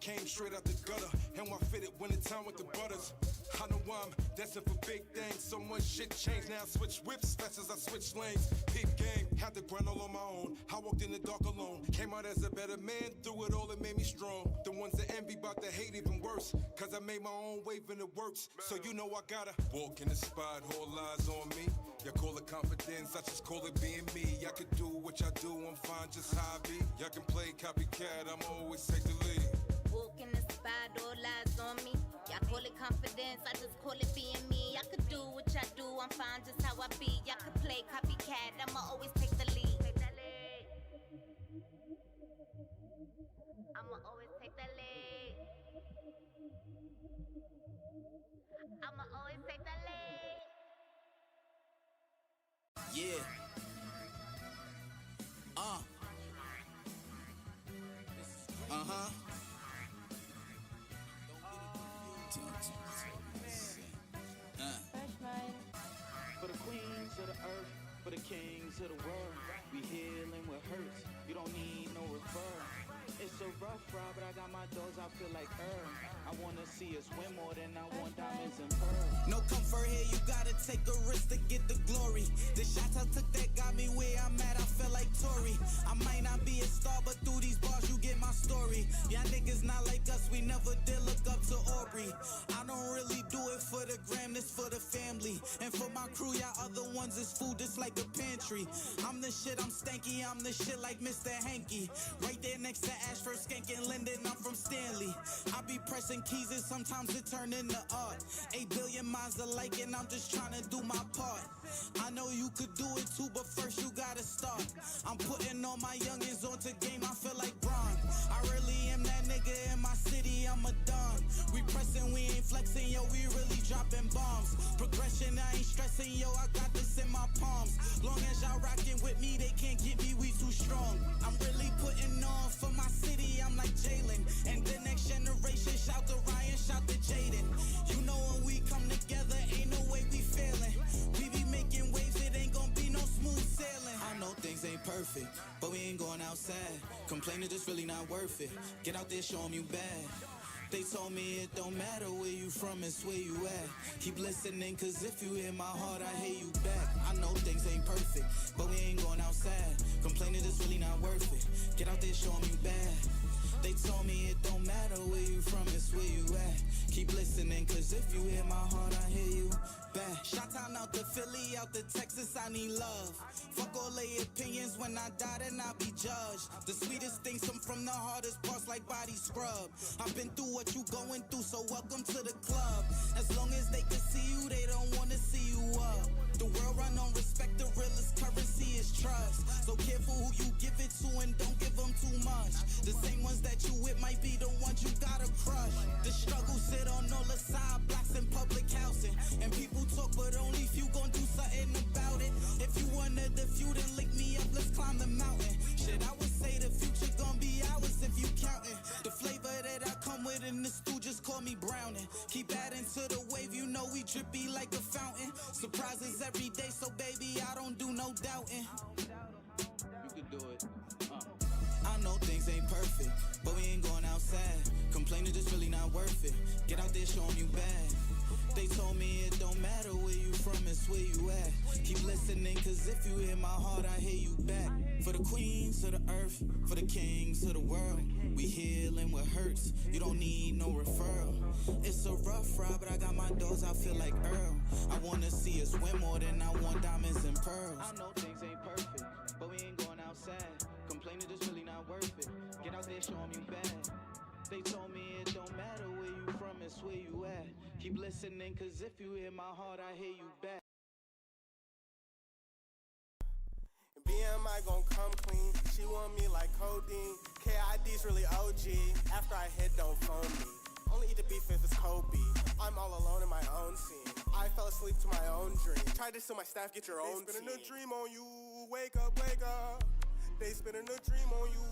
came straight out the gutter. And I fitted winter time with the butters. I know I'm destined for big things. So much shit changed. Now I switch whips fast as I switch lanes. Peep game, had to grind all on my own. I walked in the dark alone. Came out as a better man. Through it all, it made me strong. The ones that envy about to hate even worse. Cause I made my own wave and it works. So you know I gotta walk in the spot, all eyes on me. Y'all call it confidence, I just call it being me. Y'all can do what y'all do, I'm fine just how I be. Y'all can play copycat, I'ma always take the lead. Walk in the spot, all eyes on me. Y'all call it confidence, I just call it being me. Y'all can do what y'all do, I'm fine just how I be. Y'all can play copycat, I'ma always take the lead. I'ma always take the lead. I'ma always take the lead. Yeah. For the queens of the earth, for the kings of the world, we healing what hurts. You don't need no referral. It's a rough ride, but I got my dogs, I feel like Earl. I wanna see us win more than I want diamonds and pearls. No comfort here, you gotta take a risk to get the glory. The shots I took that got me where I'm at, I feel like Tory. I might not be a star, but through these bars you get my story. Y'all niggas not like us, we never did look up to Aubrey. I don't really do it for the gram, this for the family. And for my crew, y'all other ones is food, it's like a pantry. I'm the shit, I'm stanky, I'm the shit like Mr. Hanky. Right there next to Ashford, Skank and Linden, I'm from Stanley. I be pressing keys and sometimes it turn into art. 8 billion minds alike and I'm just trying to do my part. I know you could do it too, but first you gotta start. I'm putting all my youngins onto game, I feel like Bron. I really am that nigga in my city, I'm a don. We pressing, we ain't flexing, yo, we really dropping bombs. Progression, I ain't stressing, yo, I got this in my palms. Long as y'all rockin' with me, they can't get me, we too strong. I'm really putting on for my city, I'm like Jalen. And the next generation, shout to Ryan, shout to Jaden. You know when we come together, ain't no way we failing. We be making waves, it ain't gon' be no smooth sailing. I know things ain't perfect, but we ain't going outside. Complaining just really not worth it. Get out there, show 'em you bad. They told me it don't matter where you from, it's where you at. Keep listening, cause if you hear my heart, I hear you back. I know things ain't perfect, but we ain't going outside. Complaining is really not worth it. Get out there, show 'em you bad. They told me it don't matter where you from, it's where you at. Keep listening, cause if you hear my heart, I hear you back. Shot-town out to Philly, out to Texas, I need love. Fuck all they opinions, when I die then I'll be judged. The sweetest things come from the hardest parts like body scrub. I've been through what you going through, so welcome to the club. As long as they can see you, they don't wanna see you up. The world run on respect, the realest currency is trust. So careful who you give it to and don't give them too much. The same ones that you with might be the ones you gotta crush. The struggle sit on all the side blocks in public housing. And people talk, but only if you gon' do something about it. If you one of the few, then link me up, let's climb the mountain. Shit, I would say the future gon' be ours if you countin'. The flavor that I come with in the stew, just call me Browning. Keep adding to the wave, you know we drippy like a fountain. Surprises every day, so baby, I don't do no doubting. You could do it. I know things ain't perfect, but we ain't going outside. Complaining just really not worth it. Get out there, show 'em you bad. They told me it don't matter where you from, it's where you at. Keep listening, cause if you hear my heart, I hear you back. For the queens of the earth, for the kings of the world, we healing what hurts, you don't need no referral. It's a rough ride, but I got my dogs, I feel like Earl. I wanna see us win more than I want diamonds and pearls. I know things ain't perfect, but we ain't going outside. Complaining just really not worth it. Get out there, show 'em you bad. They told me it don't matter where you from, it's where you at. Keep listening, cause if you hear my heart, I hear you back. BMI gon' come clean, she want me like codeine. KID's really OG, after I hit don't phone me. Only eat the beef if it's Kobe, I'm all alone in my own scene. I fell asleep to my own dream. Tried to sue my staff, get your own team. They spinning a dream on you, wake up, wake up. They spinning a dream on you,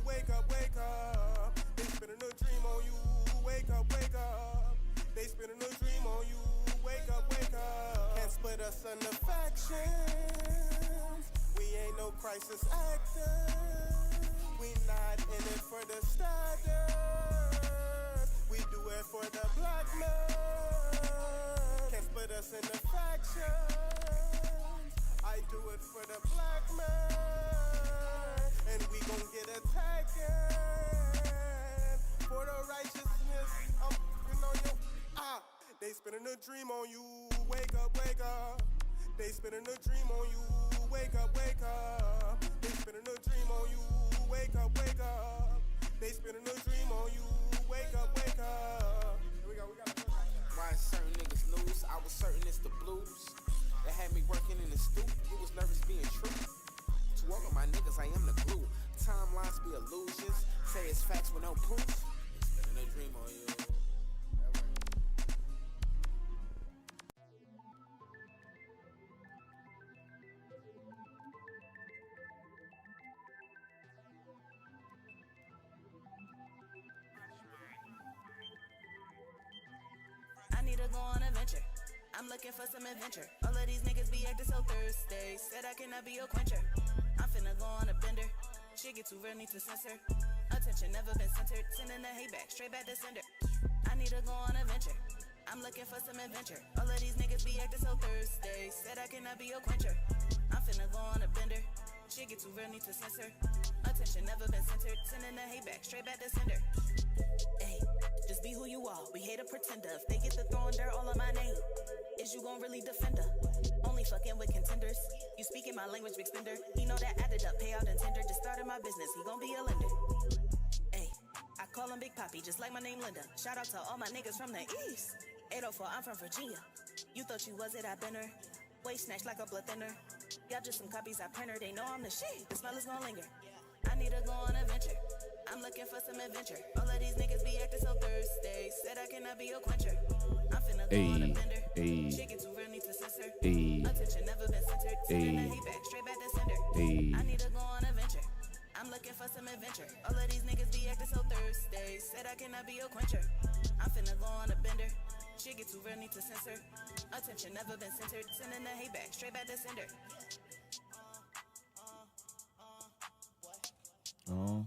wake up, wake up. They spinning a dream on you, wake up, wake up. They spinning a dream on you, wake up, wake up. Can't split us into factions. We ain't no crisis actors. We not in it for the status. They spinning a dream on you. Wake up, wake up. They spinning a dream on you. Wake up, wake up. They spinning a dream on you. Wake up, wake up. Here we go. Why certain niggas lose? I was certain it's the blues. That had me working in the stoop. You was nervous being true. To all of my niggas, I am the glue. Timelines be illusions. Say it's facts with no proof. They spinning a dream on you. I need to go on a venture. I'm looking for some adventure. All of these niggas be acting so thirsty. Said I cannot be your quencher. I'm finna go on a bender. Shit get too real, need to censor. Attention never been centered. Sending the hate back, straight back to sender. I need to go on a venture. I'm looking for some adventure. All of these niggas be acting so thirsty. Said I cannot be your quencher. I'm finna go on a bender. Shit get too real, need to censor. Attention never been centered. Sending the hate back, straight back to sender. Ayy, just be who you are. We hate a pretender. If they get to throwing dirt all on my name, is you gon' really defend her? Only fucking with contenders. You speaking my language, big spender. He know that added up, payout and tender. Just started my business, he gon' be a lender. Ayy, I call him Big Poppy, just like my name Linda. Shout out to all my niggas from the east. 804, I'm from Virginia. You thought you was it, I been her. Waist snatched like a blood thinner. Y'all just some copies I print her. They know I'm the shit. The smell is gonna linger. I need to go on a venture. I'm looking for some adventure. All of these niggas be acting so thirsty. Said I cannot be your quencher. I'm finna go on a bender. Shit get too real, need to censor. Attention never been centered. Sending the hate back, straight back to sender. I need to go on a venture. I'm looking for some adventure. All of these niggas be acting so thirsty. Said I cannot be your quencher. I'm finna go on a bender. Shit get too real, need to censor. Attention never been centered. Sending the hate back, straight back to sender. Ooh.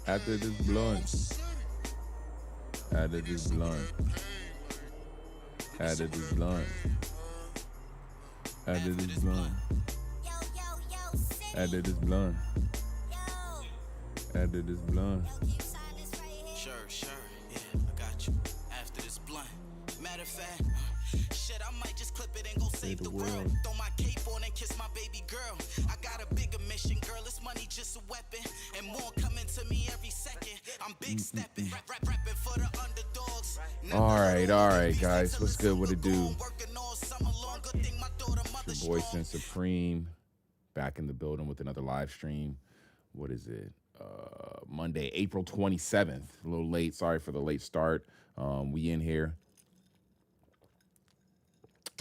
After this blunt. After this blunt. After this blunt. After this blunt. After this blunt. After this blunt. Sure, yeah, I got you. After this blunt. Matter of fact, shit, I might just clip it and go save the world. Throw my cape on and kiss my baby girl. I got a bigger mission, girl. It's money just a weapon, and more coming to me every second. I'm big stepping, rapping for the underdogs. All right, guys. What's good? What it do? It's your boy Sin Supreme, back in the building with another live stream. What is it? Monday, April 27th. A little late. Sorry for the late start. We in here.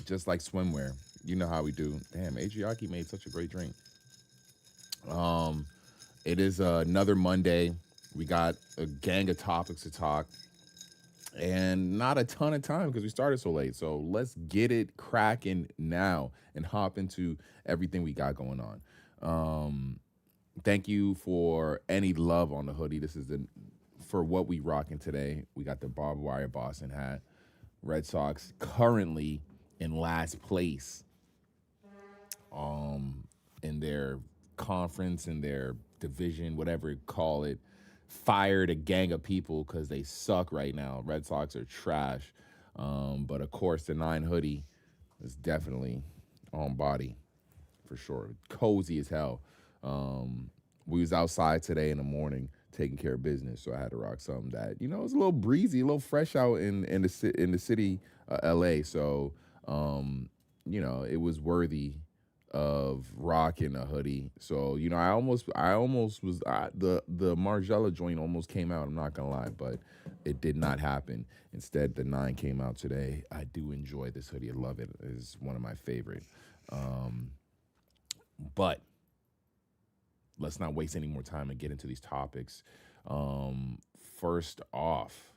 Just like swimwear. You know how we do. Damn, Adriaki made such a great drink. It is another Monday. We got a gang of topics to talk. And not a ton of time because we started so late. So let's get it cracking now and hop into everything we got going on. Thank you for any love on the hoodie. This is for what we rocking today. We got the barbed wire Boston hat. Red Sox currently in last place in their conference, in their division, whatever you call it. Fired a gang of people because they suck right now. Red Sox are trash. But of course, the 9 hoodie is definitely on body for sure. Cozy as hell. We was outside today in the morning taking care of business, so I had to rock something that, you know, it was a little breezy, a little fresh out in the city, LA. So, you know, it was worthy of rocking a hoodie. So, you know, I almost was the Margiela joint almost came out. I'm not gonna lie, but it did not happen. Instead, the 9 came out today. I do enjoy this hoodie. I love it. It's one of my favorite. But let's not waste any more time and get into these topics. First off,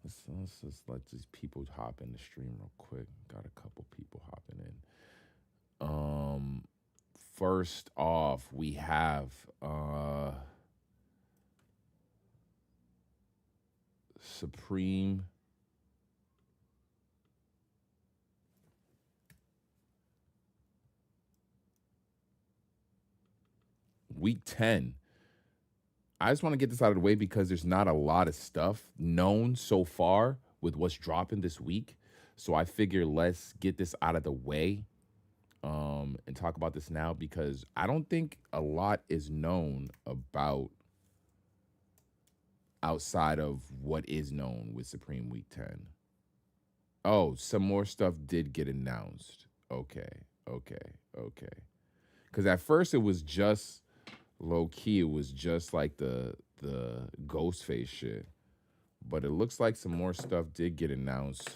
let's just let these people hop in the stream real quick. Got a couple people hopping in. First off, we have Supreme. week 10. I just want to get this out of the way because there's not a lot of stuff known so far with what's dropping this week. So I figure let's get this out of the way and talk about this now because I don't think a lot is known about outside of what is known with Supreme Week 10. Oh, some more stuff did get announced. Okay. Because at first it was just low key. It was just like the Ghostface shit. But it looks like some more stuff did get announced.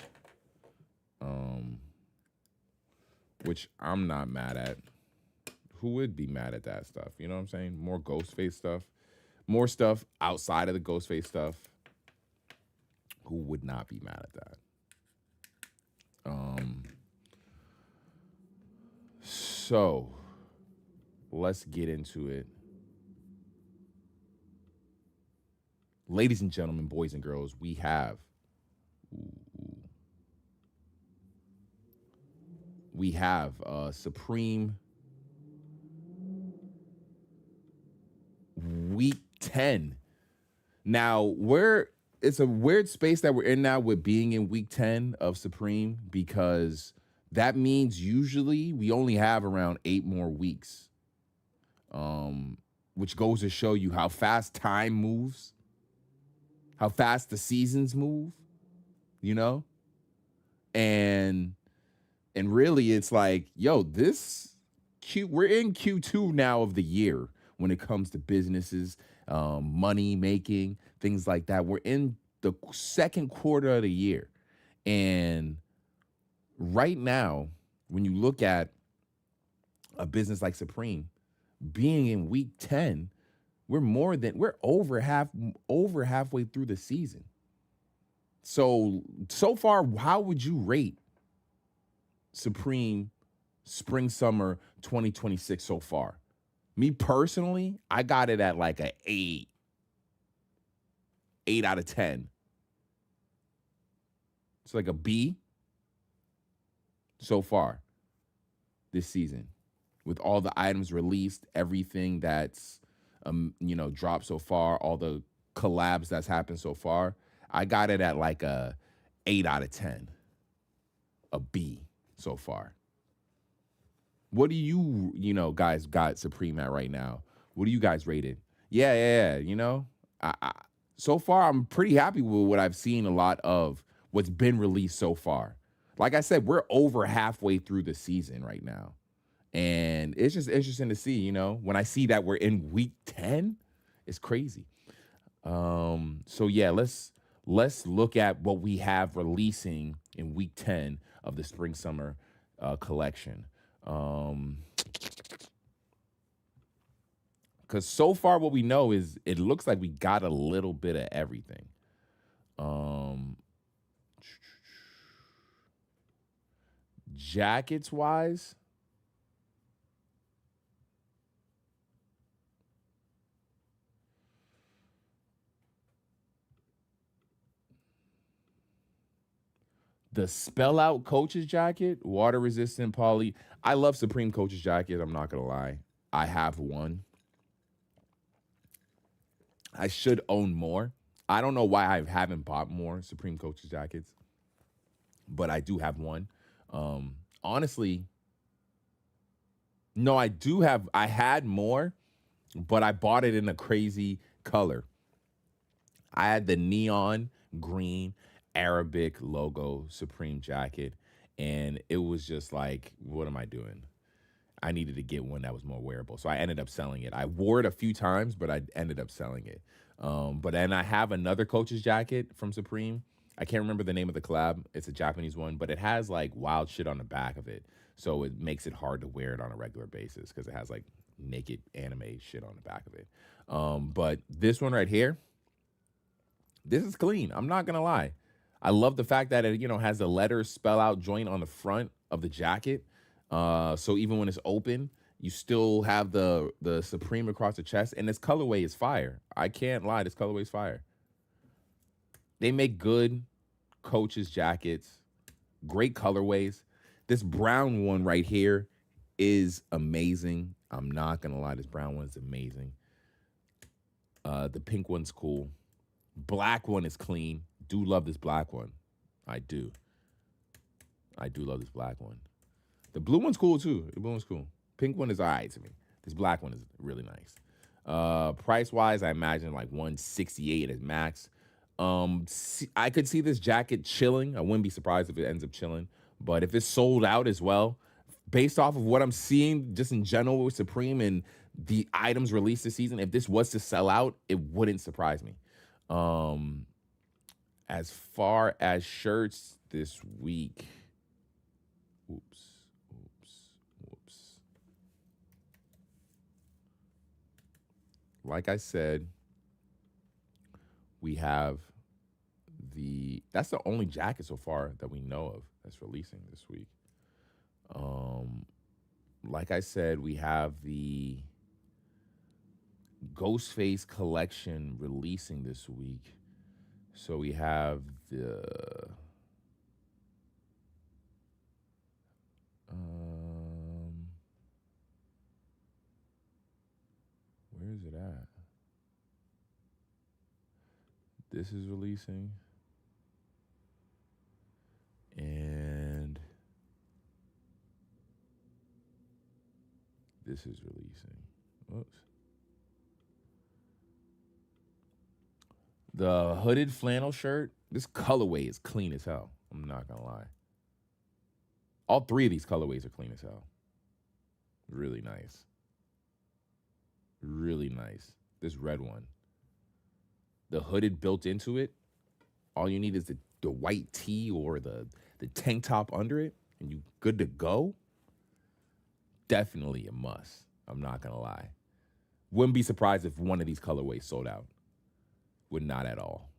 Which I'm not mad at. Who would be mad at that stuff? You know what I'm saying? More Ghostface stuff. More stuff outside of the Ghostface stuff. Who would not be mad at that? So let's get into it. Ladies and gentlemen, boys and girls, we have Supreme Week 10. Now, it's a weird space that we're in now with being in week 10 of Supreme because that means usually we only have around 8 more weeks, which goes to show you how fast time moves, how fast the seasons move, you know? And really it's like, yo, we're in Q2 now of the year when it comes to businesses, money making, things like that. We're in the second quarter of the year. And right now, when you look at a business like Supreme, being in week 10, we're over halfway through the season. So far, how would you rate Supreme Spring Summer 2026 so far? Me personally, I got it at like an 8 out of 10. It's like a B so far this season with all the items released, everything that's dropped so far, all the collabs that's happened so far. I got it at like a 8 out of 10, a B so far. What do you guys got Supreme at right now? What do you guys rate it? Yeah. I so far I'm pretty happy with what I've seen. A lot of what's been released so far. Like I said, we're over halfway through the season right now. And it's just interesting to see, when I see that we're in week 10, it's crazy. So yeah, let's look at what we have releasing in week 10 of the spring summer collection. Because so far what we know is it looks like we got a little bit of everything. Jackets wise, the spell out coach's jacket, water resistant poly. I love Supreme coach's jacket. I'm not gonna lie. I have one. I should own more. I don't know why I haven't bought more Supreme coach's jackets, but I do have one. Honestly, no, I had more, but I bought it in a crazy color. I had the neon green Arabic logo Supreme jacket, and it was just like, what am I doing? I needed to get one that was more wearable, so I ended up selling it. I wore it a few times, but I ended up selling it. But then I have another coach's jacket from Supreme. I can't remember the name of the collab. It's a Japanese one, but it has like wild shit on the back of it, so it makes it hard to wear it on a regular basis because it has like naked anime shit on the back of it. But this one right here, this is clean. I'm not gonna lie. I love the fact that it, has the letters spell out joint on the front of the jacket. So even when it's open, you still have the Supreme across the chest, and this colorway is fire. I can't lie, this colorway is fire. They make good coaches jackets, great colorways. This brown one right here is amazing. I'm not gonna lie, this brown one's amazing. The pink one's cool. Black one is clean. Do love this black one. I do love this black one. The blue one's cool too. The blue one's cool. Pink one is all right to me. This black one is really nice. Price wise, I imagine like 168 at max. I could see this jacket chilling. I wouldn't be surprised if it ends up chilling. But if it's sold out as well, based off of what I'm seeing just in general with Supreme and the items released this season, if this was to sell out, it wouldn't surprise me. As far as shirts this week, whoops. Like I said, we have that's the only jacket so far that we know of that's releasing this week. Like I said, we have the Ghostface collection releasing this week. So we have the where is it at? This is releasing. And this is releasing. Whoops. The hooded flannel shirt, this colorway is clean as hell. I'm not gonna lie. All three of these colorways are clean as hell. Really nice. Really nice. This red one. The hooded built into it. All you need is the white tee or the tank top under it, and you good to go. Definitely a must. I'm not gonna lie. Wouldn't be surprised if one of these colorways sold out. Would not at all.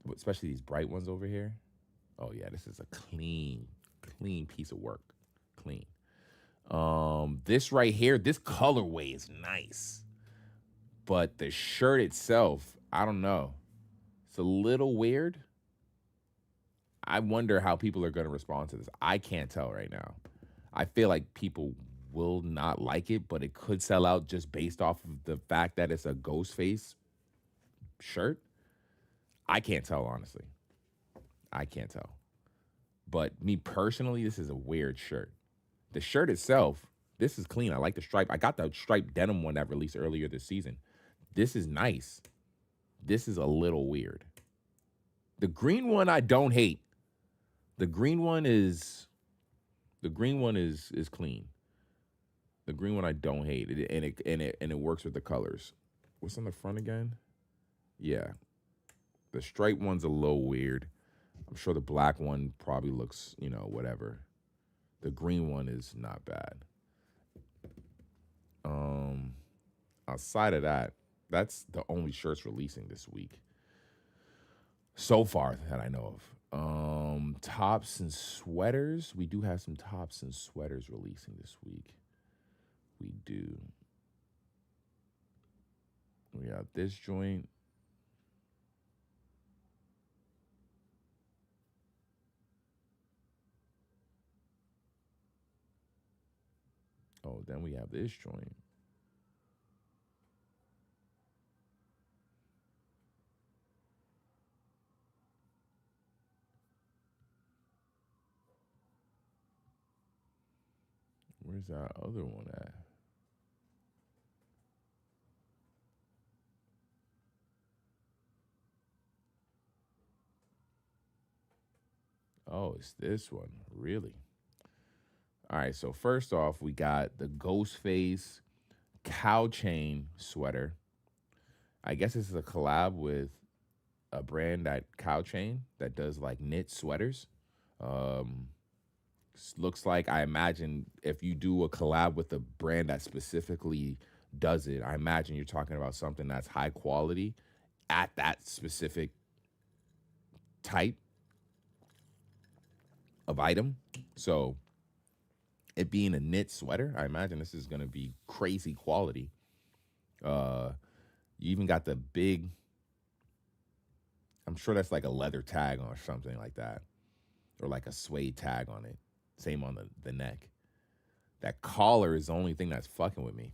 But especially these bright ones over here. Oh yeah, this is a clean piece of work. Clean. This right here, this colorway is nice. But the shirt itself, I don't know. It's a little weird. I wonder how people are going to respond to this. I can't tell right now. I feel like people will not like it, but it could sell out just based off of the fact that it's a Ghostface shirt. I can't tell, honestly. I can't tell. But me personally, this is a weird shirt. The shirt itself, this is clean. I like the stripe. I got the striped denim one that released earlier this season. This is nice. This is a little weird. The green one I don't hate. The green one is clean. The green one I don't hate. It works with the colors. What's on the front again? Yeah. The striped one's a little weird. I'm sure the black one probably looks, whatever. The green one is not bad. Outside of that, that's the only shirts releasing this week. So far that I know of. Tops and sweaters. We do have some tops and sweaters releasing this week. We do. We got this joint. Oh, then we have this joint. Where's that other one at? Oh, it's this one. Really? All right, so first off, we got the Ghostface cow chain sweater. I guess this is a collab with a brand that cow chain that does like knit sweaters. Looks like, I imagine, if you do a collab with a brand that specifically does it, I imagine you're talking about something that's high quality at that specific type of item. So it being a knit sweater, I imagine this is going to be crazy quality. You even got the big, I'm sure that's like a leather tag or something like that, or like a suede tag on it. Same on the neck. That collar is the only thing that's fucking with me.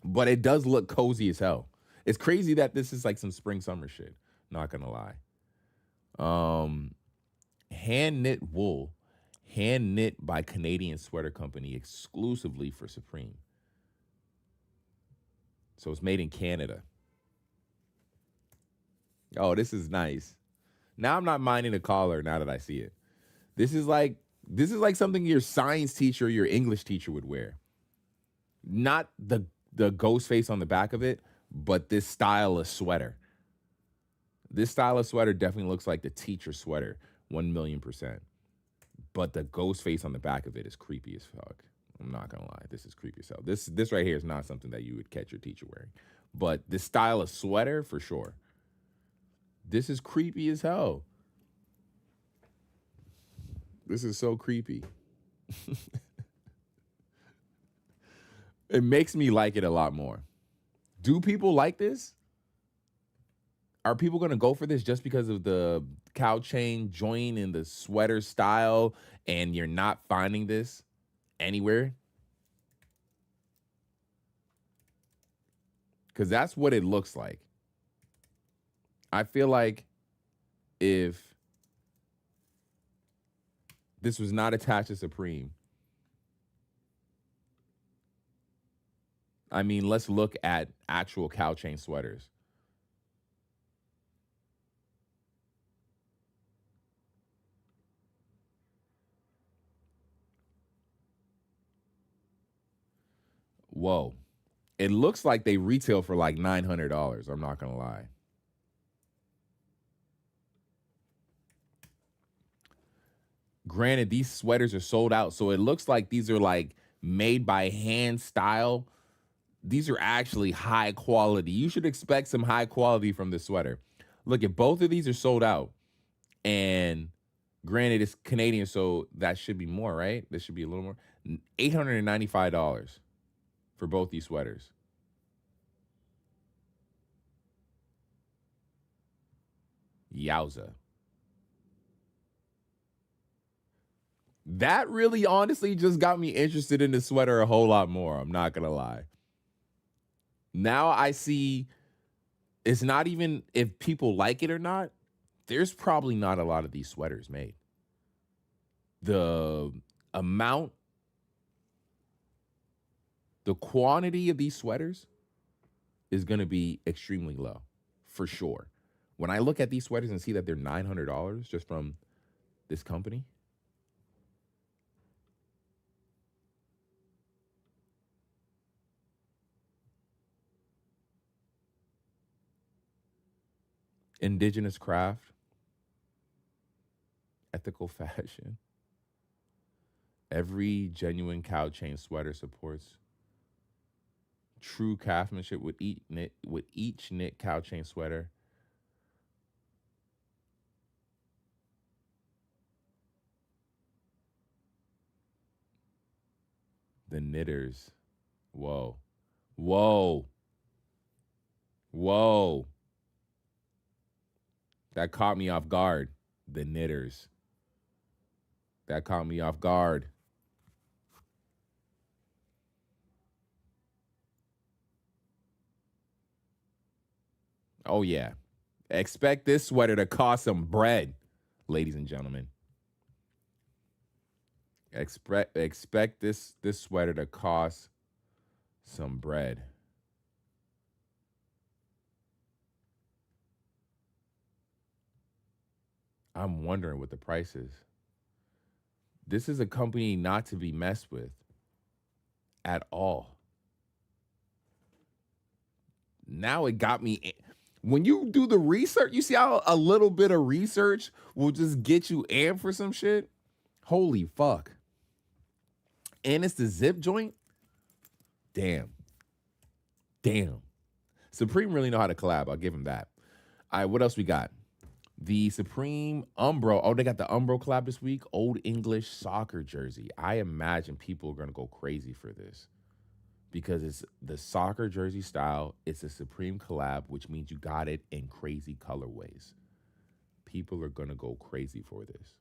But it does look cozy as hell. It's crazy that this is like some spring summer shit. Not gonna lie. Hand knit wool, hand knit by Canadian Sweater Company exclusively for Supreme. So it's made in Canada. Oh, this is nice. Now I'm not minding the collar now that I see it. This is like something your science teacher or your English teacher would wear. Not the ghost face on the back of it, but this style of sweater. This style of sweater definitely looks like the teacher sweater, 1,000,000%. But the ghost face on the back of it is creepy as fuck. I'm not gonna lie, this is creepy as hell. This right here is not something that you would catch your teacher wearing. But this style of sweater, for sure. This is creepy as hell. This is so creepy. It makes me like it a lot more. Do people like this? Are people going to go for this just because of the cow chain joint and the sweater style, and you're not finding this anywhere? Because that's what it looks like. I feel like if this was not attached to Supreme, I mean, let's look at actual cow chain sweaters. Whoa. It looks like they retail for like $900. I'm not going to lie. Granted, these sweaters are sold out, so it looks like these are like made by hand style. These are actually high quality. You should expect some high quality from this sweater. Look, at both of these are sold out. And granted, it's Canadian, so that should be more, right? This should be a little more. $895 for both these sweaters. Yowza. That really honestly just got me interested in the sweater a whole lot more. I'm not going to lie. Now I see it's not even if people like it or not. There's probably not a lot of these sweaters made. The amount, the quantity of these sweaters is going to be extremely low, for sure. When I look at these sweaters and see that they're $900 just from this company, indigenous craft, ethical fashion. Every genuine cow chain sweater supports true craftsmanship with each knit cow chain sweater. The knitters. Whoa. Whoa. Whoa. That caught me off guard. The knitters. That caught me off guard. Oh, yeah. Expect this sweater to cost some bread, ladies and gentlemen. Expect this sweater to cost some bread. I'm wondering what the price is. This is a company not to be messed with at all. Now it got me. When you do the research, you see how a little bit of research will just get you amped for some shit? Holy fuck. And it's the zip joint? Damn. Supreme really know how to collab. I'll give him that. All right, what else we got? The Supreme Umbro. Oh, they got the Umbro collab this week. Old English soccer jersey. I imagine people are going to go crazy for this because it's the soccer jersey style. It's a Supreme collab, which means you got it in crazy colorways. People are going to go crazy for this.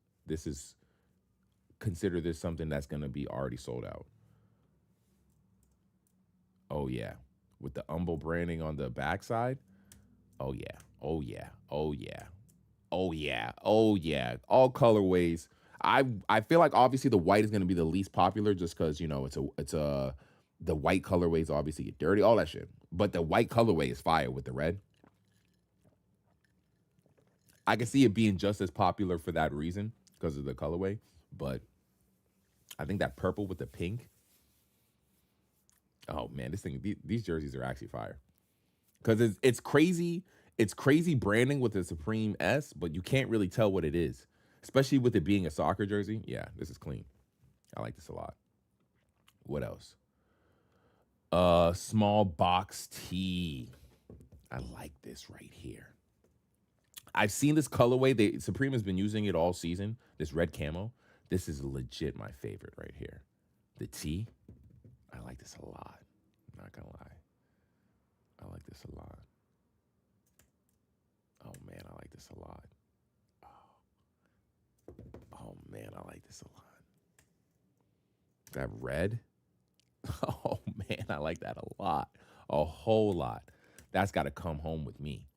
Consider this something that's going to be already sold out. Oh yeah. With the Humble branding on the backside. Oh yeah. Oh yeah. Oh yeah. Oh yeah. Oh yeah. All colorways. I feel like obviously the white is going to be the least popular just because you know it's a the white colorways obviously get dirty, all that shit. But the white colorway is fire with the red. I can see it being just as popular for that reason because of the colorway. But I think that purple with the pink. Oh man, these jerseys are actually fire because it's crazy. It's crazy branding with the Supreme S, but you can't really tell what it is, especially with it being a soccer jersey. Yeah, this is clean. I like this a lot. What else? Small box tee. I like this right here. I've seen this colorway. Supreme has been using it all season. This red camo. This is legit my favorite right here. The tee. I like this a lot. I'm not gonna lie. I like this a lot. Oh man, I like this a lot. Oh man, I like this a lot. That red. Oh man, I like that a lot. A whole lot. That's got to come home with me.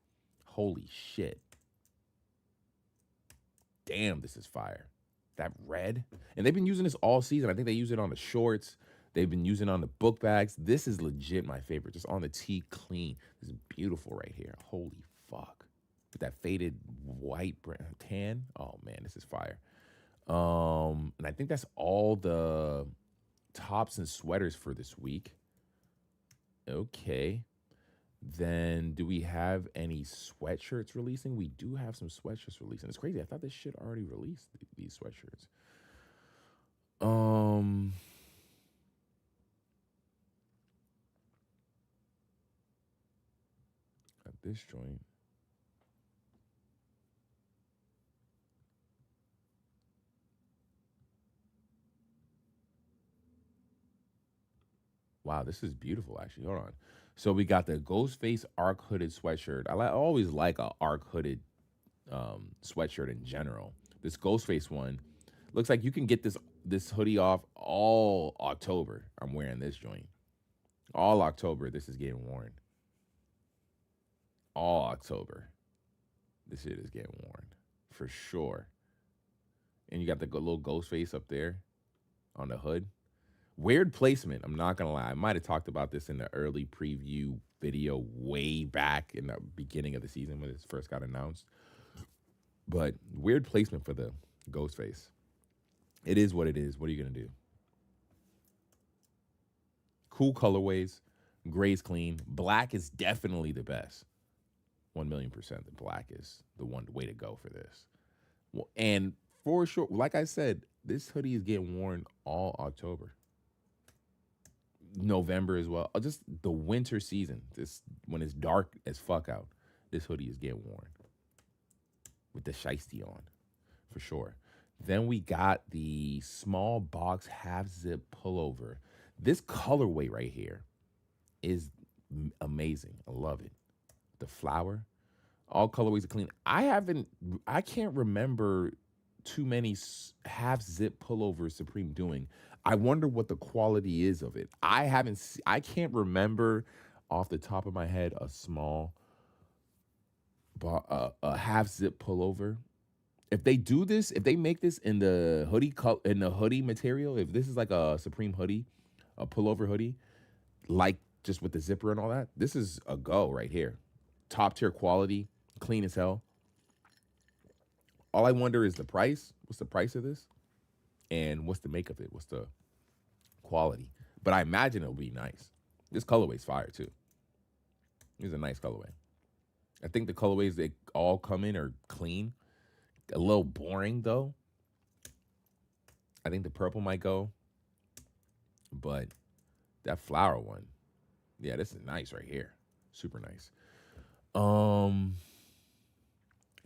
Holy shit. Damn, this is fire. That red. And they've been using this all season. I think they use it on the shorts. They've been using it on the book bags. This is legit my favorite. Just on the tee, clean. This is beautiful right here. Holy fuck. With that faded white tan. Oh man, this is fire. And I think that's all the tops and sweaters for this week. Okay. Then do we have any sweatshirts releasing? We do have some sweatshirts releasing. It's crazy. I thought this shit already released, these sweatshirts. At this joint. Wow, this is beautiful, actually. Hold on. So we got the Ghostface arc hooded sweatshirt. I always like a arc hooded sweatshirt in general. This Ghostface one looks like you can get this hoodie off all October. I'm wearing this joint. All October, this is getting worn. All October, this shit is getting worn for sure. And you got the little Ghostface up there on the hood. Weird placement. I'm not going to lie. I might have talked about this in the early preview video way back in the beginning of the season when it first got announced. But weird placement for the Ghostface. It is what it is. What are you going to do? Cool colorways. Gray's clean. Black is definitely the best. 1,000,000%. The black is the way to go for this. Well, and for sure, like I said, this hoodie is getting worn all October. November as well. Just the winter season. This when it's dark as fuck out, this hoodie is getting worn with the shiesty on, for sure. Then we got the small box half zip pullover. This colorway right here is amazing. I love it. The flower, all colorways are clean. I can't remember too many half zip pullovers Supreme doing. I wonder what the quality is of it. I can't remember off the top of my head a small a half zip pullover. If they do this, if they make this in the hoodie material, if this is like a Supreme hoodie, a pullover hoodie, like just with the zipper and all that, this is a go right here. Top tier quality, clean as hell. All I wonder is the price. What's the price of this? And what's the make of it? What's the quality? But I imagine it'll be nice. This colorway's fire too. It's a nice colorway. I think the colorways they all come in are clean. A little boring though. I think the purple might go. But that flower one, yeah, this is nice right here. Super nice. And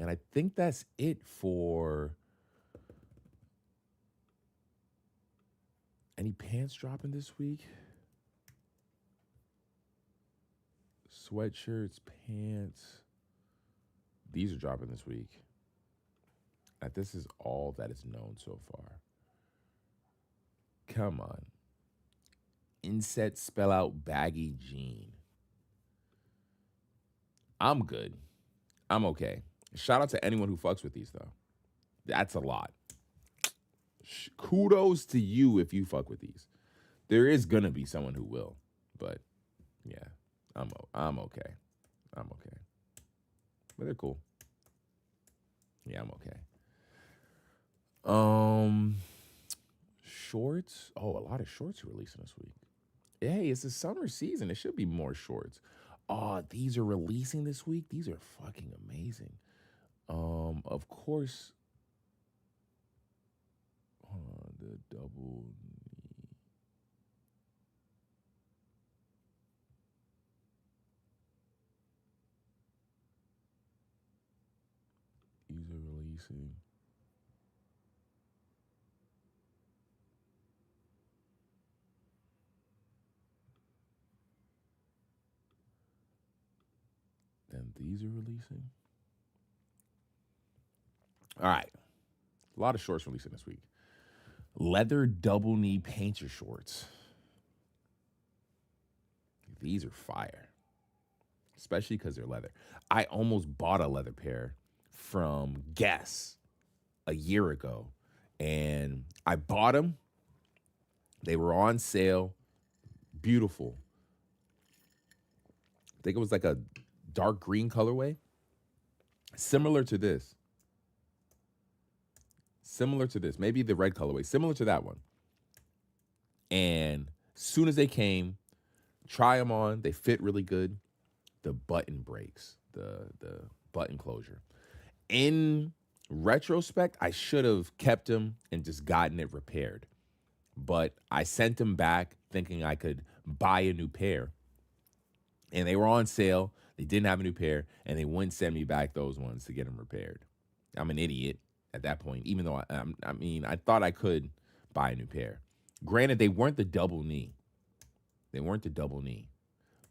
I think that's it for any pants dropping this week. Sweatshirts, pants. These are dropping this week. This is all that is known so far. Come on. Inset spell out baggy jean. I'm good. I'm okay. Shout out to anyone who fucks with these, though. That's a lot. Kudos to you if you fuck with these. There is going to be someone who will. But, yeah, I'm okay. I'm okay. But they're cool. Yeah, I'm okay. Shorts. Oh, a lot of shorts releasing this week. Hey, it's the summer season. It should be more shorts. Oh, these are releasing this week. These are fucking amazing. Of course. The double knee. These are releasing. Then these are releasing. All right. A lot of shorts releasing this week. Leather double knee painter shorts. These are fire. Especially because they're leather. I almost bought a leather pair from Guess a year ago. And I bought them. They were on sale. Beautiful. I think it was like a dark green colorway. Similar to this. Maybe the red colorway. Similar to that one. And as soon as they came, try them on. They fit really good. The button breaks. The button closure. In retrospect, I should have kept them and just gotten it repaired. But I sent them back thinking I could buy a new pair. And they were on sale. They didn't have a new pair. And they wouldn't send me back those ones to get them repaired. I'm an idiot at that point, even though I thought I could buy a new pair. Granted, they weren't the double knee.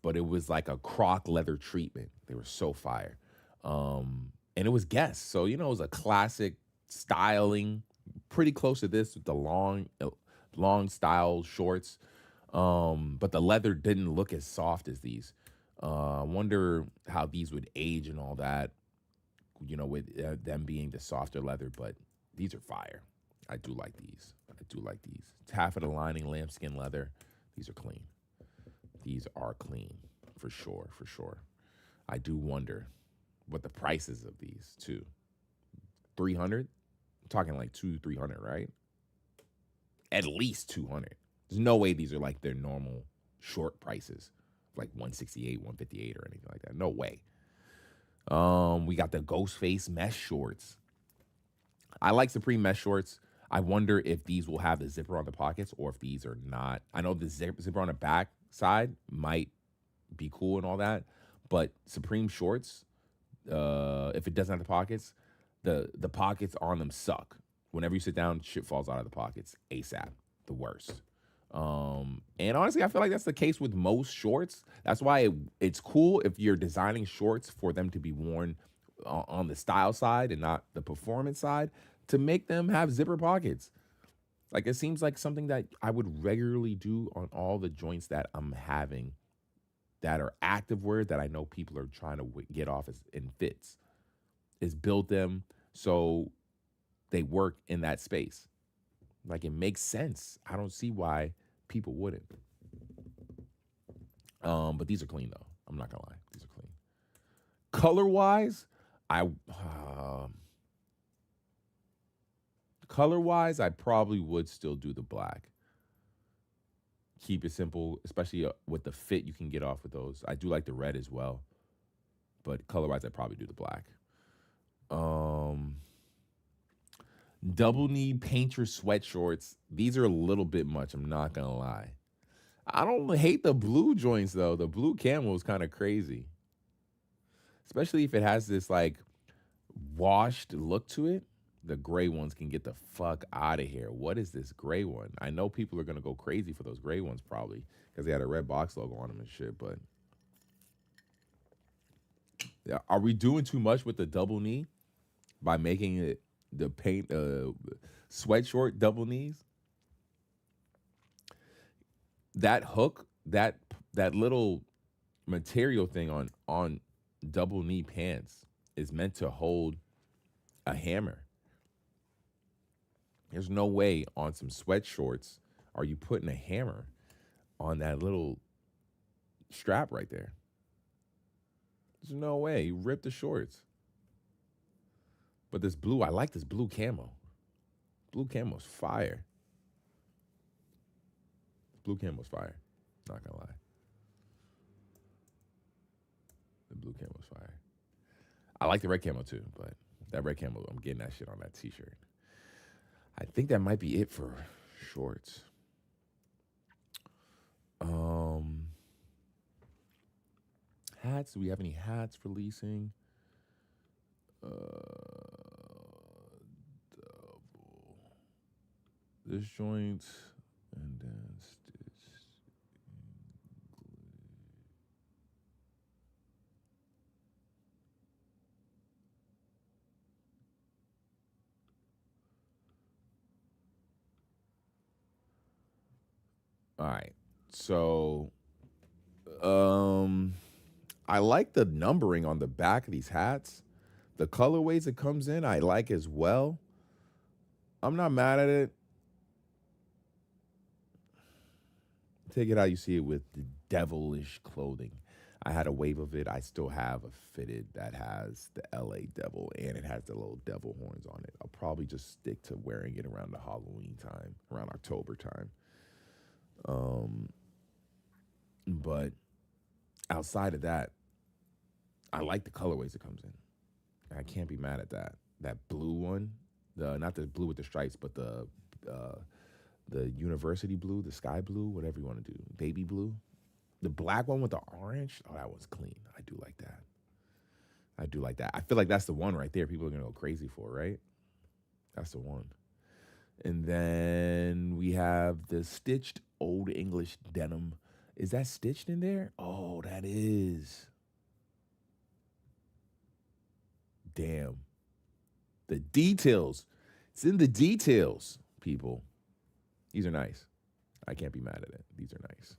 But it was like a croc leather treatment. They were so fire. And it was Guess. So, it was a classic styling, pretty close to this with the long style shorts. But the leather didn't look as soft as these. I wonder how these would age and all that, with them being the softer leather. But these are fire. I do like these. Taffeta lining, lambskin leather. These are clean. For sure. I do wonder what the prices of these too. 300? I'm talking like 200-300, right? At least 200. There's no way these are like their normal short prices, like 168, 158 or anything like that. No way. We got the Ghostface mesh shorts. I like Supreme mesh shorts. I wonder if these will have the zipper on the pockets or if these are not. I know the zipper on the back side might be cool and all that, but Supreme shorts, if it doesn't have the pockets, the pockets on them suck. Whenever you sit down, shit falls out of the pockets ASAP. The worst. And honestly, I feel like that's the case with most shorts. That's why it's cool if you're designing shorts for them to be worn on the style side and not the performance side, to make them have zipper pockets. Like, it seems like something that I would regularly do on all the joints that I'm having that are activewear that I know people are trying to get off in fits, is build them so they work in that space. Like, it makes sense. I don't see why people wouldn't. But these are clean, though. I'm not gonna lie. These are clean. Color-wise, I probably would still do the black. Keep it simple, especially with the fit you can get off with those. I do like the red as well. But color-wise, I'd probably do the black. Double knee painter sweat shorts. These are a little bit much, I'm not gonna lie. I don't hate the blue joints though. The blue camo is kind of crazy. Especially if it has this like washed look to it. The gray ones can get the fuck out of here. What is this gray one? I know people are gonna go crazy for those gray ones probably because they had a red box logo on them and shit, but yeah, are we doing too much with the double knee by making it the sweat short double knees? that hook, that little material thing on double knee pants is meant to hold a hammer. There's no way on some sweat shorts are you putting a hammer on that little strap right there. There's no way. You rip the shorts. But this blue, I like this blue camo. Blue camo's fire. Blue camo's fire. Not gonna lie. The blue camo's fire. I like the red camo too, but that red camo, I'm getting that shit on that t-shirt. I think that might be it for shorts. Hats. Do we have any hats releasing? Double. This joint and then stitch. All right. So, I like the numbering on the back of these hats. The colorways it comes in, I like as well. I'm not mad at it. Take it how you see it with the devilish clothing. I had a wave of it. I still have a fitted that has the LA devil and it has the little devil horns on it. I'll probably just stick to wearing it around the Halloween time, around October time. But outside of that, I like the colorways it comes in. I can't be mad at that. That blue one, not the blue with the stripes, but the university blue, the sky blue, whatever you want to do, baby blue. The black one with the orange, oh, that one's clean. I do like that. I do like that. I feel like that's the one right there people are going to go crazy for, right? That's the one. And then we have the stitched Old English denim. Is that stitched in there? Oh, that is. Damn. The details. It's in the details, people. These are nice. I can't be mad at it. These are nice.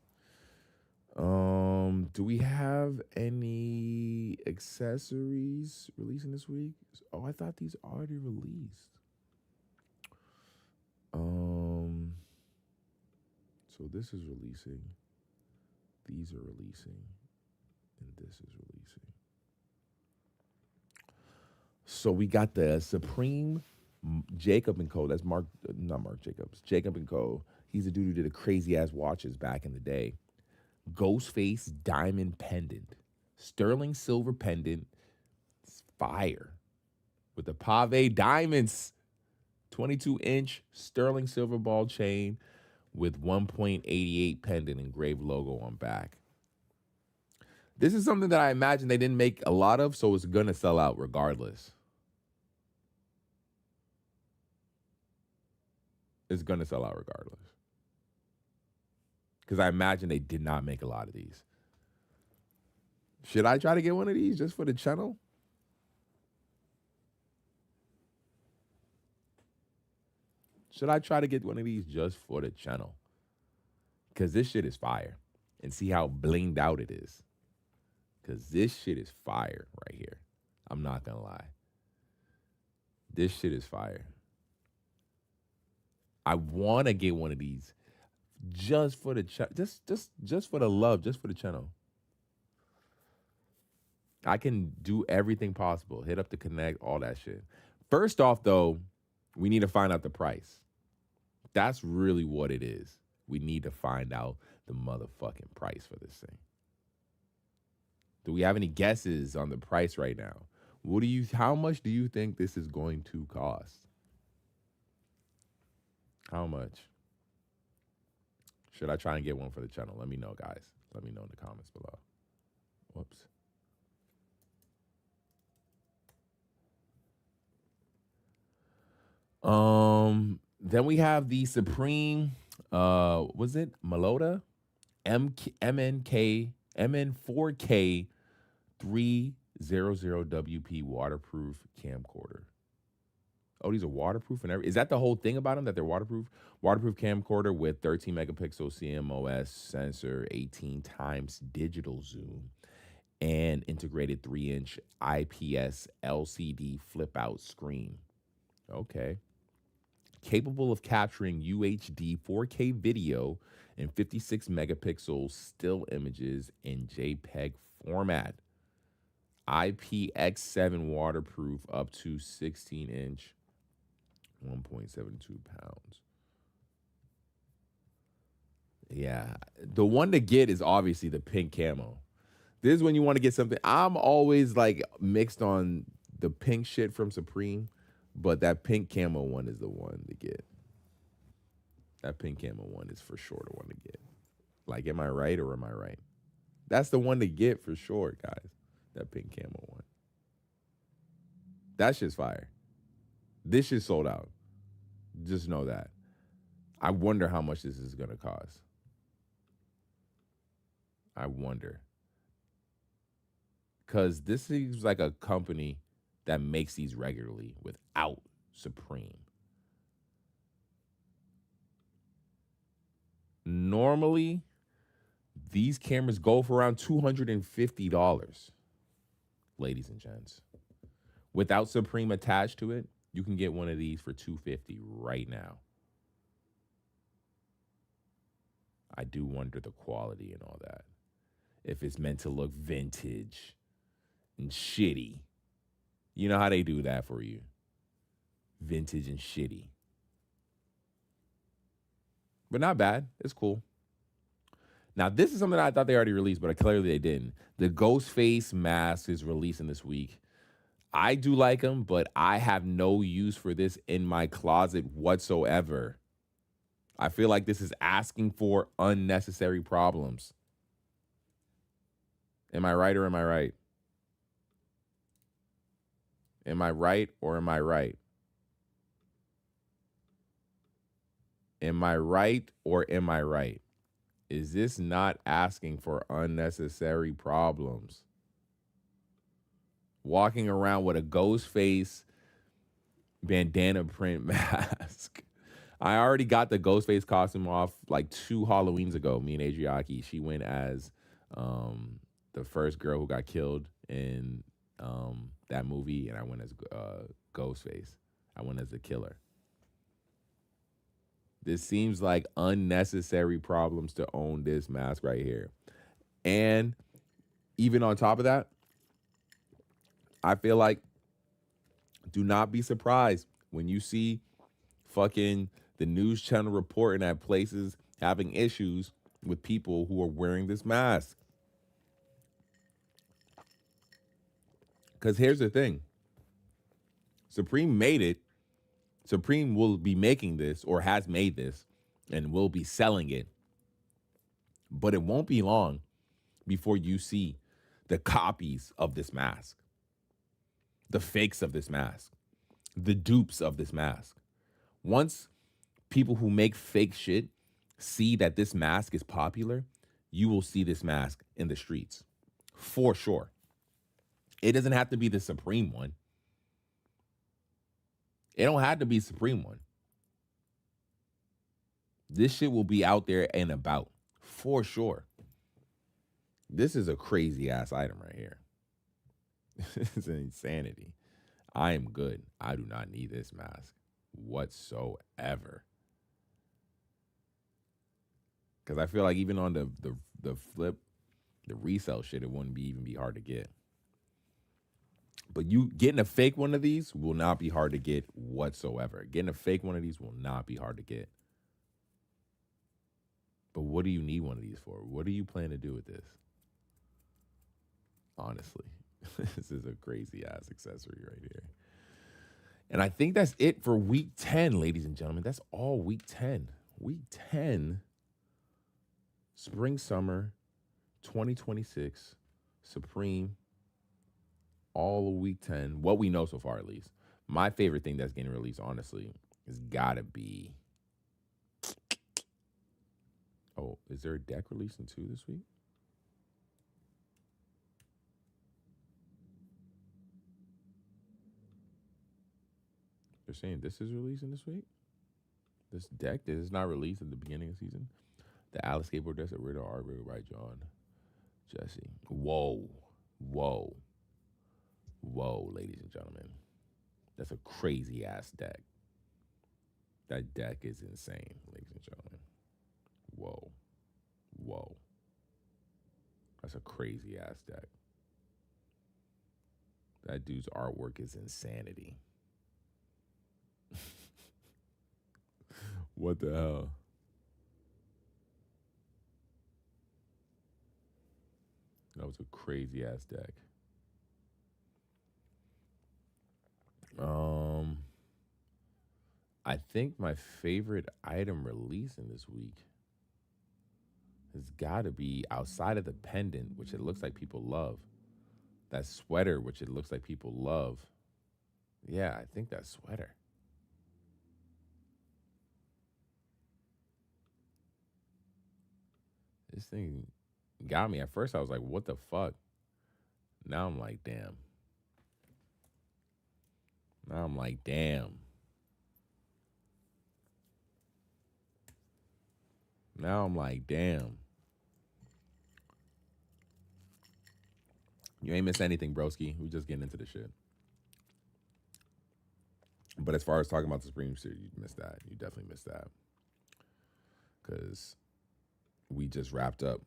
Do we have any accessories releasing this week? Oh, I thought these already released. So this is releasing. These are releasing. And this is releasing. So we got the Supreme Jacob & Co. That's not Marc Jacobs. Jacob & Co. He's a dude who did a crazy-ass watches back in the day. Ghostface diamond pendant. Sterling silver pendant. It's fire. With the pave diamonds. 22-inch sterling silver ball chain with 1.88 pendant engraved logo on back. This is something that I imagine they didn't make a lot of, so it's going to sell out regardless. It's going to sell out regardless. Because I imagine they did not make a lot of these. Should I try to get one of these just for the channel? Should I try to get one of these just for the channel? Because this shit is fire. And see how blinged out it is. Because this shit is fire right here. I'm not going to lie. This shit is fire. I want to get one of these just for the just for the love, just for the channel. I can do everything possible. Hit up the connect, all that shit. First off, though, we need to find out the price. That's really what it is. We need to find out the motherfucking price for this thing. Do we have any guesses on the price right now? How much do you think this is going to cost? How much? Should I try and get one for the channel? Let me know, guys. Let me know in the comments below. Whoops. Then we have the Supreme, was it Melota? MN4K 300WP waterproof camcorder. Oh, these are waterproof and everything. Is that the whole thing about them, that they're waterproof? Waterproof camcorder with 13 megapixel CMOS sensor, 18 times digital zoom, and integrated 3-inch IPS LCD flip-out screen. Okay. Capable of capturing UHD 4K video and 56 megapixel still images in JPEG format. IPX7 waterproof up to 16-inch, 1.72 pounds. Yeah, the one to get is obviously the pink camo. This is when you want to get something. I'm always like mixed on the pink shit from Supreme, but that pink camo one is the one to get. That pink camo one is for sure the one to get. Like, am I right or am I right? That's the one to get for sure, guys. That pink camo one. That shit's fire. This shit sold out. Just know that. I wonder how much this is going to cost. I wonder. Because this seems like a company that makes these regularly without Supreme. Normally, these cameras go for around $250, ladies and gents. Without Supreme attached to it, you can get one of these for $250 right now. I do wonder the quality and all that. If it's meant to look vintage and shitty. You know how they do that for you. Vintage and shitty. But not bad. It's cool. Now, this is something I thought they already released, but clearly they didn't. The ghost face mask is releasing this week. I do like them, but I have no use for this in my closet whatsoever. I feel like this is asking for unnecessary problems. Am I right or am I right? Am I right or am I right? Am I right or am I right? Is this not asking for unnecessary problems? Walking around with a ghost face bandana print mask. I already got the ghost face costume off like 2 Halloweens ago. Me and Adriaki, she went as the first girl who got killed in that movie, and I went as Ghostface. I went as the killer. This seems like unnecessary problems to own this mask right here. And even on top of that, I feel like do not be surprised when you see fucking the news channel reporting at places having issues with people who are wearing this mask. Because here's the thing. Supreme made it. Supreme will be making this or has made this and will be selling it. But it won't be long before you see the copies of this mask, the fakes of this mask, the dupes of this mask. Once people who make fake shit see that this mask is popular, you will see this mask in the streets for sure. It doesn't have to be the Supreme one. It don't have to be Supreme one. This shit will be out there and about for sure. This is a crazy ass item right here. It's an insanity. I am good. I do not need this mask whatsoever. Because I feel like even on the flip, the resale shit, it wouldn't even be hard to get. But you getting a fake one of these will not be hard to get whatsoever. Getting a fake one of these will not be hard to get. But what do you need one of these for? What do you plan to do with this? Honestly, this is a crazy ass accessory right here. And I think that's it for week 10, ladies and gentlemen. That's all week 10. Week 10, spring, summer, 2026, Supreme, all of week 10. What we know so far, at least. My favorite thing that's getting released, honestly, has got to be... Oh, is there a deck releasing too this week? They're saying this is releasing this week. This deck that is not released at the beginning of the season. The Alice Skateboard Deck, Ritter, Arbor, Right, John, Jesse. Whoa, whoa, whoa, ladies and gentlemen. That's a crazy ass deck. That deck is insane, ladies and gentlemen. Whoa, whoa. That's a crazy ass deck. That dude's artwork is insanity. What the hell? That was a crazy ass deck. I think my favorite item releasing this week has got to be, outside of the pendant, which it looks like people love. That sweater, which it looks like people love. Yeah, I think that sweater. This thing got me. At first, I was like, what the fuck? Now I'm like, damn. Now I'm like, damn. Now I'm like, damn. You ain't missed anything, broski. We just getting into the shit. But as far as talking about the Supreme series, you missed that. You definitely missed that. Because we just wrapped up.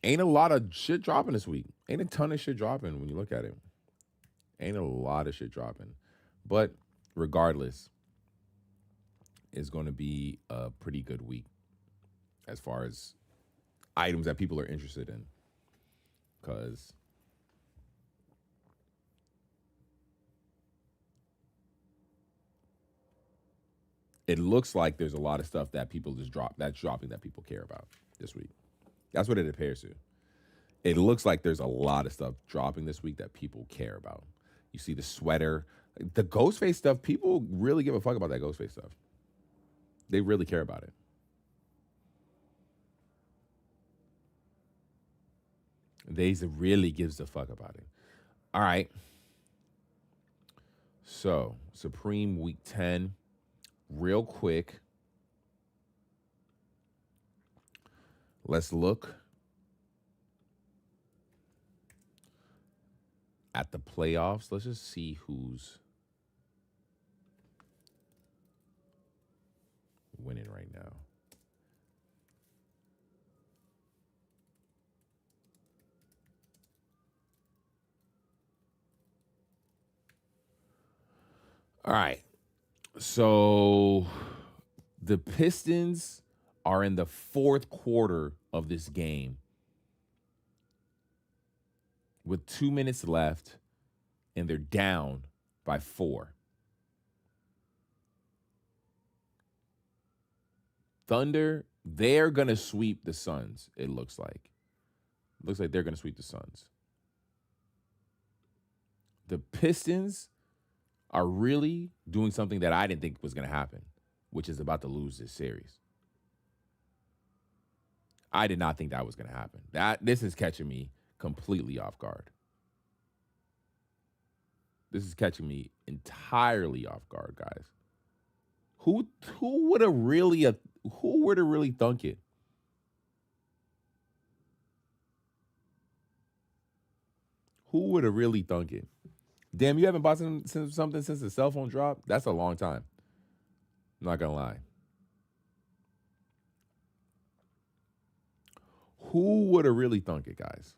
Ain't a lot of shit dropping this week. Ain't a ton of shit dropping when you look at it. Ain't a lot of shit dropping. But regardless, it's going to be a pretty good week as far as items that people are interested in. Because it looks like there's a lot of stuff that people just drop, that's dropping that people care about this week. That's what it appears to. It looks like there's a lot of stuff dropping this week that people care about. You see the sweater, the Ghostface stuff. People really give a fuck about that Ghostface stuff. They really care about it. They really gives a fuck about it. All right. So, Supreme Week 10. Real quick. Let's look at the playoffs. Let's just see who's winning right now. All right. So the Pistons are in the fourth quarter of this game with 2 minutes left, and they're down by 4. Thunder, they're going to sweep the Suns, it looks like. Looks like they're going to sweep the Suns. The Pistons are really doing something that I didn't think was going to happen, which is about to lose this series. I did not think that was going to happen. This is catching me completely off guard. This is catching me entirely off guard, guys. Who would have really thunk it? Who would have really thunk it? Damn, you haven't bought something since the cell phone dropped? That's a long time. I'm not gonna lie. Who would have really thunk it, guys?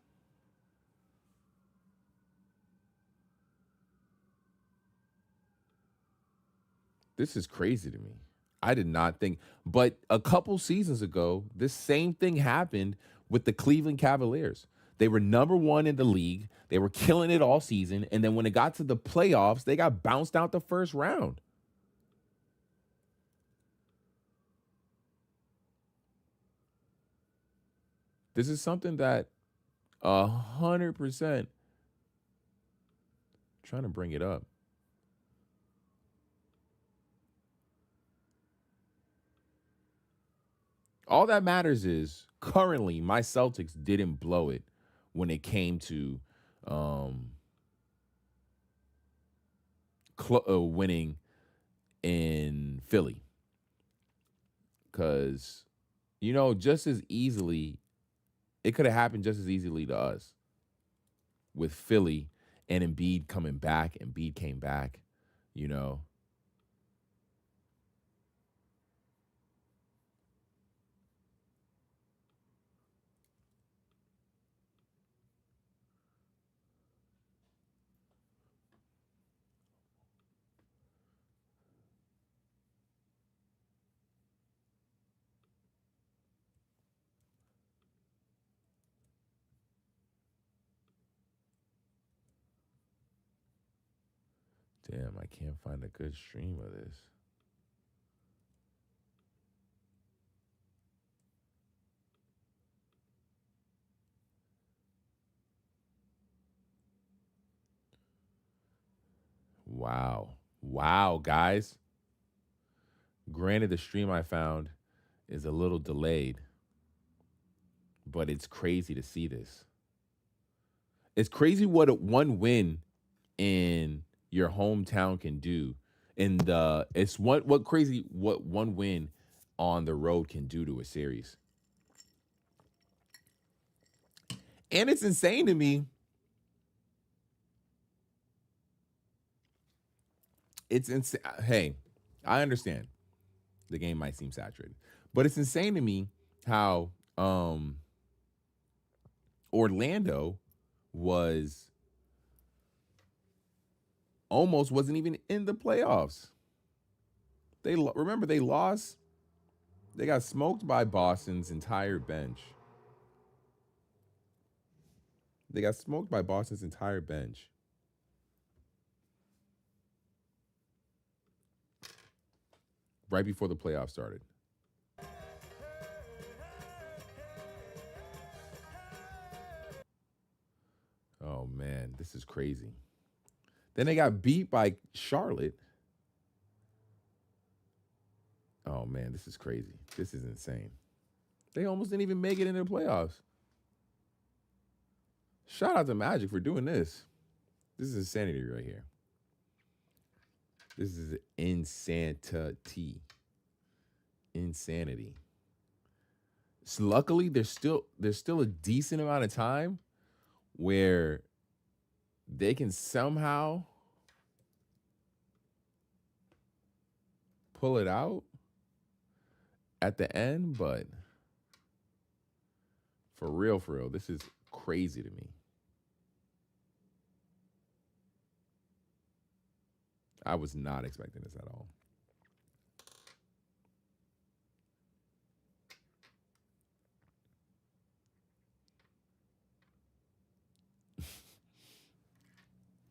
This is crazy to me. I did not think, but a couple seasons ago, this same thing happened with the Cleveland Cavaliers. They were number 1 in the league. They were killing it all season. And then when it got to the playoffs, they got bounced out the first round. This is something that 100%, trying to bring it up. All that matters is currently my Celtics didn't blow it when it came to winning in Philly. Because, just as easily, it could have happened just as easily to us with Philly and Embiid coming back. Embiid came back, Damn, I can't find a good stream of this. Wow. Wow, guys. Granted, the stream I found is a little delayed, but it's crazy to see this. It's crazy what one win in your hometown can do. It's what crazy what one win on the road can do to a series. And it's insane to me. It's insane. Hey, I understand the game might seem saturated, but it's insane to me how Orlando wasn't even in the playoffs. Remember they lost. They got smoked by Boston's entire bench. Right before the playoffs started. Oh man, this is crazy. Then they got beat by Charlotte. Oh man, this is crazy. This is insane. They almost didn't even make it into the playoffs. Shout out to Magic for doing this. This is insanity right here. This is insanity. Insanity. So luckily, there's still a decent amount of time where they can somehow pull it out at the end, but for real, this is crazy to me. I was not expecting this at all.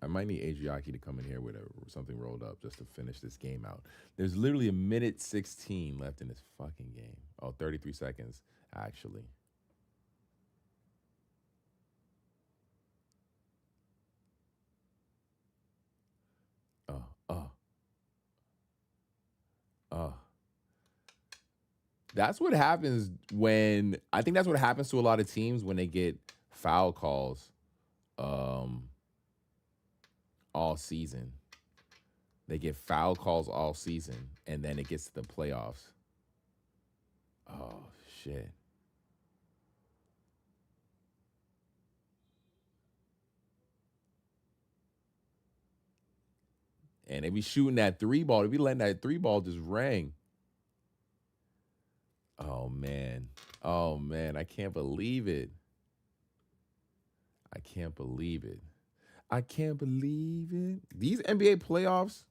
I might need Adriaki to come in here with something rolled up just to finish this game out. There's literally 1:16 left in this fucking game. Oh, 33 seconds, actually. That's what happens I think that's what happens to a lot of teams when they get foul calls all season. They get foul calls all season, and then it gets to the playoffs. Oh, shit. And they be shooting that 3-ball. They be letting that 3-ball just ring. Oh, man. I can't believe it. These NBA playoffs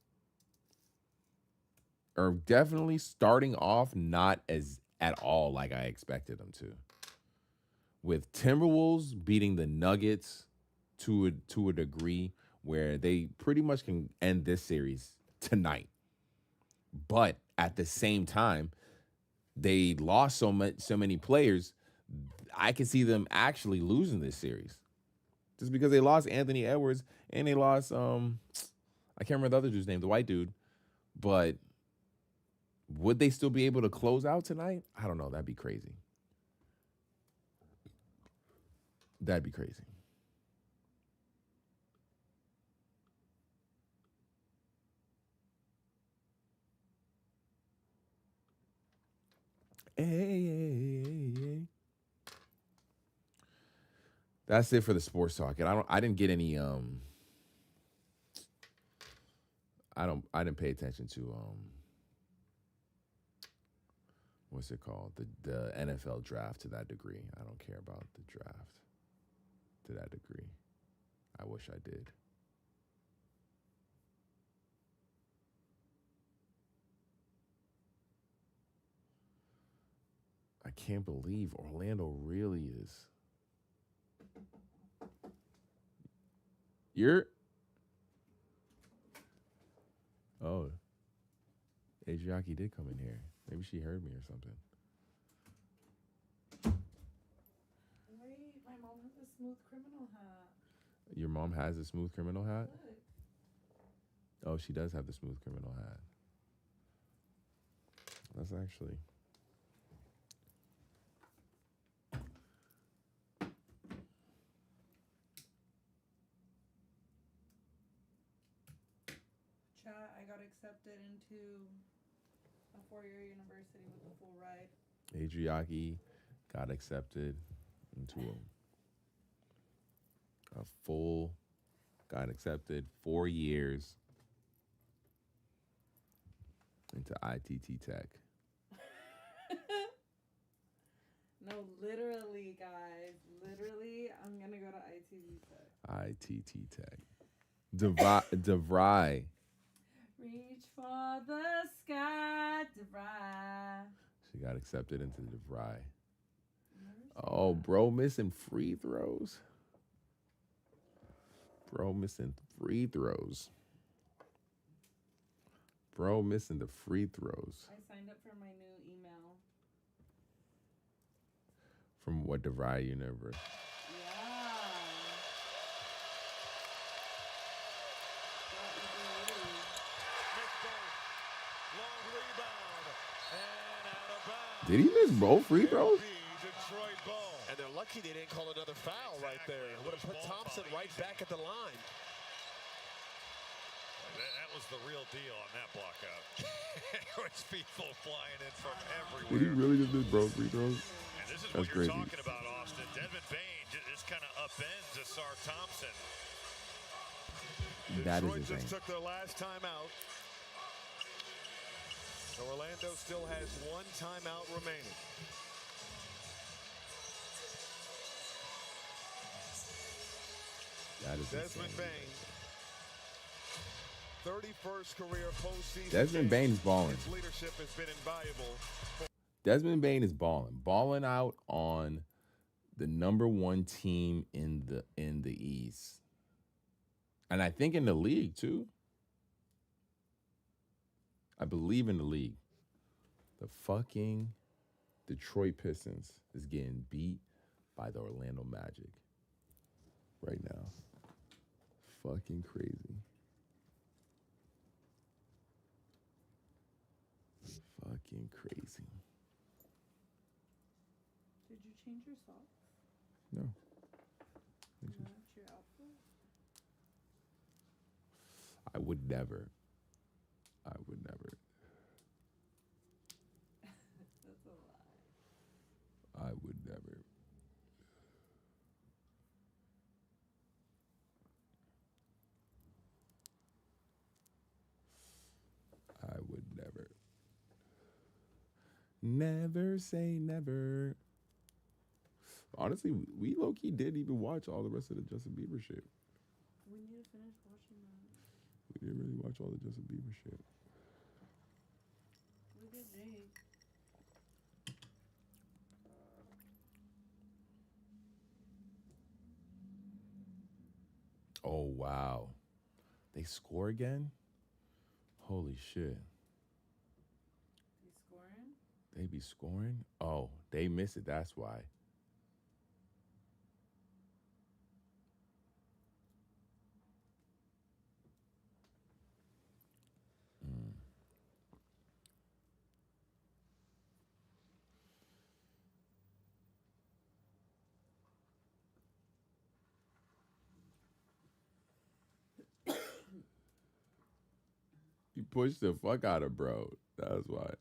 are definitely starting off not as at all like I expected them to. With Timberwolves beating the Nuggets to a degree where they pretty much can end this series tonight. But at the same time, they lost so many players. I can see them actually losing this series. Just because they lost Anthony Edwards and they lost I can't remember the other dude's name, the white dude. But would they still be able to close out tonight? I don't know. That'd be crazy. Hey. That's it for the sports talk. And I didn't get any I didn't pay attention to what's it called? The NFL draft to that degree. I don't care about the draft to that degree. I wish I did. I can't believe Orlando really is. Oh, Adriaki did come in here. Maybe she heard me or something. Wait, my mom has a smooth criminal hat. Your mom has a smooth criminal hat? Look. Oh, she does have the smooth criminal hat. That's actually... Chat, I got accepted into a 4-year university with a full ride. Adriaki got accepted into a full, got accepted 4 years into ITT Tech. No, literally, guys. Literally, I'm going to go to ITT Tech. ITT Tech. DeVry. Reach for the sky, DeVry. She got accepted into DeVry. Oh, bro missing free throws. Bro missing free throws. Bro missing the free throws. I signed up for my new email. From what, DeVry University? Yeah. Long rebound and out of bounds. Did he miss both free throws? Detroit ball. And they're lucky they didn't call another foul right there. It would have put Thompson right back at the line. That was the real deal on that block out. There was people flying in from everywhere. Did he really just miss both free throws? And this is That's what you're crazy. talking about, Austin. Desmond Bain just kind of upends Asar Thompson. That is Detroit insane. just took their last timeout. Orlando still has one timeout remaining. That is Desmond insane. Bain, 31st career postseason. Desmond Bain is balling. His leadership has been invaluable. Desmond Bain is balling out on the #1 team in the East, and I think in the league too. I believe in the league. The fucking Detroit Pistons is getting beat by the Orlando Magic right now. Fucking crazy. Fucking crazy. Did you change your socks? No. Match your outfit? I would never. I would never. That's a lie. I would never. I would never. Never say never. Honestly, we low-key did even watch all the rest of the Justin Bieber shit. We need to finish watching that. We didn't really watch all the Justin Bieber shit. Look at Jake. Oh, wow. They score again? Holy shit. He's scoring? They be scoring? Oh, they miss it. That's why. You pushed the fuck out of bro. That's why.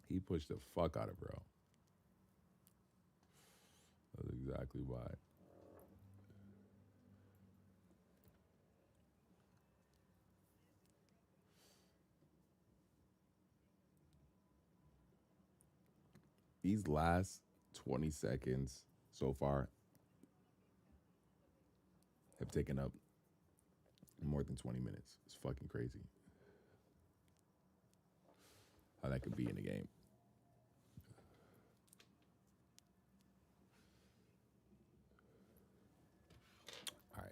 He pushed the fuck out of bro. That's exactly why. These last 20 seconds so far have taken up more than 20 minutes. It's fucking crazy how that could be in the game. All right.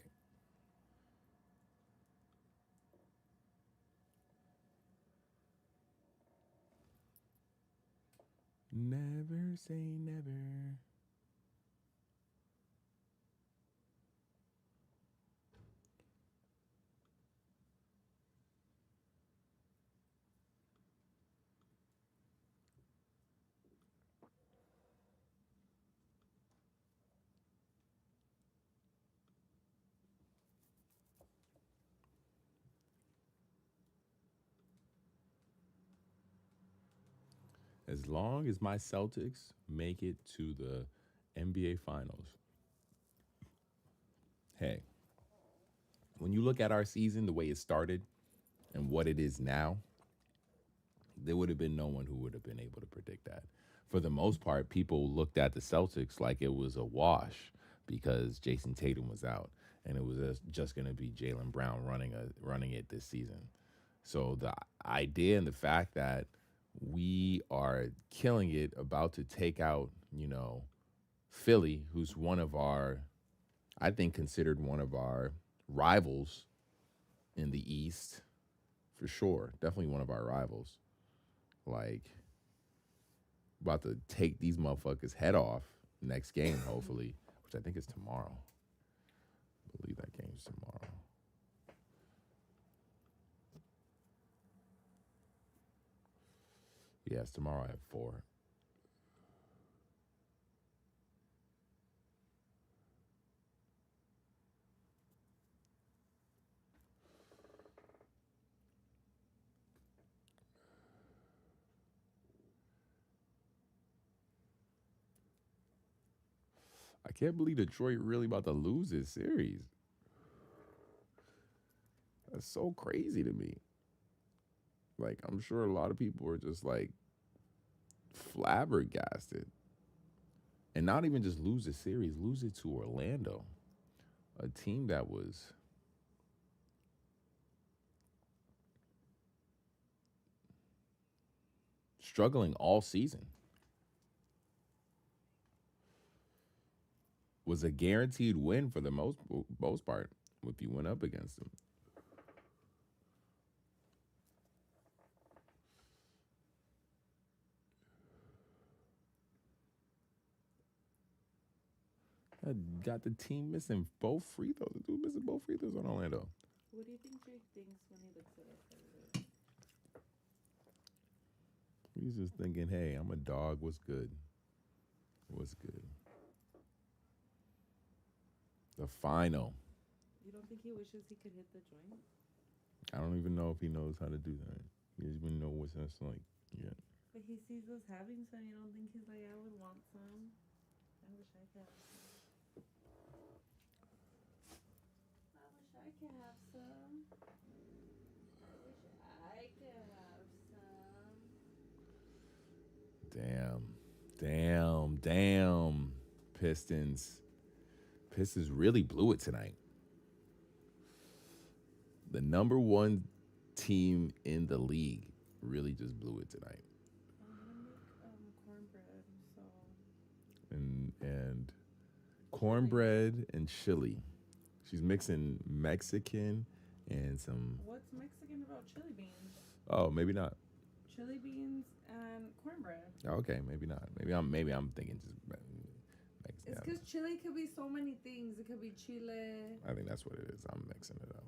Never say never. As long as my Celtics make it to the NBA Finals, hey, when you look at our season, the way it started and what it is now, there would have been no one who would have been able to predict that. For the most part, people looked at the Celtics like it was a wash because Jason Tatum was out, and it was just going to be Jaylen Brown running it this season. So the idea and the fact that we are killing it, about to take out, Philly, who's one of our, I think, considered one of our rivals in the East, for sure. Definitely one of our rivals. Like, about to take these motherfuckers' head off next game, hopefully, which I think is tomorrow. I believe that game's tomorrow. Yeah, it's tomorrow at 4. I can't believe Detroit really about to lose this series. That's so crazy to me. Like, I'm sure a lot of people are just like flabbergasted. And not even just lose the series, lose it to Orlando, a team that was struggling all season. Was a guaranteed win for the most part if you went up against them. I got the team missing both free throws. The dude missing both free throws on Orlando. What do you think Drake thinks when he looks at us? He's just thinking, hey, I'm a dog. What's good? What's good? The final. You don't think he wishes he could hit the joint? I don't even know if he knows how to do that. He doesn't even know what that's like yet. But he sees us having some. You don't think he's like, I would want some? I wish I could have some. I wish I could have some. I wish I could have some. Damn. Pistons really blew it tonight. The number one team in the league really just blew it tonight. I'm gonna make cornbread, so. And cornbread and chili. She's mixing Mexican and some. What's Mexican about chili beans? Oh, maybe not. Chili beans and cornbread. Okay, maybe not. Maybe I'm thinking just Mexican. It's because chili could be so many things. It could be chile. I think that's what it is. I'm mixing it up.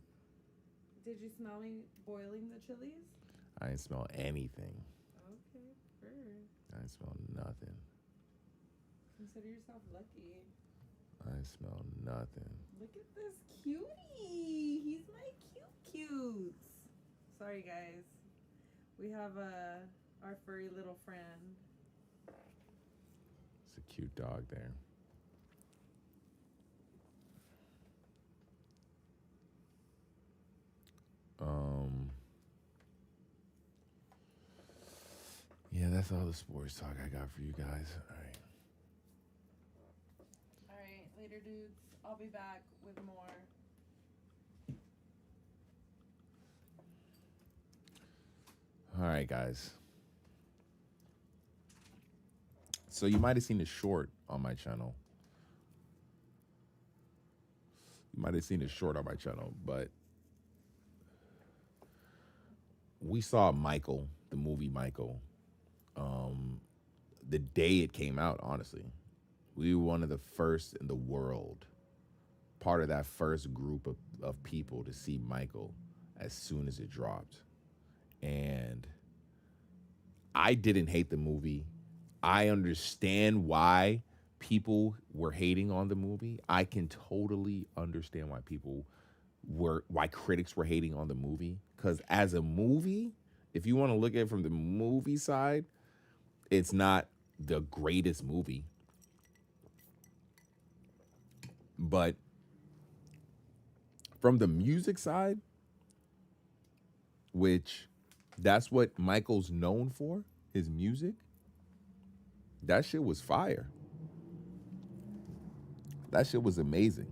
Did you smell me boiling the chilies? I didn't smell anything. Okay, sure. I didn't smell nothing. Consider yourself lucky. I didn't smell nothing. Look at this cutie. He's my cute. Sorry, guys. We have a Our furry little friend. It's a cute dog there. Yeah, that's all the sports talk I got for you guys. All right. All right, later, dudes. I'll be back with more. All right, guys. So you might have seen a short on my channel. But we saw Michael, the movie Michael, the day it came out, honestly. We were one of the first in the world, part of that first group of people to see Michael as soon as it dropped. And I didn't hate the movie. I understand why people were hating on the movie. I can totally understand why critics were hating on the movie. Because as a movie, if you want to look at it from the movie side, it's not the greatest movie. But from the music side, which that's what Michael's known for, his music, that shit was fire. That shit was amazing.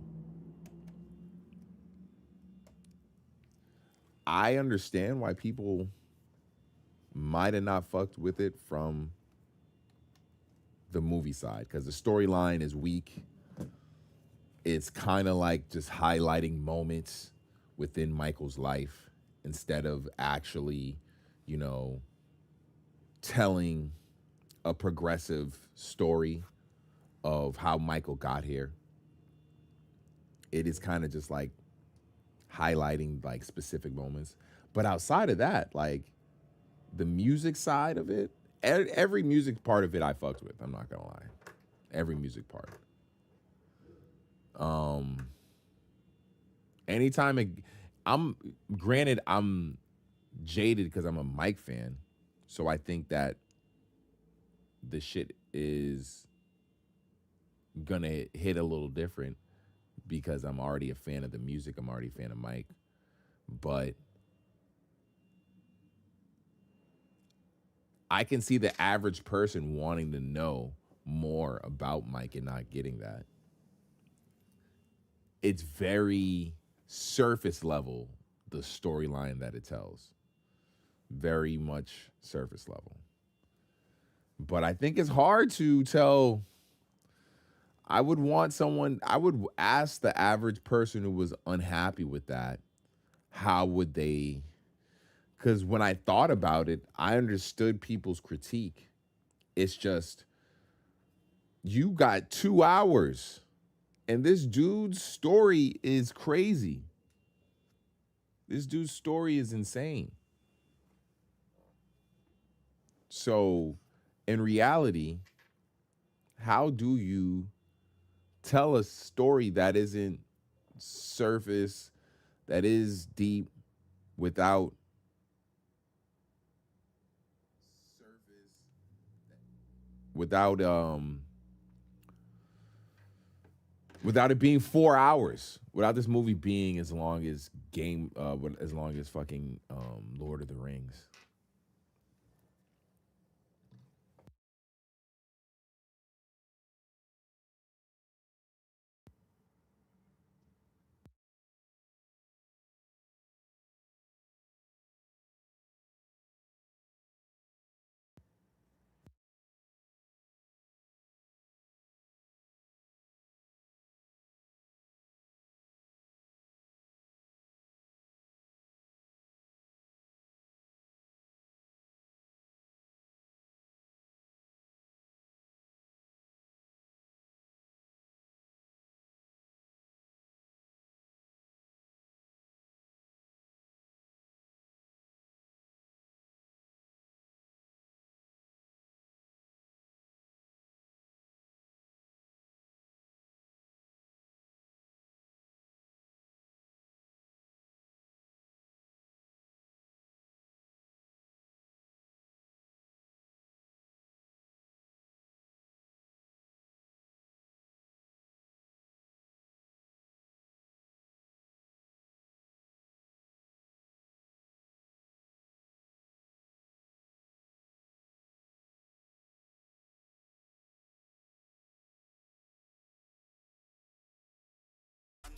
I understand why people might have not fucked with it from the movie side, because the storyline is weak. It's kind of like just highlighting moments within Michael's life instead of actually, telling a progressive story of how Michael got here. It is kind of just like highlighting like specific moments. But outside of that, like the music side of it, every music part of it I fucked with. I'm not gonna lie. Every music part. I'm jaded because I'm a Mike fan. So I think that the shit is gonna hit a little different because I'm already a fan of the music. I'm already a fan of Mike. But I can see the average person wanting to know more about Mike and not getting that. It's very surface level, the storyline that it tells. Very much surface level. But I think it's hard to tell. I would ask the average person who was unhappy with that, how would they, because when I thought about it, I understood people's critique. It's just, you got 2 hours and this dude's story is crazy. This dude's story is insane. So in reality, how do you tell a story that isn't surface, that is deep, without without without it being 4 hours, without this movie being as long as fucking Lord of the Rings?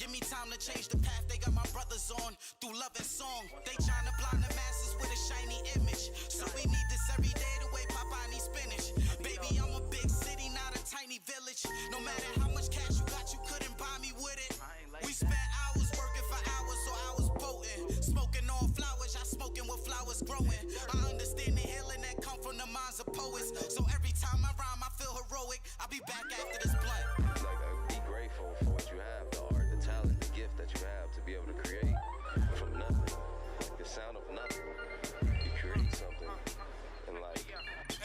Give me time to change the path they got my brothers on. Through love and song, they tryna blind the masses with a shiny image. So we need this every day the way Popeye needs spinach. Baby, I'm a big city, not a tiny village. No matter how much cash you got, you couldn't buy me with it. We spent hours working for hours, so I was potent. Smoking on flowers, y'all smoking with flowers growing. I understand the healing that come from the minds of poets. So every time I rhyme, I feel heroic. I'll be back after this blunt. Be grateful for what you have, the art, the talent, the gift that you have to be able to create from nothing. The sound of nothing. You create something. And like,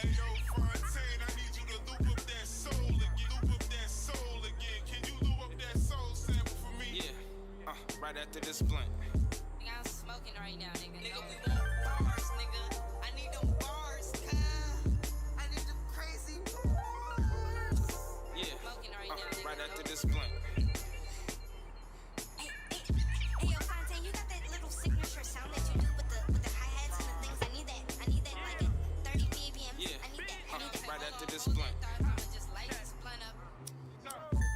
Hey yo, Fontaine, I need you to loop up that soul again. Loop up that soul again. Can you loop up that soul sample for me? Yeah, right after this blunt. Nigga, I'm smoking right now, nigga. Nigga, we want bars, nigga. I need them bars, I need them crazy bars. Yeah, Smoking right now, nigga. right after this blunt. Hey, yo, Fontaine, you got that little signature sound that you do with the hi-hats and the things. I need that like at 30 BPM. Yeah, I need that. right after this blunt. Just light this blunt up.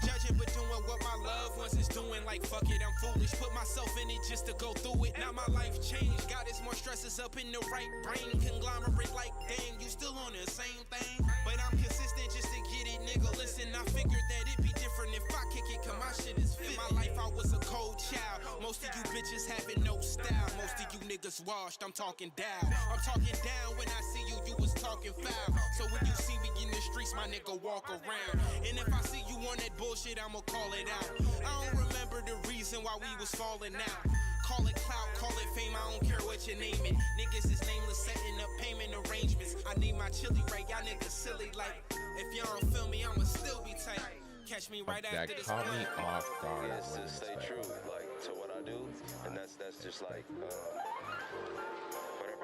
Judging but doing what my loved ones is doing. Like fuck it, I'm foolish. Put myself in it just to go through it. Now my life changed. God is more stresses up in the right brain. Conglomerate like dang, you still on the same thing. But I'm consistent just to get it, nigga. Listen, I figured that it'd be different if I kick it, cause my shit is fit. In my life I was a cold child. Most of you bitches having no style. Most of you niggas washed, I'm talking down. I'm talking down when I see you, you was talking foul. So when you see me in the streets, my nigga walk around. And if I see you on that bullshit, I'ma call it out. I don't remember the reason why we was falling out. Call it clout, call it fame, I don't care what you name it. Niggas is nameless, setting up payment arrangements. I need my chili right, y'all niggas silly. Like, if y'all don't feel me, I'ma still be tight. Catch me right after this. That caught me off guard. I yes, to wasn't stay expecting true, that. like, to what I do. And that's just like, whatever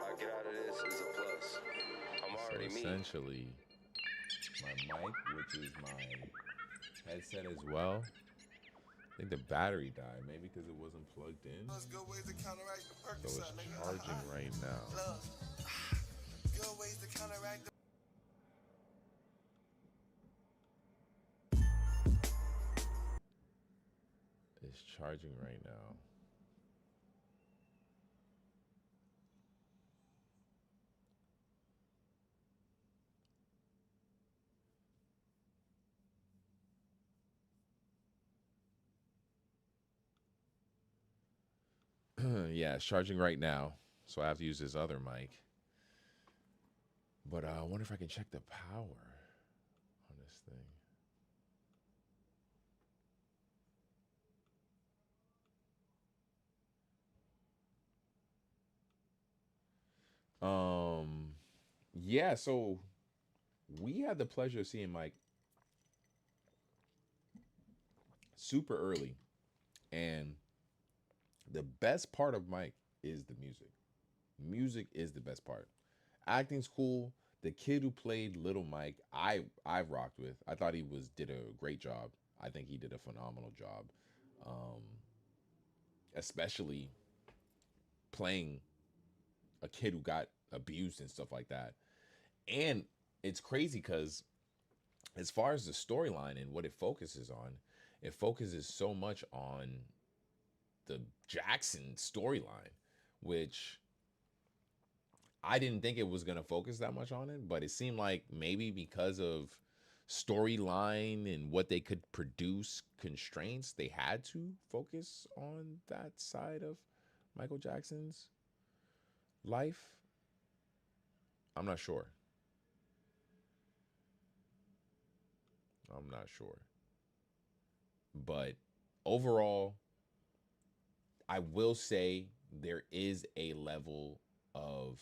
I get out of this is a plus. I'm already So me. essentially, my mic, which is my headset as well, I think the battery died, maybe because it wasn't plugged in. There's good ways to counteract the So it's Percocet, nigga. charging right now. Look, good ways to counteract the It's charging right now. Yeah, it's charging right now. So I have to use this other mic. But I wonder if I can check the power on this thing. Yeah, so we had the pleasure of seeing Mike super early. And the best part of Mike is the music. Music is the best part. Acting's cool. The kid who played Little Mike, I rocked with. I thought he did a great job. I think he did a phenomenal job. Especially playing a kid who got abused and stuff like that. And it's crazy because as far as the storyline and what it focuses so much on the Jackson storyline, which I didn't think it was going to focus that much on it, but it seemed like maybe because of storyline and what they could produce constraints, they had to focus on that side of Michael Jackson's life. I'm not sure. But overall, I will say there is a level of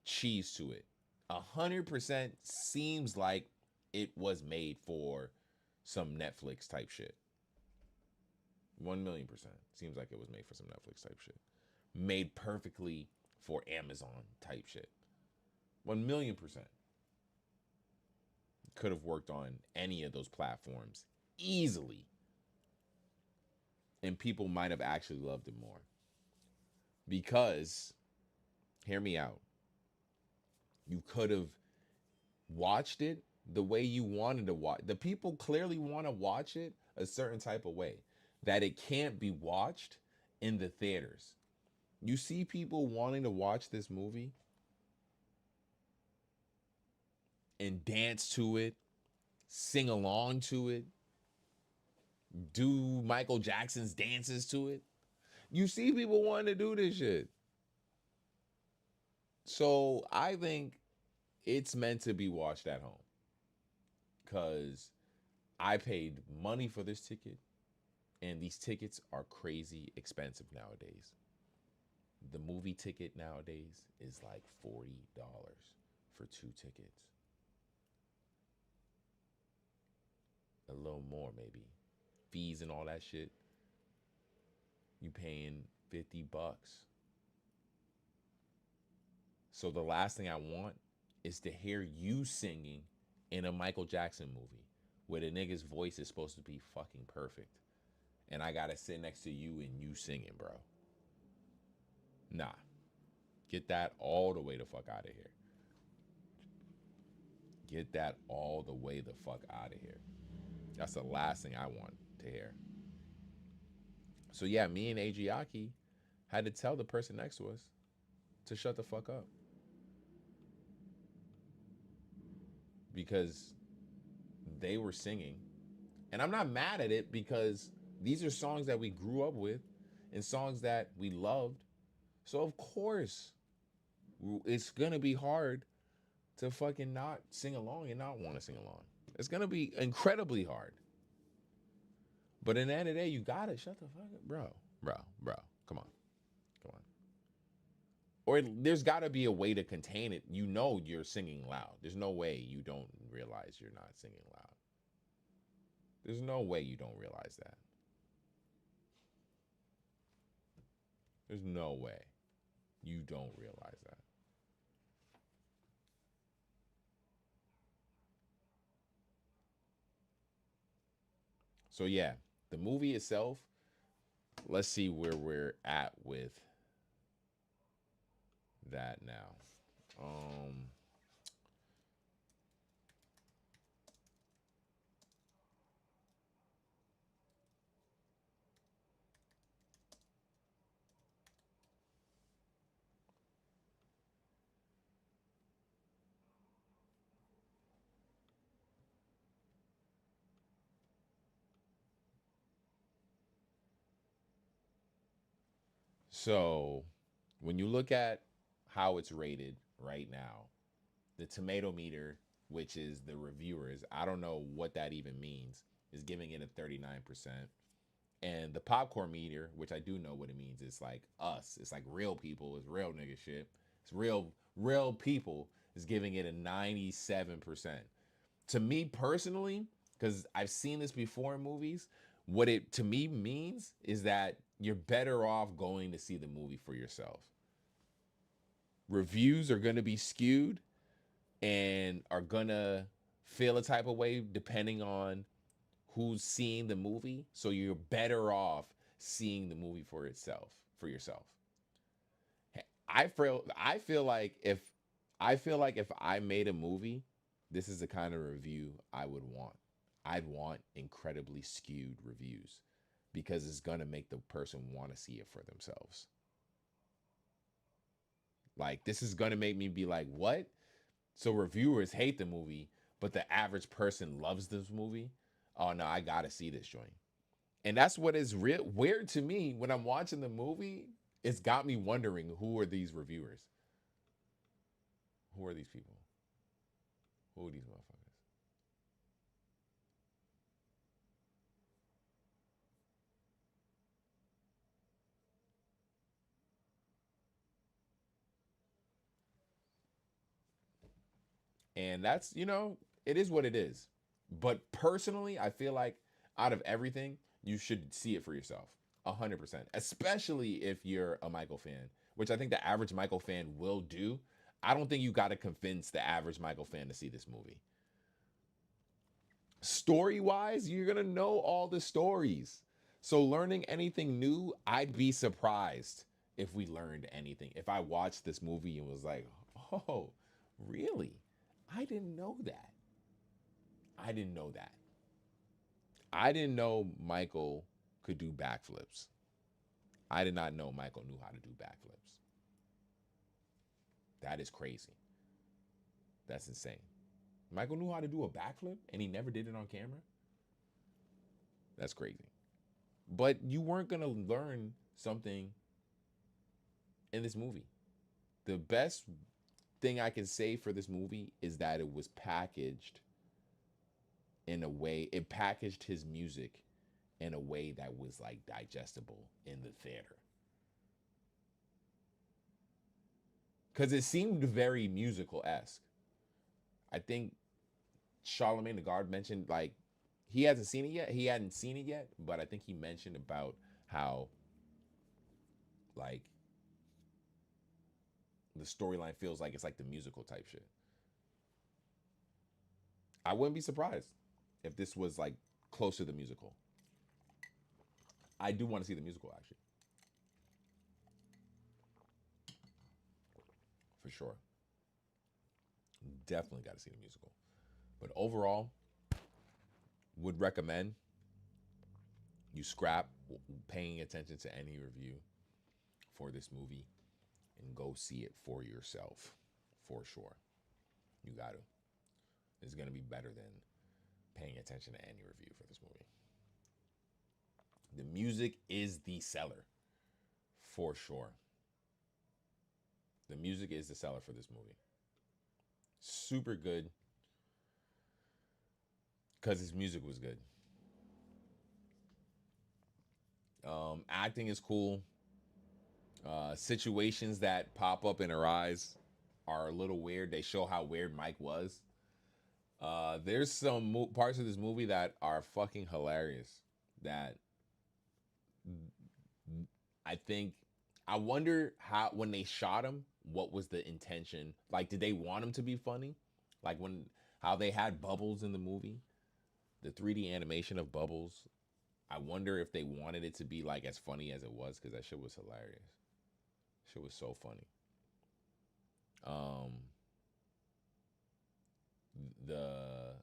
cheese to it. 100% seems like it was made for some Netflix type shit. 1,000,000% seems like it was made for some Netflix type shit. Made perfectly for Amazon type shit. 1,000,000%. Could have worked on any of those platforms easily. And people might have actually loved it more. Because, hear me out, you could have watched it the way you wanted to watch. The people clearly want to watch it a certain type of way. that it can't be watched in the theaters. You see people wanting to watch this movie and dance to it, sing along to it, do Michael Jackson's dances to it. You see people wanting to do this shit. So I think it's meant to be watched at home. Because I paid money for this ticket, and these tickets are crazy expensive nowadays. The movie ticket nowadays is like $40 for 2 tickets. A little more maybe. Fees and all that shit. You paying $50. So the last thing I want is to hear you singing in a Michael Jackson movie where the nigga's voice is supposed to be fucking perfect. And I gotta sit next to you and you singing, bro. Nah. Get that all the way the fuck out of here. Get that all the way the fuck out of here. That's the last thing I want to hear. So yeah, me and Adriaki had to tell the person next to us to shut the fuck up. Because they were singing. And I'm not mad at it because these are songs that we grew up with and songs that we loved. So of course, it's gonna be hard to fucking not sing along and not want to sing along. It's gonna be incredibly hard. But in the end of the day, you gotta shut the fuck up, bro. Come on. Or there's gotta be a way to contain it. You know you're singing loud. There's no way you don't realize you're not singing loud. There's no way you don't realize that. There's no way you don't realize that. So yeah, the movie itself, let's see where we're at with that now. So when you look at how it's rated right now, the tomato meter, which is the reviewers, I don't know what that even means, is giving it a 39%. And the popcorn meter, which I do know what it means, it's like us. It's like real people. It's real nigga shit. It's real people is giving it a 97%. To me personally, because I've seen this before in movies, what it to me means is that you're better off going to see the movie for yourself. Reviews are going to be skewed and are going to feel a type of way depending on who's seeing the movie. So you're better off seeing the movie for yourself. I feel like if I made a movie, this is the kind of review I would want. I'd want incredibly skewed reviews because it's going to make the person want to see it for themselves. Like, this is going to make me be like, what? So reviewers hate the movie, but the average person loves this movie? Oh, no, I got to see this joint. And that's what is weird to me when I'm watching the movie. It's got me wondering, who are these reviewers? Who are these people? Who are these motherfuckers? And that's, it is what it is. But personally, I feel like out of everything, you should see it for yourself. 100%. Especially if you're a Michael fan, which I think the average Michael fan will do. I don't think you got to convince the average Michael fan to see this movie. Story-wise, you're going to know all the stories. So learning anything new, I'd be surprised if we learned anything. If I watched this movie and was like, oh, really? I didn't know that. I didn't know Michael could do backflips. I did not know Michael knew how to do backflips. That is crazy. That's insane. Michael knew how to do a backflip and he never did it on camera? That's crazy. But you weren't going to learn something in this movie. The best thing I can say for this movie is that it was packaged in a way, it packaged his music in a way that was like digestible in the theater. Because it seemed very musical-esque. I think Charlemagne the God mentioned, like, he hasn't seen it yet. He hadn't seen it yet, but I think he mentioned about how, like, the storyline feels like it's like the musical type shit. I wouldn't be surprised if this was like close to the musical. I do want to see the musical, actually. For sure. Definitely got to see the musical. But overall, would recommend you scrap paying attention to any review for this movie and go see it for yourself. For sure. You got to. It's going to be better than paying attention to any review for this movie. The music is the seller. For sure. The music is the seller for this movie. Super good. Because his music was good. Acting is cool. Situations that pop up in her eyes are a little weird. They show how weird Mike was. There's some parts of this movie that are fucking hilarious. That I wonder how, when they shot him, what was the intention? Like, did they want him to be funny? Like how they had Bubbles in the movie, the 3D animation of Bubbles. I wonder if they wanted it to be like as funny as it was, because that shit was hilarious. Shit was so funny. The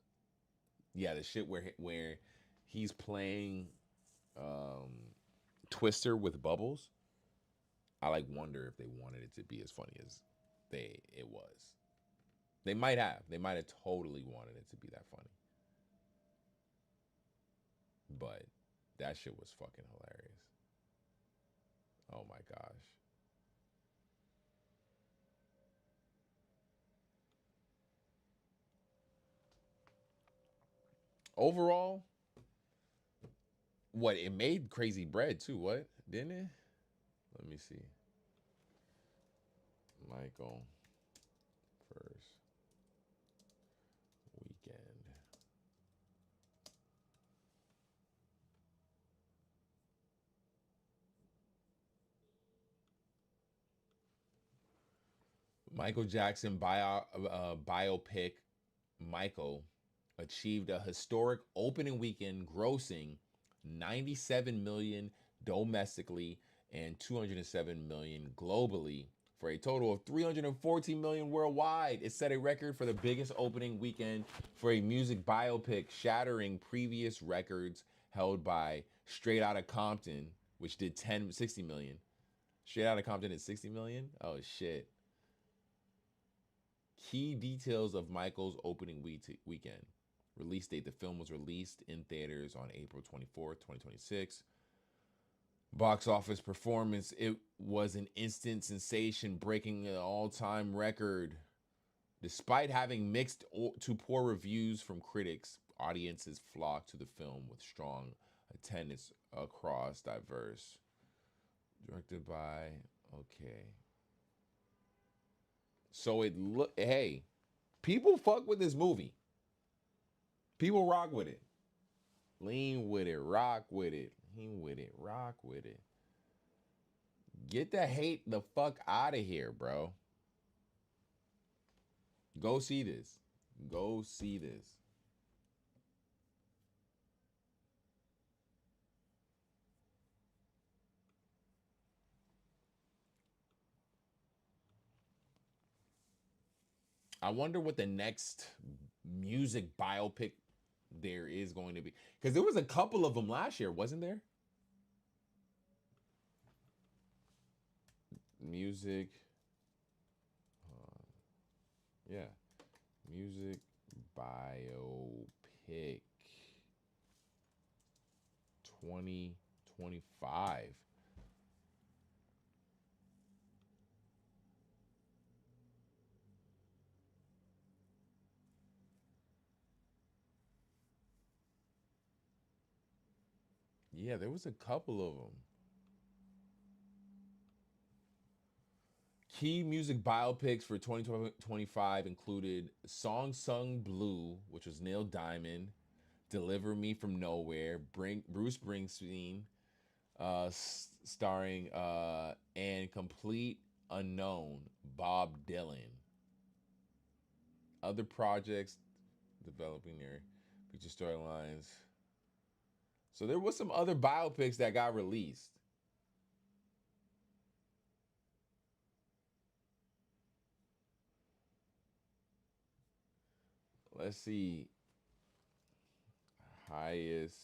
shit where he's playing Twister with Bubbles. I like wonder if they wanted it to be as funny as it was. They might have totally wanted it to be that funny. But that shit was fucking hilarious. Oh my gosh. Overall, what, it made crazy bread too, what? Didn't it? Let me see. Michael first weekend. Michael Jackson biopic Michael achieved a historic opening weekend, grossing $97 million domestically and $207 million globally, for a total of $314 million worldwide. It set a record for the biggest opening weekend for a music biopic, shattering previous records held by Straight Outta Compton, which did $60 million. Straight Outta Compton did $60 million? Oh shit. Key details of Michael's opening weekend. Release date: the film was released in theaters on April 24th, 2026. Box office performance: it was an instant sensation, breaking an all-time record. Despite having mixed to poor reviews from critics, audiences flocked to the film with strong attendance across diverse. Directed by, okay. So hey, people fuck with this movie. People rock with it. Lean with it, rock with it, lean with it, rock with it. Get the hate the fuck out of here, bro. Go see this. Go see this. I wonder what the next music biopic there is going to be. Because there was a couple of them last year, wasn't there? music. Yeah, music biopic 2025. Yeah, there was a couple of them. Key music biopics for 2025 included Song Sung Blue, which was Neil Diamond, Deliver Me from Nowhere, Bruce Springsteen, starring and Complete Unknown, Bob Dylan. Other projects developing their feature storylines. So there was some other biopics that got released. Let's see. Highest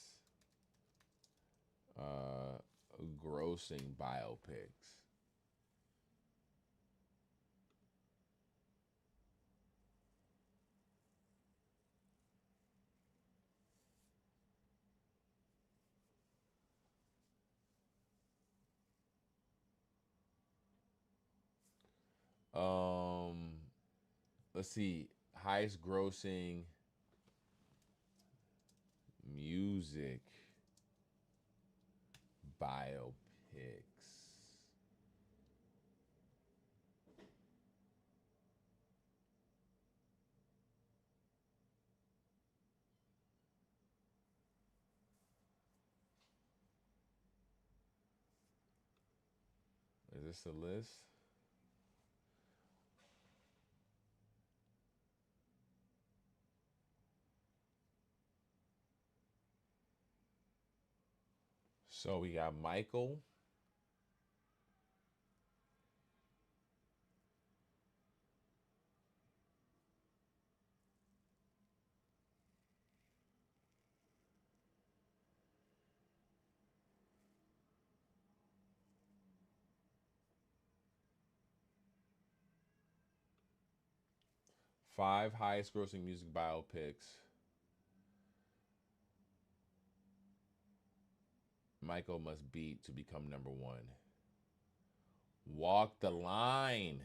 grossing biopics. Let's see. Highest grossing music biopics. Is this a list? So we got Michael. Five highest grossing music biopics. Michael must beat to become number one. Walk the Line.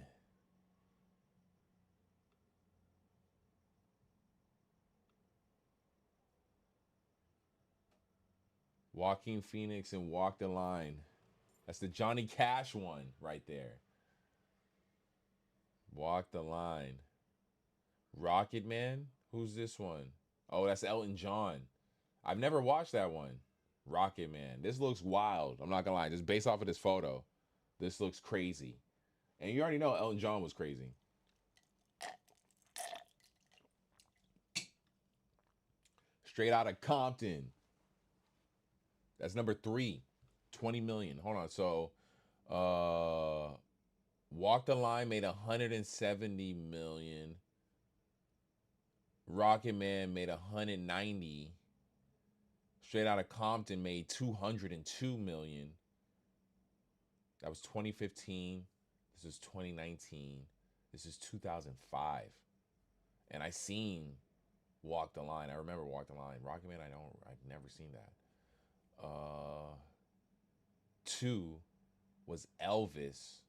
Joaquin Phoenix and Walk the Line. That's the Johnny Cash one right there. Walk the Line. Rocket Man? Who's this one? Oh, that's Elton John. I've never watched that one. Rocket Man. This looks wild. I'm not gonna lie. Just based off of this photo, this looks crazy. And you already know Elton John was crazy. Straight Out of Compton. That's number 3. 20 million. Hold on. So Walk the Line made 170 million. Rocket Man made 190. Straight Outta Compton made 202 million. That was 2015. This is 2019. This is 2005. And I seen Walk the Line. I remember Walk the Line. Rocket Man, I've never seen that. 2 was Elvis.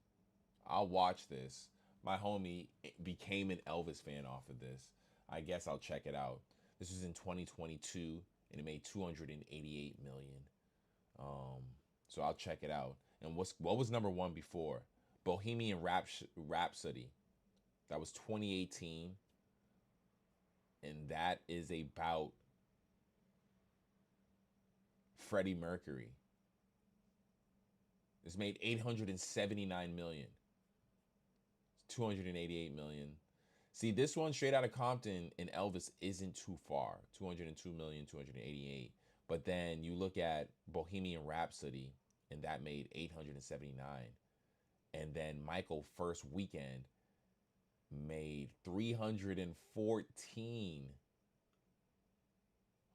I'll watch this. My homie became an Elvis fan off of this. I guess I'll check it out. This was in 2022 and it made 288 million. So I'll check it out. And what was number 1 before? Bohemian Rhapsody. That was 2018. And that is about Freddie Mercury. It's made 879 million. 288 million. See, this one, Straight Outta Compton and Elvis, isn't too far. 202 million, 288. But then you look at Bohemian Rhapsody, and that made 879. And then Michael First Weekend made 314.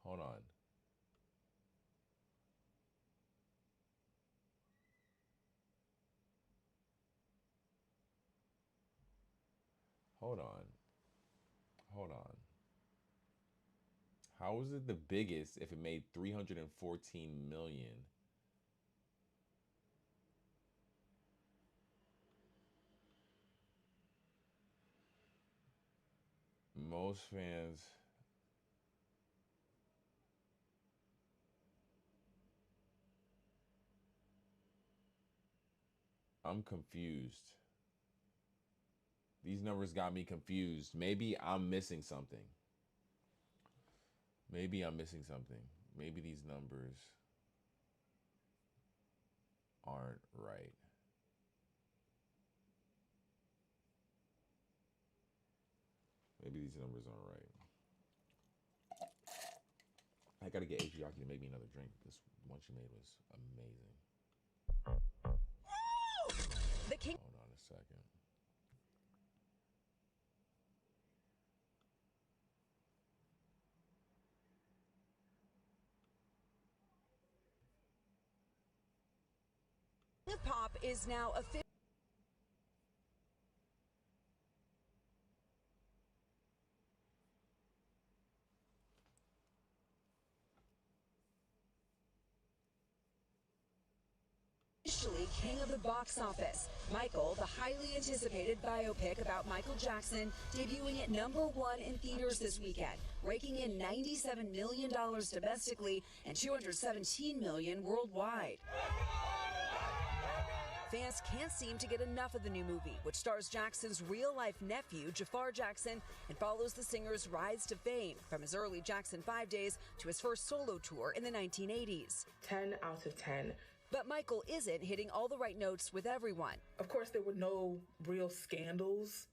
Hold on. Hold on. Hold on. How is it the biggest if it made 314 million? Most fans. I'm confused. These numbers got me confused. Maybe I'm missing something. Maybe I'm missing something. Maybe these numbers aren't right. Maybe these numbers aren't right. I gotta get Adriaki to make me another drink. This one she made was amazing. The king. Hold on a second. Hip hop is now officially king of the box office. Michael, the highly anticipated biopic about Michael Jackson, debuting at #1 in theaters this weekend, raking in $97 million domestically and $217 million worldwide. Fans can't seem to get enough of the new movie, which stars Jackson's real-life nephew, Jafar Jackson, and follows the singer's rise to fame from his early Jackson 5 days to his first solo tour in the 1980s. 10 out of 10. But Michael isn't hitting all the right notes with everyone. Of course, there were no real scandals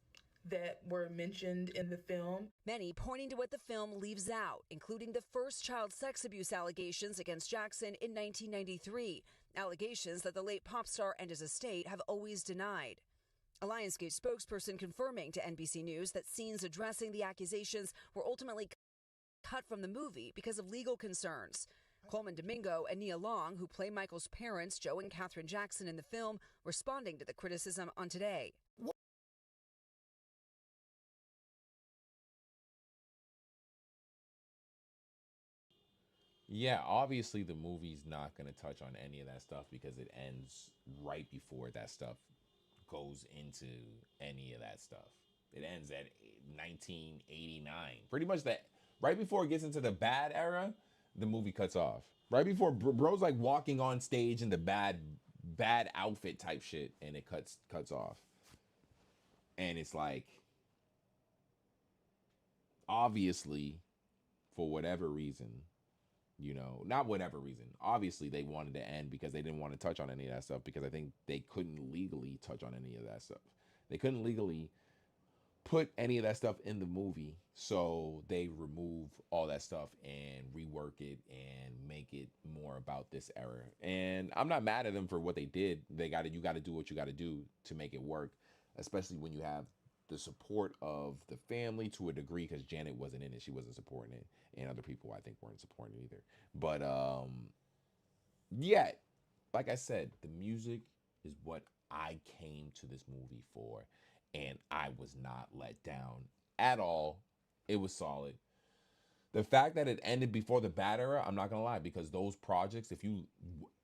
that were mentioned in the film. Many pointing to what the film leaves out, including the first child sex abuse allegations against Jackson in 1993, allegations that the late pop star and his estate have always denied. A Lionsgate spokesperson confirming to NBC News that scenes addressing the accusations were ultimately cut from the movie because of legal concerns. Coleman Domingo and Nia Long, who play Michael's parents, Joe and Catherine Jackson, in the film, responding to the criticism on Today. Yeah, obviously the movie's not going to touch on any of that stuff because it ends right before that stuff goes into any of that stuff. It ends at 1989. Pretty much that right before it gets into the bad era, the movie cuts off. Right before bro's like walking on stage in the bad outfit type shit, and it cuts off. And it's like, obviously, for whatever reason, not whatever reason, obviously they wanted to end because they didn't want to touch on any of that stuff, because I think they couldn't legally touch on any of that stuff. They couldn't legally put any of that stuff in the movie, so they remove all that stuff and rework it and make it more about this era. And I'm not mad at them for what they did. You got to do what you got to do to make it work, especially when you have the support of the family to a degree, because Janet wasn't in it. She wasn't supporting it. And other people, I think, weren't supporting it either. But, yeah, like I said, the music is what I came to this movie for. And I was not let down at all. It was solid. The fact that it ended before the bad era, I'm not going to lie, because those projects,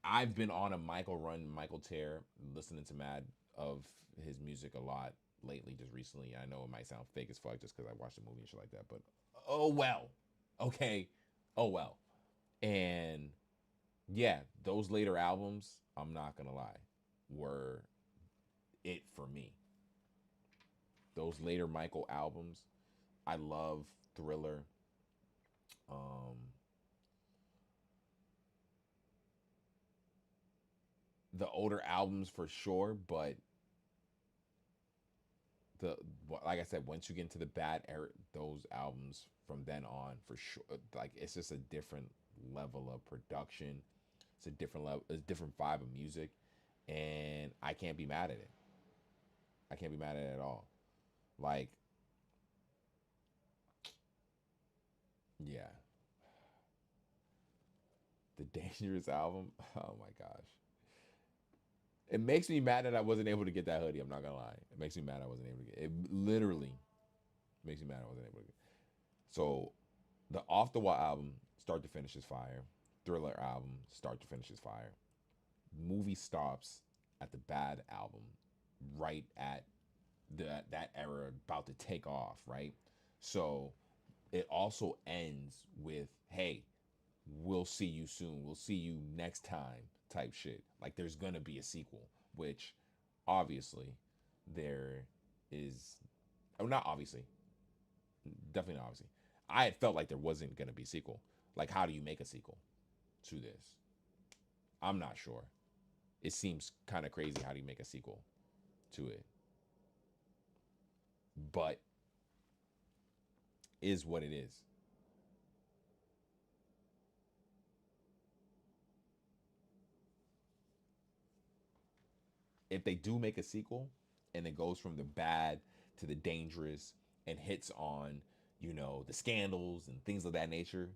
I've been on a Michael run, Michael tear, listening to mad of his music a lot lately, just recently. I know it might sound fake as fuck just because I watched the movie and shit like that, but oh well. Okay. Oh well. And yeah, those later albums, I'm not going to lie, were it for me. Those later Michael albums, I love Thriller. The older albums for sure, but like I said, once you get into the bad era, those albums from then on for sure, like it's just a different level of production. It's a different level, it's a different vibe of music, and I can't be mad at it. I can't be mad at it at all. Like, yeah. The Dangerous album, oh my gosh. It makes me mad that I wasn't able to get that hoodie. I'm not gonna lie. It makes me mad I wasn't able to get it. Literally, Makes me mad I wasn't able to. So the Off the Wall album, start to finish, is fire. Thriller album, start to finish, is fire. Movie stops at the Bad album, right at that era about to take off, right? So it also ends with, hey, we'll see you soon. We'll see you next time type shit. Like there's gonna be a sequel, which obviously there is. Oh, not obviously. Definitely not obviously. I had felt like there wasn't gonna be a sequel. Like, how do you make a sequel to this? I'm not sure. It seems kind of crazy. How do you make a sequel to it? But is what it is. If they do make a sequel and it goes from the bad to the dangerous and hits on, the scandals and things of that nature,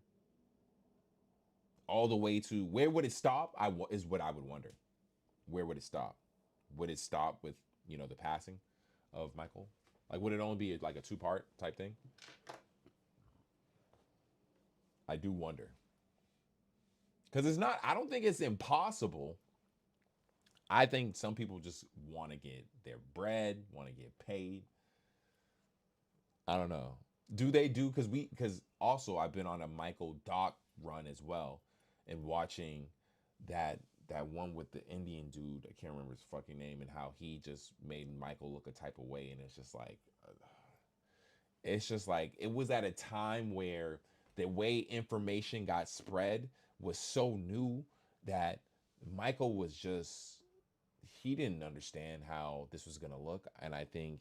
all the way to where would it stop? Is what I would wonder. Where would it stop? Would it stop with, the passing of Michael? Like, would it only be like a 2-part type thing? I do wonder. Because I don't think it's impossible. I think some people just want to get their bread, want to get paid. I don't know. Do they do? Because also I've been on a Michael doc run as well, and watching that one with the Indian dude. I can't remember his fucking name, and how he just made Michael look a type of way, and it's just like it was at a time where the way information got spread was so new that Michael was just, he didn't understand how this was gonna look, and I think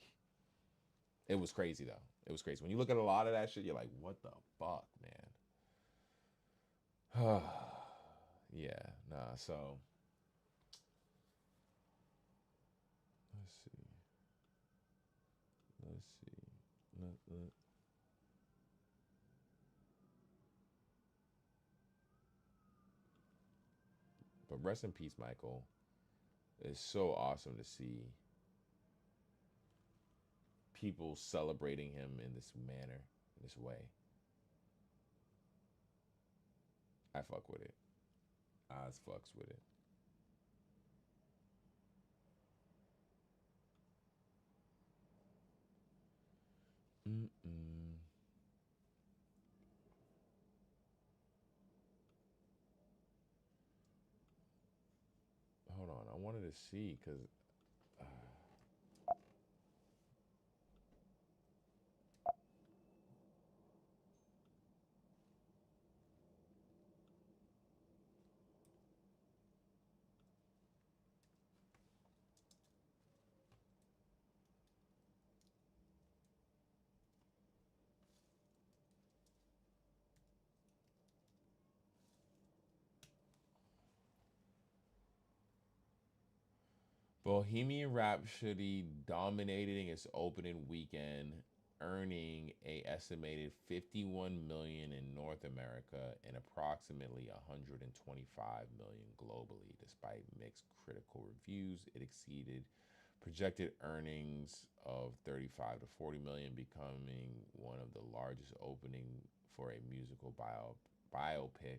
it was crazy though. It was crazy when you look at a lot of that shit. You're like, what the fuck, man? Yeah, nah. So let's see. But rest in peace, Michael. It's so awesome to see people celebrating him in this manner, in this way. I fuck with it. Oz fucks with it. Mm-mm. Hold on, I wanted to see because. Bohemian Rhapsody dominating its opening weekend, earning a estimated 51 million in North America and approximately 125 million globally. Despite mixed critical reviews, it exceeded projected earnings of 35 to 40 million, becoming one of the largest opening for a musical biopic.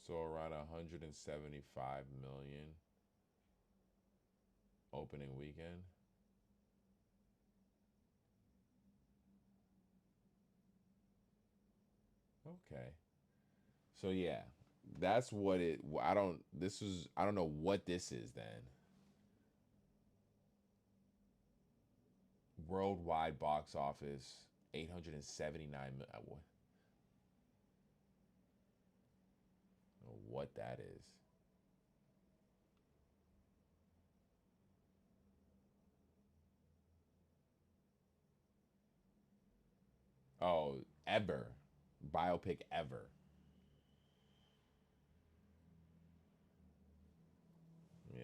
So around 175 million opening weekend. Okay. So yeah, that's what it. I don't know what this is then. Worldwide box office 879 million. What that is. Oh, ever. Biopic ever. Yeah.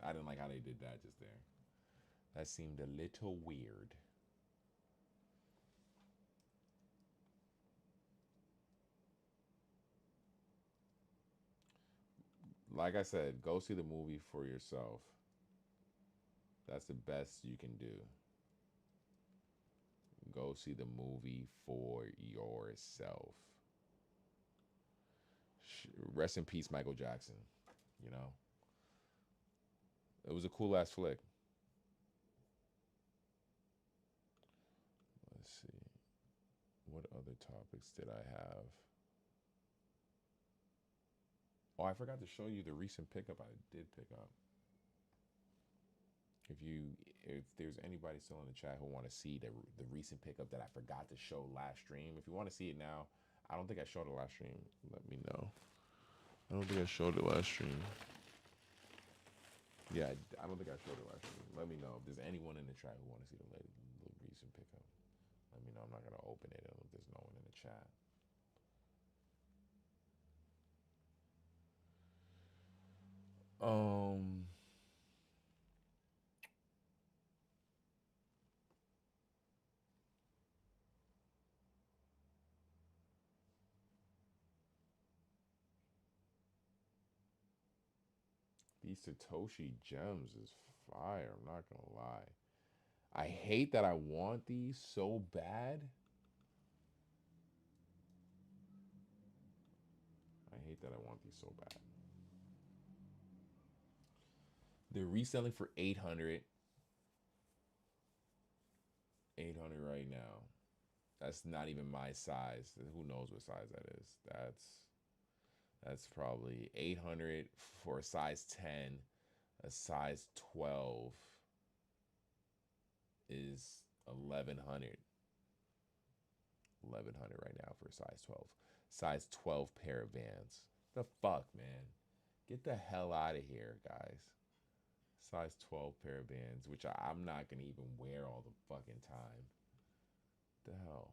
I didn't like how they did that just there. That seemed a little weird. Like I said, go see the movie for yourself. That's the best you can do. Go see the movie for yourself. Rest in peace, Michael Jackson. You know, it was a cool ass flick. Let's see. What other topics did I have? Oh, I forgot to show you the recent pickup I did pick up. If there's anybody still in the chat who want to see the recent pickup that I forgot to show last stream, if you want to see it now, I don't think I showed it last stream. Let me know. I don't think I showed it last stream. Yeah, I don't think I showed it last stream. Let me know if there's anyone in the chat who want to see the recent pickup. Let me know. I'm not gonna open it if there's no one in the chat. These Satoshi gems is fire. I'm not gonna lie. I hate that I want these so bad. I hate that I want these so bad. They're reselling for 800. 800 right now. That's not even my size. Who knows what size that is? That's probably 800 for a size 10. A size 12 is 1100. 1100 right now for a size 12. Size 12 pair of Vans. The fuck, man? Get the hell out of here, guys. Size 12 pair of Vans, which I'm not gonna even wear all the fucking time. The hell?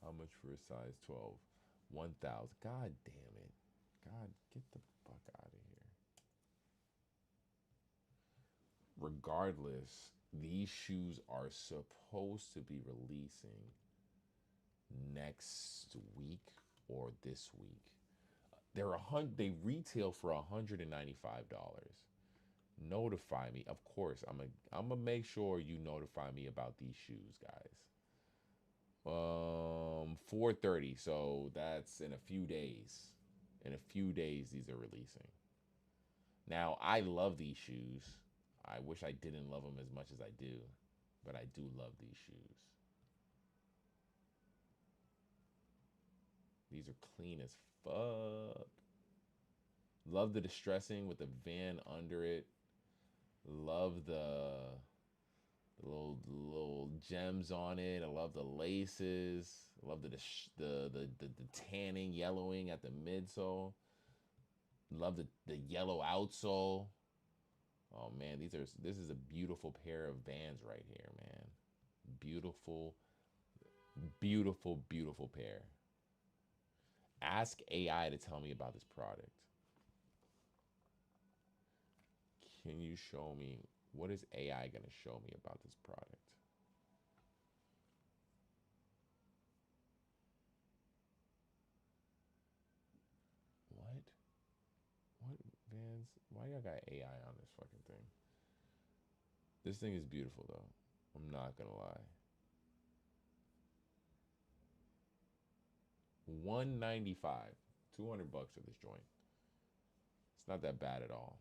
How much for a size 12? 1,000. God damn it. God, get the fuck out of here. Regardless, these shoes are supposed to be releasing next week or this week. They retail for $195. Notify me. Of course, I'm gonna make sure you notify me about these shoes, guys. 4:30, so that's in a few days. In a few days, these are releasing. Now, I love these shoes. I wish I didn't love them as much as I do, but I do love these shoes. These are clean as fuck. Love the distressing with the van under it. Love the little gems on it. I love the laces. I love the tanning, yellowing at the midsole. Love the yellow outsole. Oh man, this is a beautiful pair of Vans right here, man. Beautiful, beautiful, beautiful pair. Ask AI to tell me about this product. Can you show me, what is AI gonna show me about this product? What? What Vans? Why y'all got AI on this fucking thing? This thing is beautiful though. I'm not gonna lie. $195, $200 for this joint. It's not that bad at all.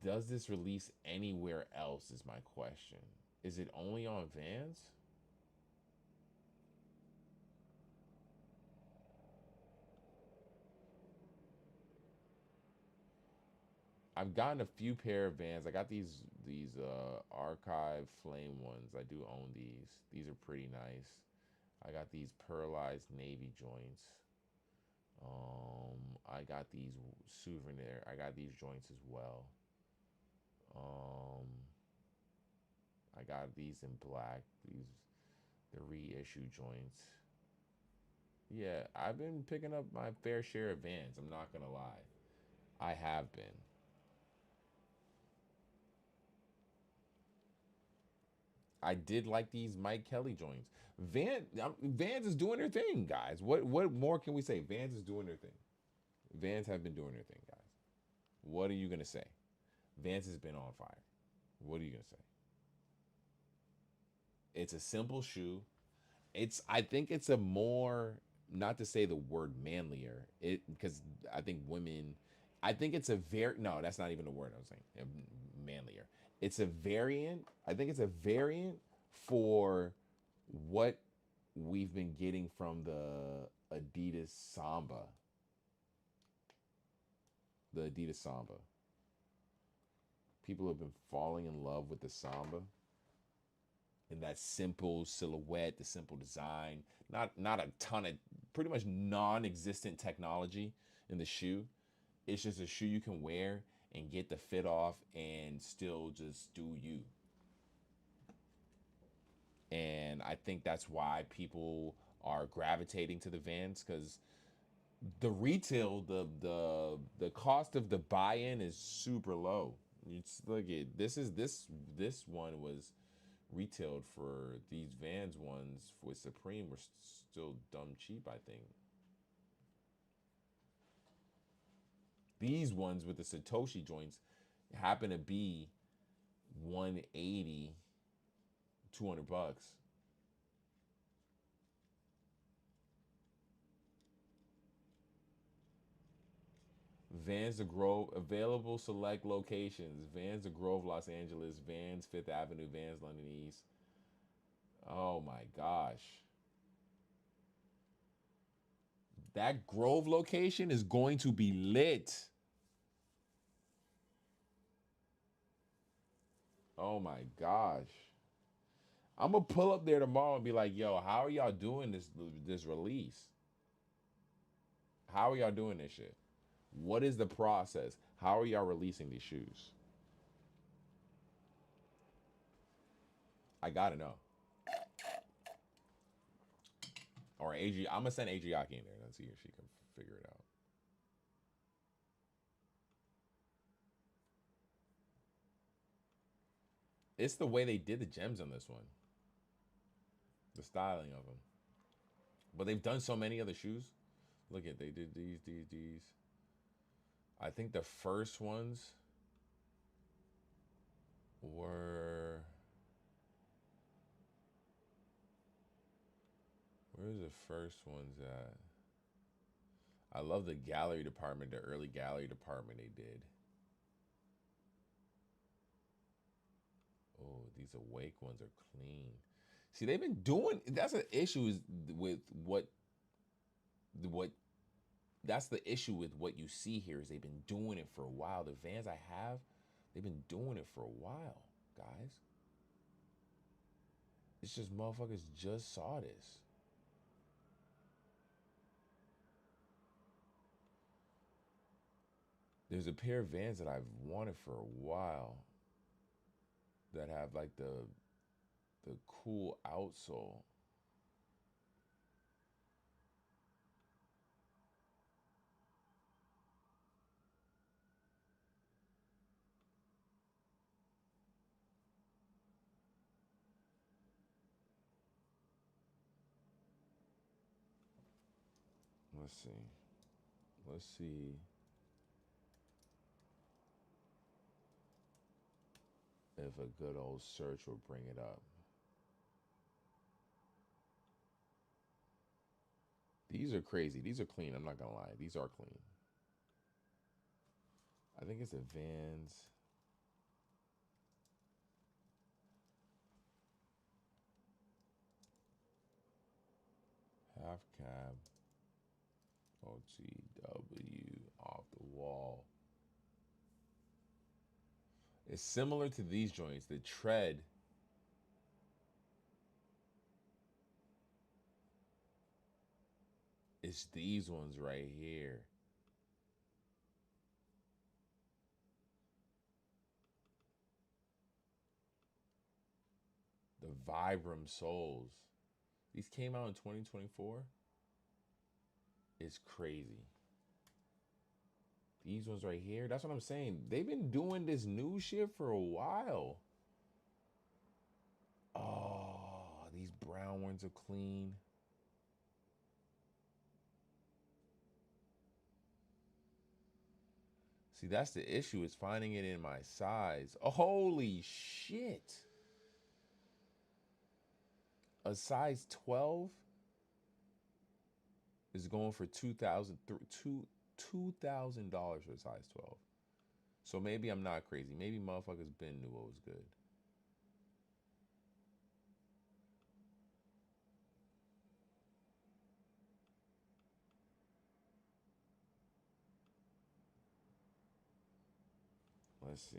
Does this release anywhere else is my question. Is it only on Vans? I've gotten a few pair of Vans. I got these archive flame ones. I do own these. These are pretty nice. I got these pearlized navy joints. I got these souvenir. I got these joints as well. I got these in black. These the reissue joints. Yeah, I've been picking up my fair share of Vans. I'm not gonna lie, I have been. I did like these Mike Kelly joints. Vans is doing their thing, guys. What more can we say? Vans is doing their thing. Vans have been doing their thing, guys. What are you gonna say? Vans has been on fire. What are you gonna say? It's a simple shoe. I think it's a more, not to say the word manlier, because I think women, I think it's a very, no, that's not even the word I was saying. Manlier. It's a variant. I think it's a variant for what we've been getting from the Adidas Samba. The Adidas Samba. People have been falling in love with the Samba and that simple silhouette, the simple design, not a ton of, pretty much non-existent technology in the shoe. It's just a shoe you can wear and get the fit off and still just do you. And I think that's why people are gravitating to the Vans, because the retail, the cost of the buy-in is super low. It's look at this one was retailed for, these Vans ones with Supreme were still dumb cheap, I think. These ones with the Satoshi joints happen to be 180, $200. Vans the Grove, available select locations. Vans the Grove, Los Angeles. Vans, Fifth Avenue. Vans, London East. Oh my gosh. That Grove location is going to be lit. Oh my gosh. I'm gonna pull up there tomorrow and be like, yo, how are y'all doing this release? How are y'all doing this shit? What is the process? How are y'all releasing these shoes? I gotta know. Or I'm gonna send Adriaki in there and see if she can figure it out. It's the way they did the gems on this one. The styling of them. But they've done so many other shoes. Look at, they did these. I think the first ones were, where's the first ones at? I love the gallery department, the early gallery department they did. Oh, these awake ones are clean. See, they've been doing, that's an issue is with what that's the issue with what you see here, is they've been doing it for a while. The Vans I have, they've been doing it for a while, guys. It's just motherfuckers just saw this. There's a pair of Vans that I've wanted for a while that have like the cool outsole. Let's see. Let's see if a good old search will bring it up. These are crazy. These are clean. I'm not gonna lie. These are clean. I think it's a Vans. Half cab. OTW off the wall. It's similar to these joints. The tread is these ones right here. Vibram Souls. These came out in 2024. It's crazy. These ones right here, that's what I'm saying. They've been doing this new shit for a while. Oh, these brown ones are clean. See, that's the issue, is finding it in my size. Oh, holy shit. A size 12 is going for $2,000 for a size 12. So maybe I'm not crazy. Maybe motherfuckers been knew what was good. Let's see.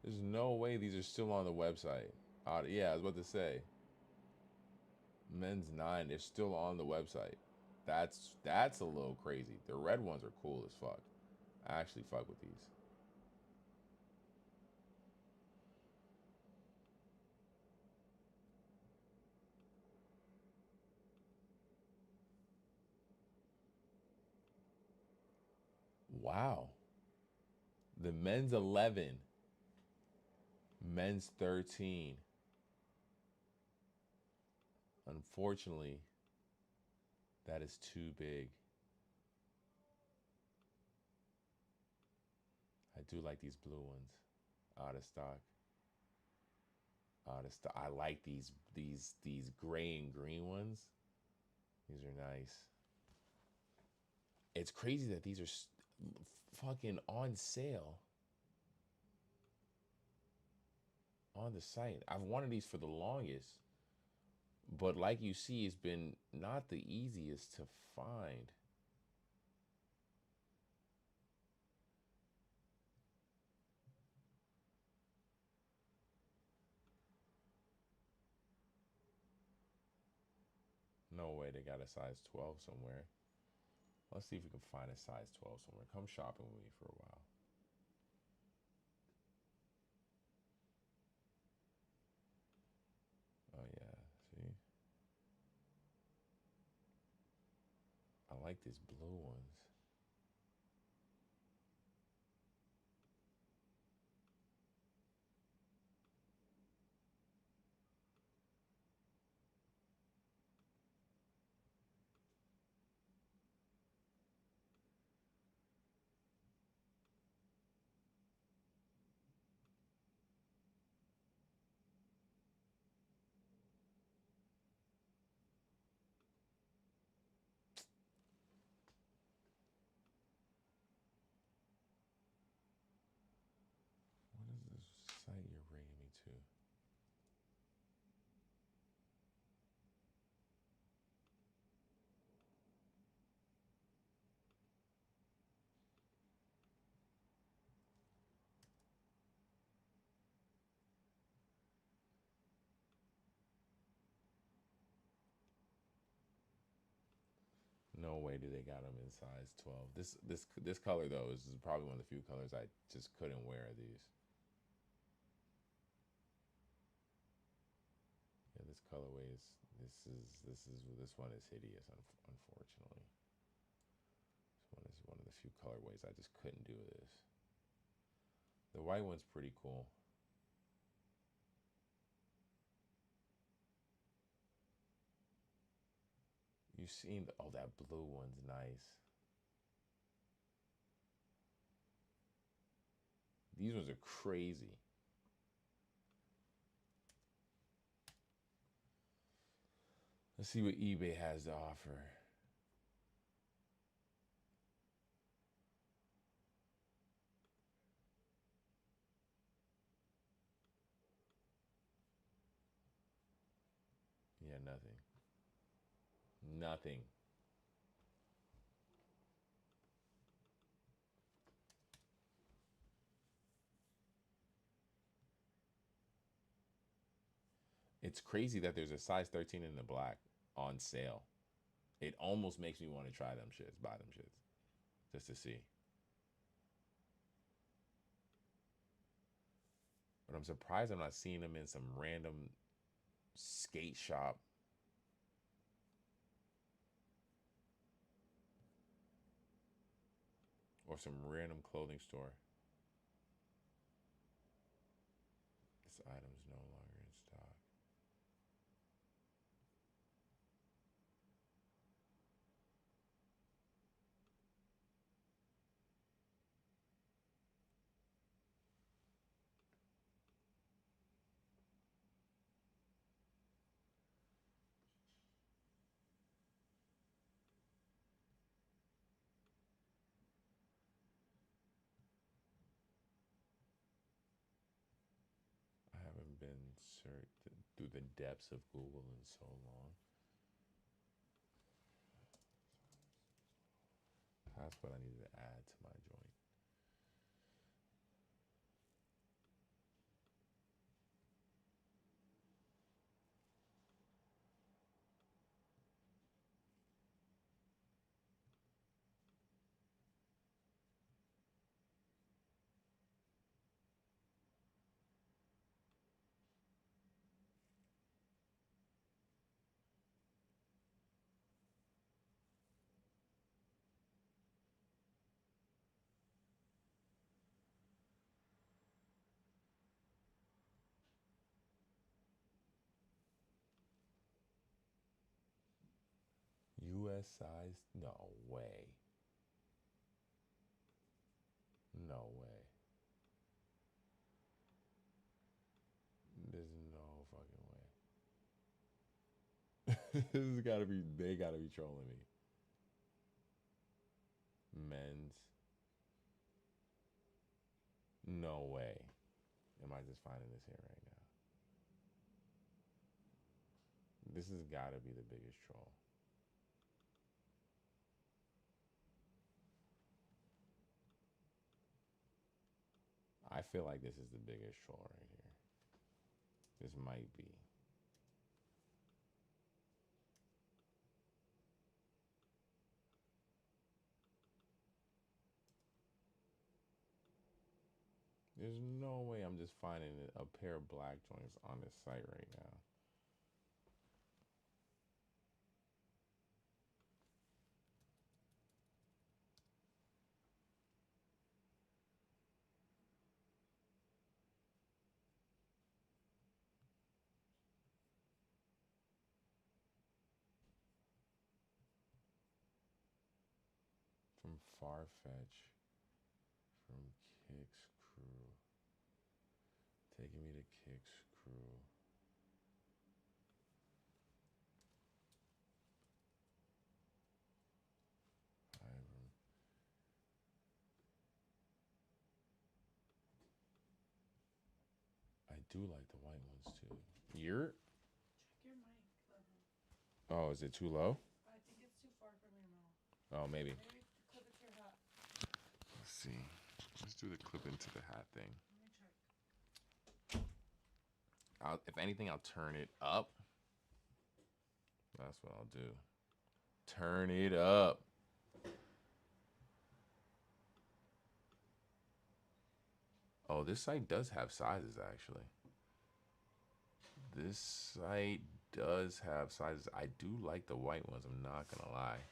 There's no way these are still on the website. Yeah, I was about to say. Men's 9, they're still on the website. That's a little crazy. The red ones are cool as fuck. I actually fuck with these. Wow. The men's 11. Men's 13. Unfortunately, that is too big. I do like these blue ones. Out of stock. Out of stock. I like these gray and green ones. These are nice. It's crazy that these are fucking on sale on the site. I've wanted these for the longest, but like you see, it's been not the easiest to find. No way they got a size 12 somewhere. Let's see if we can find a size 12 somewhere. Come shopping with me for a while. Oh yeah, see? I like these blue ones. What is this site you're bringing me to? No way do they got them in size 12. This color though is probably one of the few colors I just couldn't wear these. Yeah, this colorway is this one is hideous. Unfortunately, this one is one of the few colorways I just couldn't do this. The white one's pretty cool. You've seen oh, that blue one's nice. These ones are crazy. Let's see what eBay has to offer. Yeah, nothing. Nothing. It's crazy that there's a size 13 in the black on sale. It almost makes me want to try them shits, buy them shits, just to see. But I'm surprised I'm not seeing them in some random skate shop. Or some random clothing store. This item's no longer in stock. I haven't been through the depths of Google in so long. That's what I needed to add to my joint. US size? No way. No way. There's no fucking way. This has gotta be, they gotta be trolling me. Men's. No way. Am I just finding this here right now? This has gotta be the biggest troll. I feel like this is the biggest troll right here. This might be. There's no way I'm just finding a pair of black joints on this site right now. From Farfetch, from Kicks Crew, taking me to Kicks Crew. I do like the white ones too. You're? Check your mic level. Oh, is it too low? I think it's too far from your mouth. Oh, maybe. Maybe clip it to your hat. Let's see. Let's do the clip into the hat thing. Let me check. If anything, I'll turn it up. That's what I'll do. Turn it up. Oh, this site does have sizes, actually. This site does have sizes. I do like the white ones, I'm not gonna lie.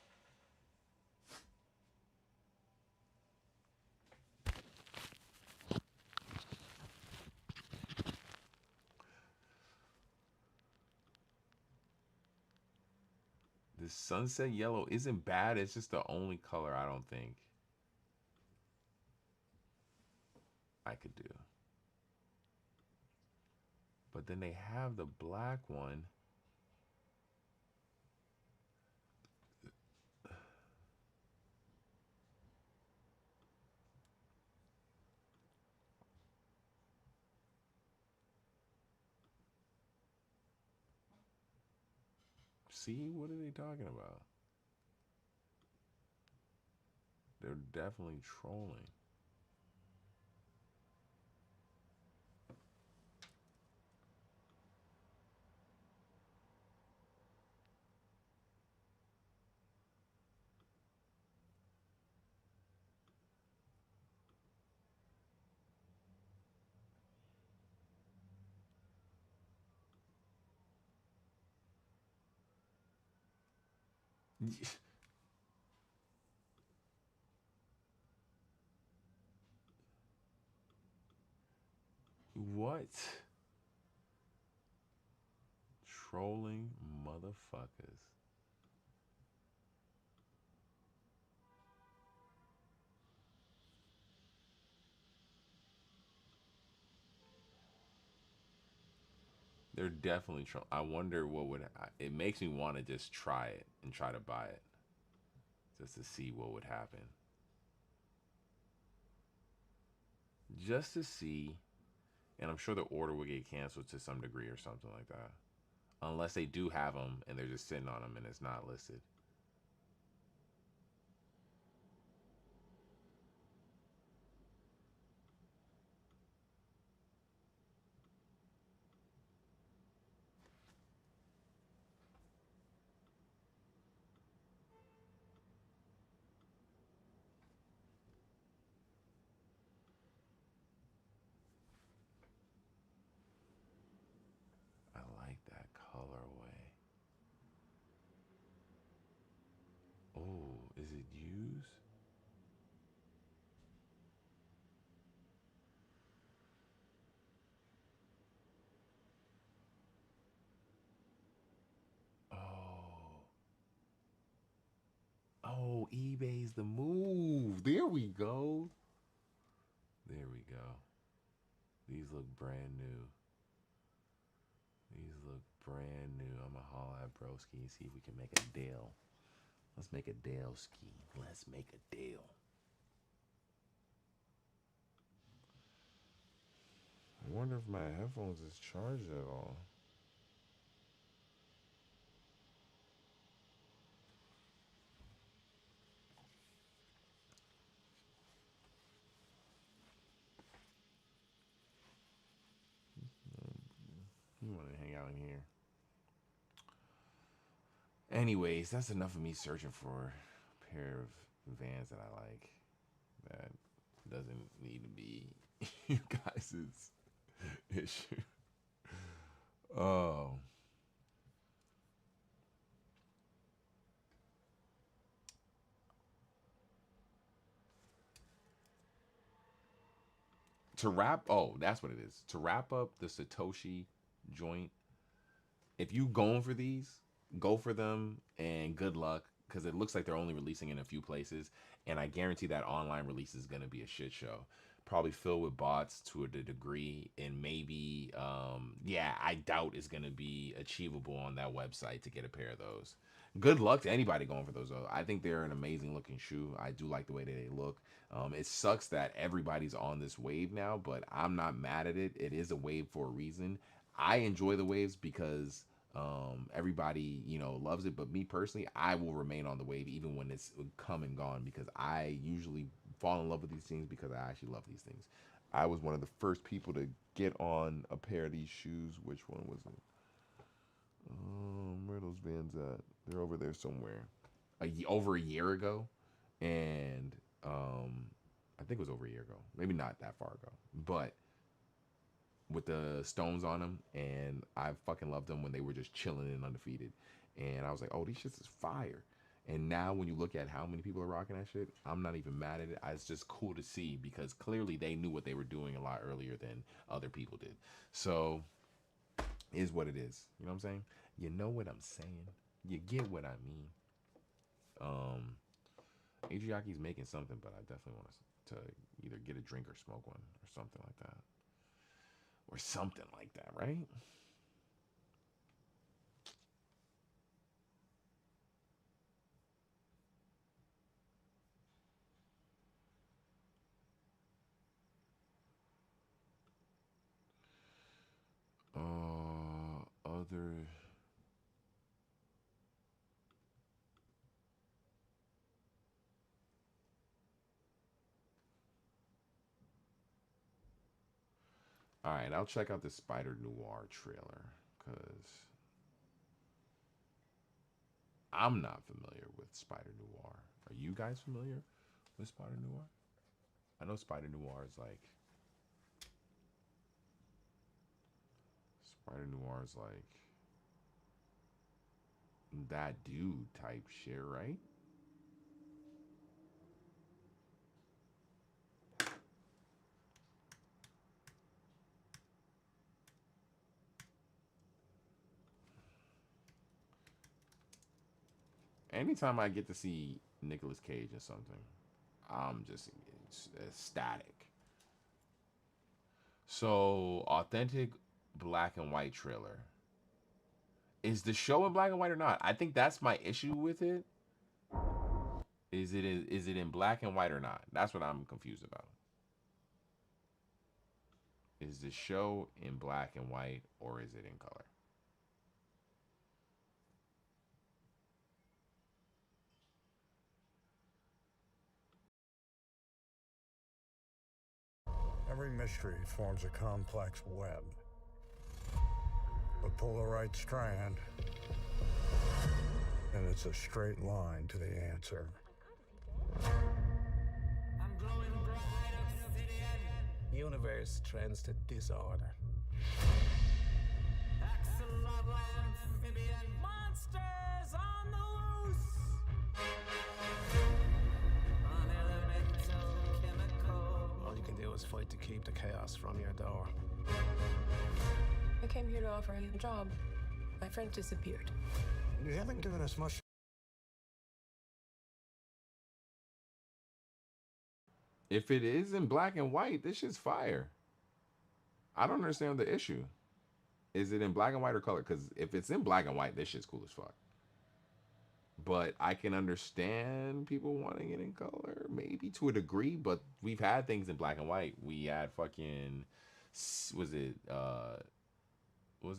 The sunset yellow isn't bad. It's just the only color I don't think I could do. But then they have the black one. See, what are they talking about? They're definitely trolling. What? Trolling motherfuckers. They're definitely trolling. I wonder what would. It makes me want to just try it and try to buy it, just to see what would happen. Just to see, and I'm sure the order will get canceled to some degree or something like that, unless they do have them and they're just sitting on them and it's not listed. I like that colorway. Oh, is it used? Oh. Oh, eBay's the move. There we go. There we go. These look brand new. These look brand new. I'm gonna holler at Broski and see if we can make a deal. Let's make a deal, ski. Let's make a deal. I wonder if my headphones is charged at all. You want to hang out in here. Anyways, that's enough of me searching for a pair of Vans that I like. That doesn't need to be you guys' issue. Oh. That's what it is. To wrap up the Satoshi joint, if you going for these, go for them and good luck, because it looks like they're only releasing in a few places, and I guarantee that online release is going to be a shit show. Probably filled with bots to a degree, and maybe, I doubt it's going to be achievable on that website to get a pair of those. Good luck to anybody going for those, though. I think they're an amazing looking shoe. I do like the way that they look. It sucks that everybody's on this wave now, but I'm not mad at it. It is a wave for a reason. I enjoy the waves because everybody, loves it. But me personally, I will remain on the wave even when it's come and gone, because I usually fall in love with these things because I actually love these things. I was one of the first people to get on a pair of these shoes. Which one was it? Where are those Vans at? They're over there somewhere. Over a year ago, and I think it was over a year ago. Maybe not that far ago, but with the stones on them, and I fucking loved them when they were just chilling and undefeated. And I was like, oh, these shits is fire. And now when you look at how many people are rocking that shit, I'm not even mad at it. It's just cool to see, because clearly they knew what they were doing a lot earlier than other people did. So is what it is. You know what I'm saying? You know what I'm saying? You get what I mean. Adriaki's making something, but I definitely want to either get a drink or smoke one or something like that. Or something like that, right? Other. All right, I'll check out the Spider Noir trailer, because I'm not familiar with Spider Noir. Are you guys familiar with Spider Noir? I know Spider Noir is like. that dude type shit, right? Anytime I get to see Nicolas Cage in something, I'm just ecstatic. So, authentic black and white trailer. Is the show in black and white or not? I think that's my issue with it. Is it in black and white or not? That's what I'm confused about. Is the show in black and white or is it in color? Every mystery forms a complex web. But pull the right strand, and it's a straight line to the answer. Universe trends to disorder. Monsters on the loose. All you can do is fight to keep the chaos from your door. I came here to offer him a job. My friend disappeared. You haven't given us much. If it is in black and white, this shit's fire. I don't understand the issue. Is it in black and white or color? Because if it's in black and white, this shit's cool as fuck. But I can understand people wanting it in color, maybe to a degree, but we've had things in black and white. We had fucking, was it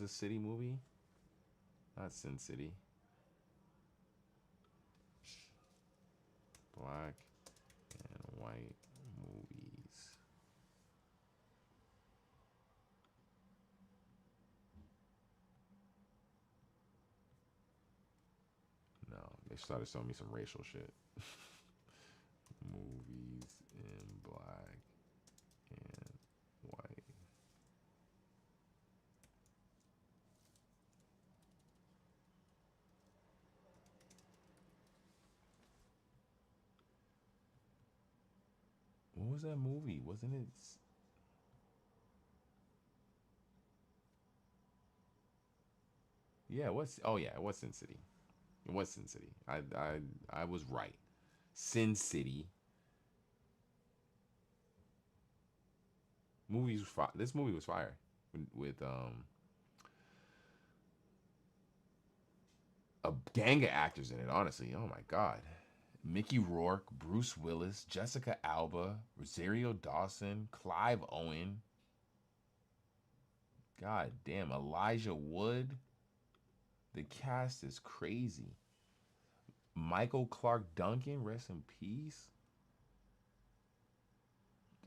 City movie? Not Sin City. Black and white movies. No, they started showing me some racial shit. Movies in black and white. What was that movie? Wasn't it? Yeah, what's? Oh yeah, it was Sin City. It was Sin City. I was right. Sin City. Movies. This movie was fire with a gang of actors in it. Honestly, oh my god. Mickey Rourke, Bruce Willis, Jessica Alba, Rosario Dawson, Clive Owen. God damn, Elijah Wood. The cast is crazy. Michael Clark Duncan, rest in peace.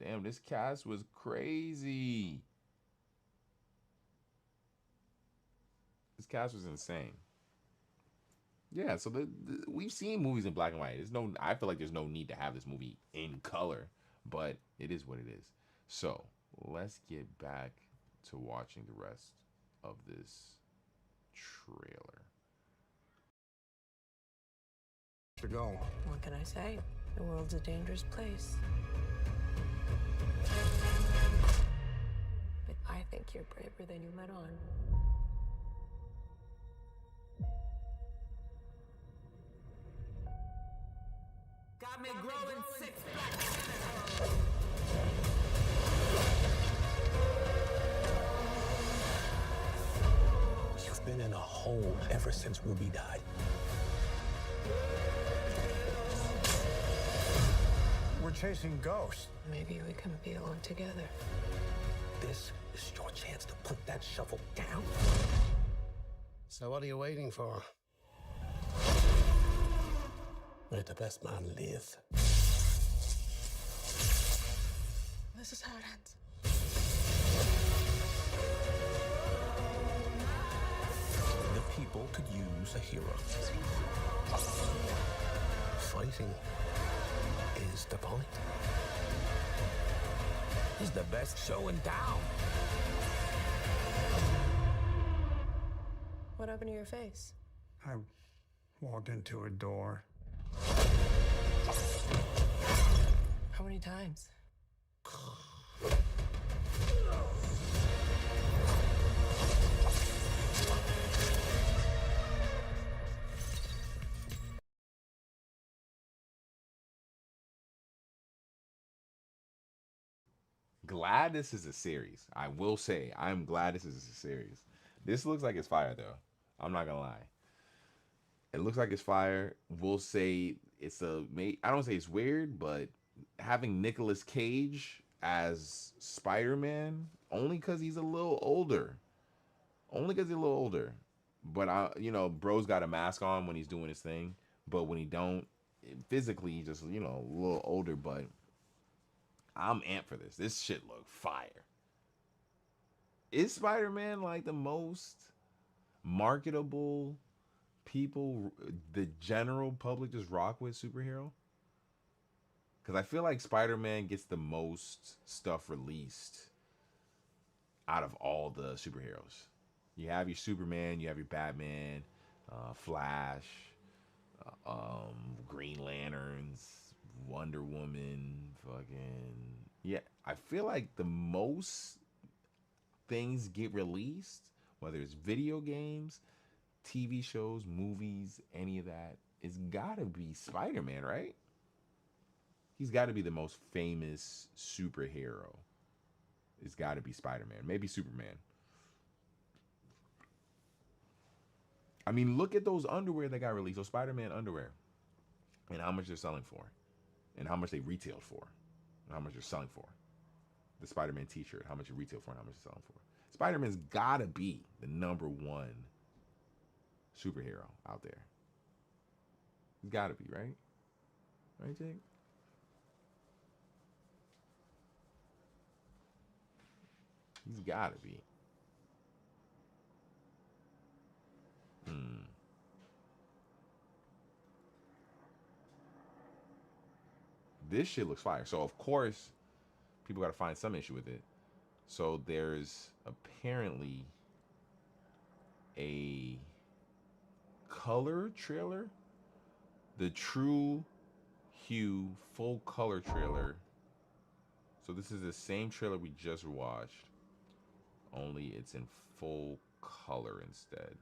Damn, this cast was crazy. This cast was insane. Yeah, so we've seen movies in black and white. I feel like there's no need to have this movie in color, but it is what it is. So let's get back to watching the rest of this trailer. To go. What can I say? The world's a dangerous place. But I think you're braver than you let on. Got me growing 6 black. You've been in a hole ever since Ruby died. We're chasing ghosts. Maybe we can belong together. This is your chance to put that shovel down. So what are you waiting for? Let the best man live. This is how it ends. The people could use a hero. Fighting is the point. He's the best show in town. What happened to your face? I Walk into a door. How many times? Glad this is a series. I will say, I'm glad this is a series. This looks like it's fire though. I'm not gonna lie. It looks like it's fire. We'll say it's I don't say it's weird, but having Nicolas Cage as Spider-Man only because he's a little older. Only because he's a little older. But bro's got a mask on when he's doing his thing. But when he don't, physically he's just, a little older. But I'm amped for this. This shit look fire. Is Spider-Man like the most marketable people the general public just rock with superhero? Because I feel like Spider-Man gets the most stuff released out of all the superheroes. You have your Superman, you have your Batman, Flash, Green Lanterns, Wonder Woman, fucking yeah. I feel like the most things get released, whether it's video games, TV shows, movies, any of that, it's gotta be Spider-Man, right? He's got to be the most famous superhero. It's got to be Spider-Man, maybe Superman. I mean, look at those underwear that got released, those Spider-Man underwear, and how much they're selling for, and how much they retailed for, and how much they're selling for. The Spider-Man T-shirt, how much it retailed for, and how much it's selling for. Spider-Man's gotta be the #1 superhero out there. He's gotta be, right? Right, Jake? He's gotta be. This shit looks fire. So of course, people gotta find some issue with it. So there's apparently a color trailer, the true hue full color trailer. So this is the same trailer we just watched, only it's in full color instead.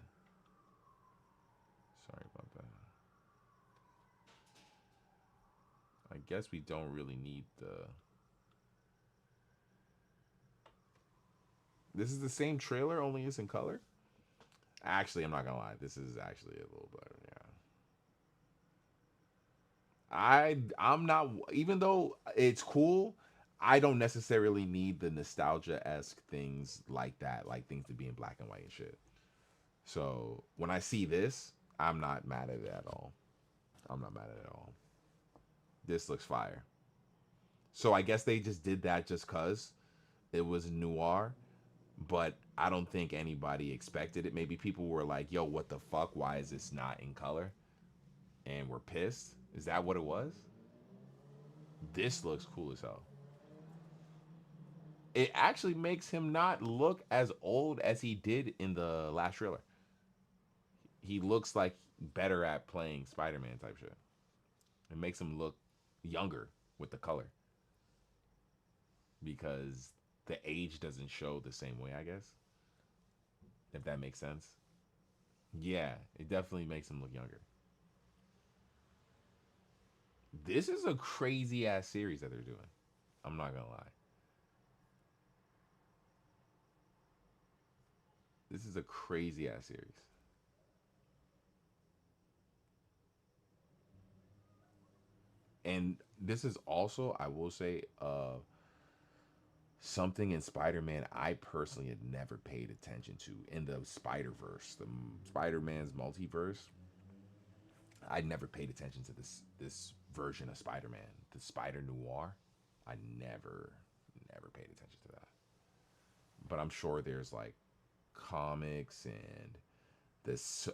Sorry about that. I guess we don't really need the... This is the same trailer, only it's in color? Actually, I'm not gonna lie. This is actually a little better, yeah. I'm not... Even though it's cool, I don't necessarily need the nostalgia-esque things like that. Like things to be in black and white and shit. So, when I see this, I'm not mad at it at all. I'm not mad at it at all. This looks fire. So I guess they just did that just cause it was Noir, but I don't think anybody expected it. Maybe people were like, yo, what the fuck? Why is this not in color? And we're pissed. Is that what it was? This looks cool as hell. It actually makes him not look as old as he did in the last trailer. He looks like better at playing Spider-Man type shit. It makes him look younger with the color. Because the age doesn't show the same way, I guess. If that makes sense. Yeah, it definitely makes him look younger. This is a crazy ass series that they're doing. I'm not gonna lie. This is a crazy ass series. And this is also, I will say, something in Spider-Man I personally had never paid attention to in the Spider-Verse, the Spider-Man's multiverse. I never paid attention to this version of Spider-Man, the Spider Noir. I never paid attention to that. But I'm sure there's like comics and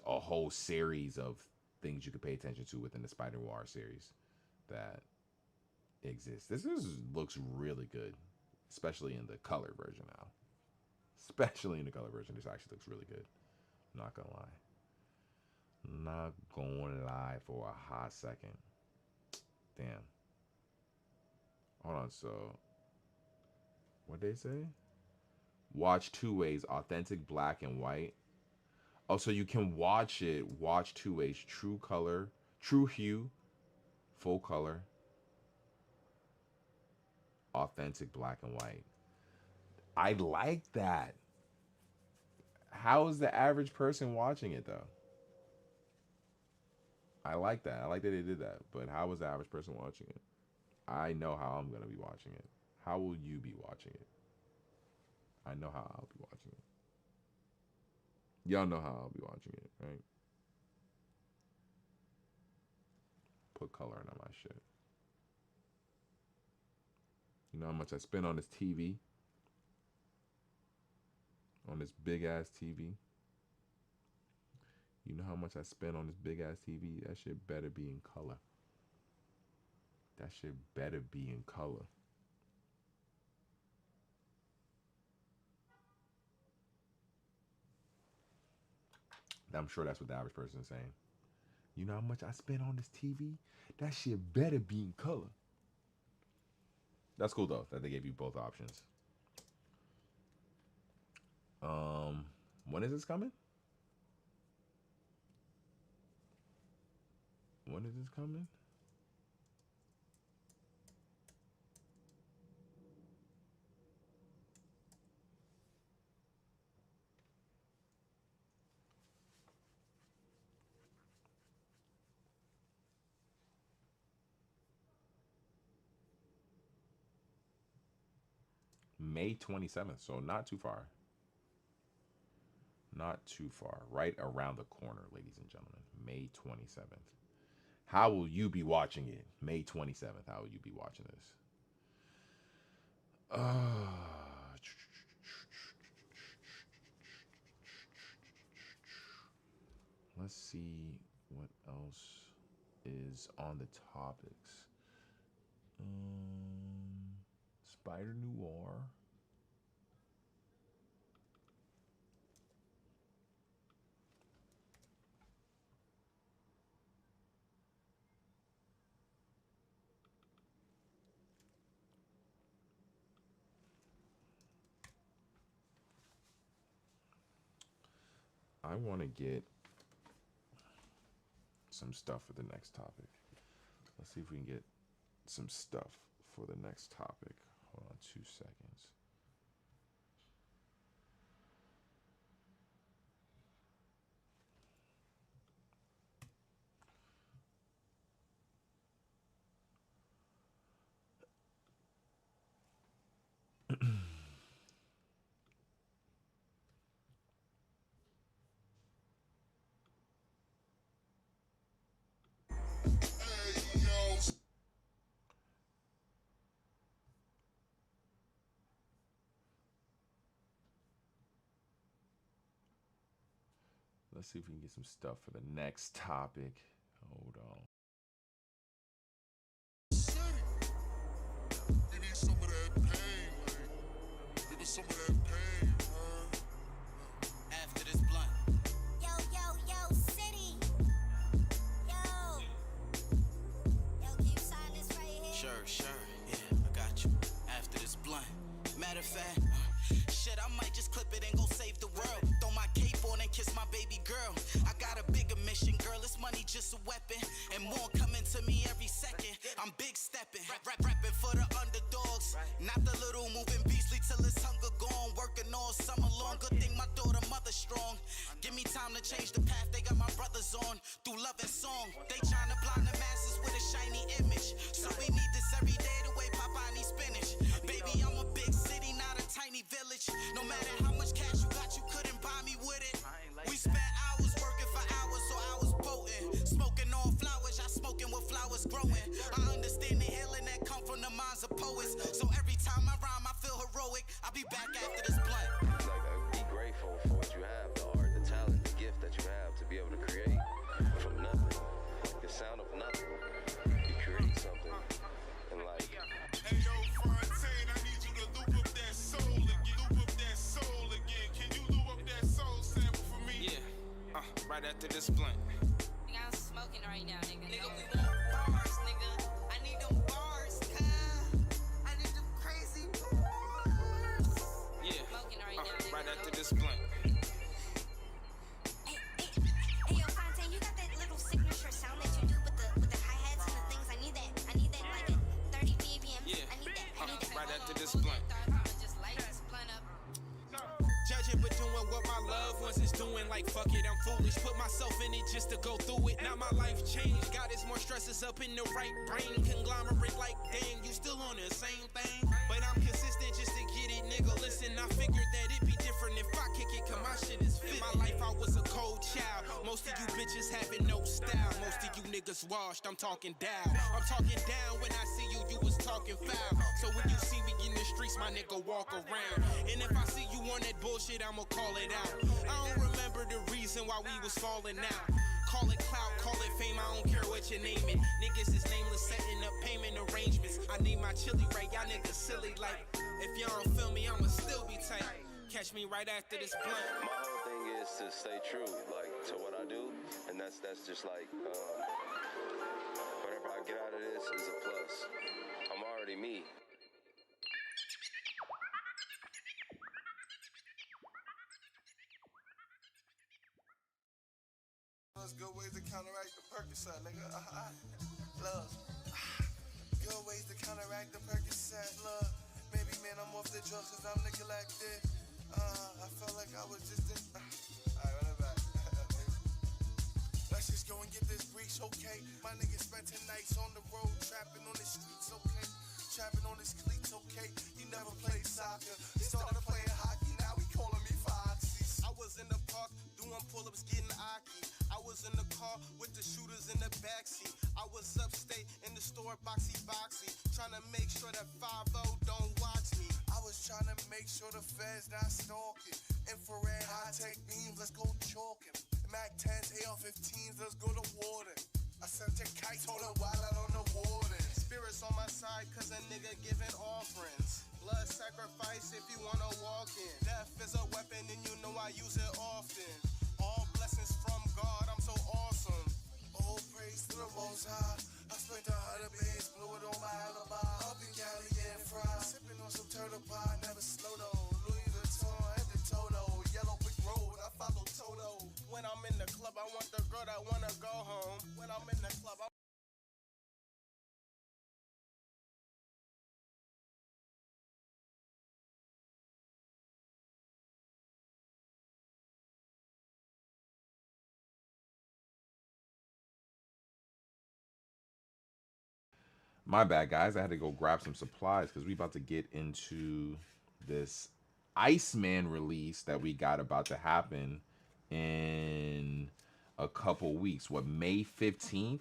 a whole series of things you could pay attention to within the Spider Noir series that exists. Looks really good, especially in the color version now. Especially in the color version, this actually looks really good. I'm not gonna lie. Not going live for a hot second. Damn. Hold on, so what they say? Watch two ways, authentic black and white. Oh, so you can watch 2 ways, true color, true hue, full color, authentic black and white. I like that. How is the average person watching it though? I like that. I like that they did that. But how is the average person watching it? I know how I'm going to be watching it. How will you be watching it? I know how I'll be watching it. Y'all know how I'll be watching it, right? Put color in my shit. You know how much I spend on this TV? On this big ass TV? You know how much I spend on this big ass TV? That shit better be in color. That shit better be in color. I'm sure that's what the average person is saying. You know how much I spend on this TV? That shit better be in color. That's cool though, that they gave you both options. When is this coming? When is this coming? May 27th, so not too far. Not too far. Right around the corner, ladies and gentlemen. May 27th. How will you be watching it? May 27th. How will you be watching this? Let's see what else is on the topics. Spider Noir. I want to get some stuff for the next topic. Let's see if we can get some stuff for the next topic. Hold on 2 seconds. Let's see if we can get some stuff for the next topic. Hold on. We need some of that pain, like, give us some of that pain, After this blunt. Yo, city. Yo, can you sign this right here? Sure, yeah, I got you. After this blunt. Matter of fact, shit, I might just clip it and go save the world. Throw my cape on and kiss my baby girl. I got a bigger mission, girl. This money just a weapon, and more coming to me every second. I'm big stepping, rapping for the underdogs, not the little moving beastly till it's hunger gone. Working all summer long. Good thing my daughter mother strong. Give me time to change the path they got my brothers on through love and song. They trying to blind the masses with a shiny image, so we need this every day the way Papa needs spinach. Baby, I'm a big city, not a tiny village. No matter how much cash you got, you couldn't buy me with it. We spent hours working for hours, so I was potent. Smoking on flowers, y'all smoking with flowers growing. I understand the healing that come from the minds of poets. So every time I rhyme, I feel heroic. I'll be back after this blunt. Like, be grateful for what you have, the art, the talent, the gift that you have to be able to create from nothing. The sound of nothing. You create something. And like, hey yo, Fontaine, I need you to loop up that soul again. Loop up that soul again. Can you loop up that soul sample for me? Yeah, right after this blunt. this blunt. Hey, yo, Fontaine, you got that little signature sound that you do with the hi-hats and the things. I need that like at 30 BPM. Yeah, I need that. right after this blunt. Just light this blunt up. Judging but doing what my loved ones is doing, like fuck it, I'm foolish. Put myself in it just to go through it. Now my life changed, got its more stresses up in the right brain. Conglomerate like, dang, you still on the same thing. But I'm consistent just to get it, nigga. Listen, I figured that it'd be different if I kick it, cause my shit is fit. In my life, I was a cold child. Most of you bitches having no style. Most of you niggas washed, I'm talking down. I'm talking down when I see you, you was talking foul. So when you see me in the streets, my nigga walk around. And if I see you on that bullshit, I'ma call it out. I don't remember the reason why we was falling out. Call it clout, call it fame, I don't care what you name it. Niggas is nameless, setting up payment arrangements. I need my chili right, y'all niggas silly. Like, if y'all don't feel me, I'ma still be tight. Catch me right after this blunt. My whole thing is to stay true, like, to what I do, and that's just like, whatever I get out of this is a plus. I'm already me. There's good ways to counteract the Percocet, nigga. Love. Good ways to counteract the Percocet, love. Maybe, man, I'm off the drugs cause I'm neglected. I felt like I was just in. Alright, run it back. Let's just go and get this breach, okay? My nigga spent 10 nights on the road, trapping on the streets, okay? Trapping on his cleats, okay? He never played soccer. He started playing hockey, now he calling me Foxy. I was in the park doing pull-ups, getting aki. I was in the car with the shooters in the backseat. I was upstate in the store, boxy, trying to make sure that 5-0 don't watch me. I was trying to make sure the feds not stalking. Infrared, high-tech beams, let's go chalking. Mac 10s, AR-15s, let's go to Warden. I sent your kites, hold a while out on the Warden. Spirits on my side, cause a nigga giving offerings. Blood sacrifice if you wanna walk in. Death is a weapon and you know I use it often. All blessings from God, I'm so awesome. All praise to the Most High. I spent 100 bands, blew it on my alibi. Up in Cali, getting fried. Sipping on some turtle pie, never slow down. Louis Vuitton and the Toto. Yellow brick road, I follow Toto. When I'm in the club, I want the girl that wanna go home. When I'm in the club, My bad, guys. I had to go grab some supplies because we about to get into this Iceman release that we got about to happen in a couple weeks. What, May 15th?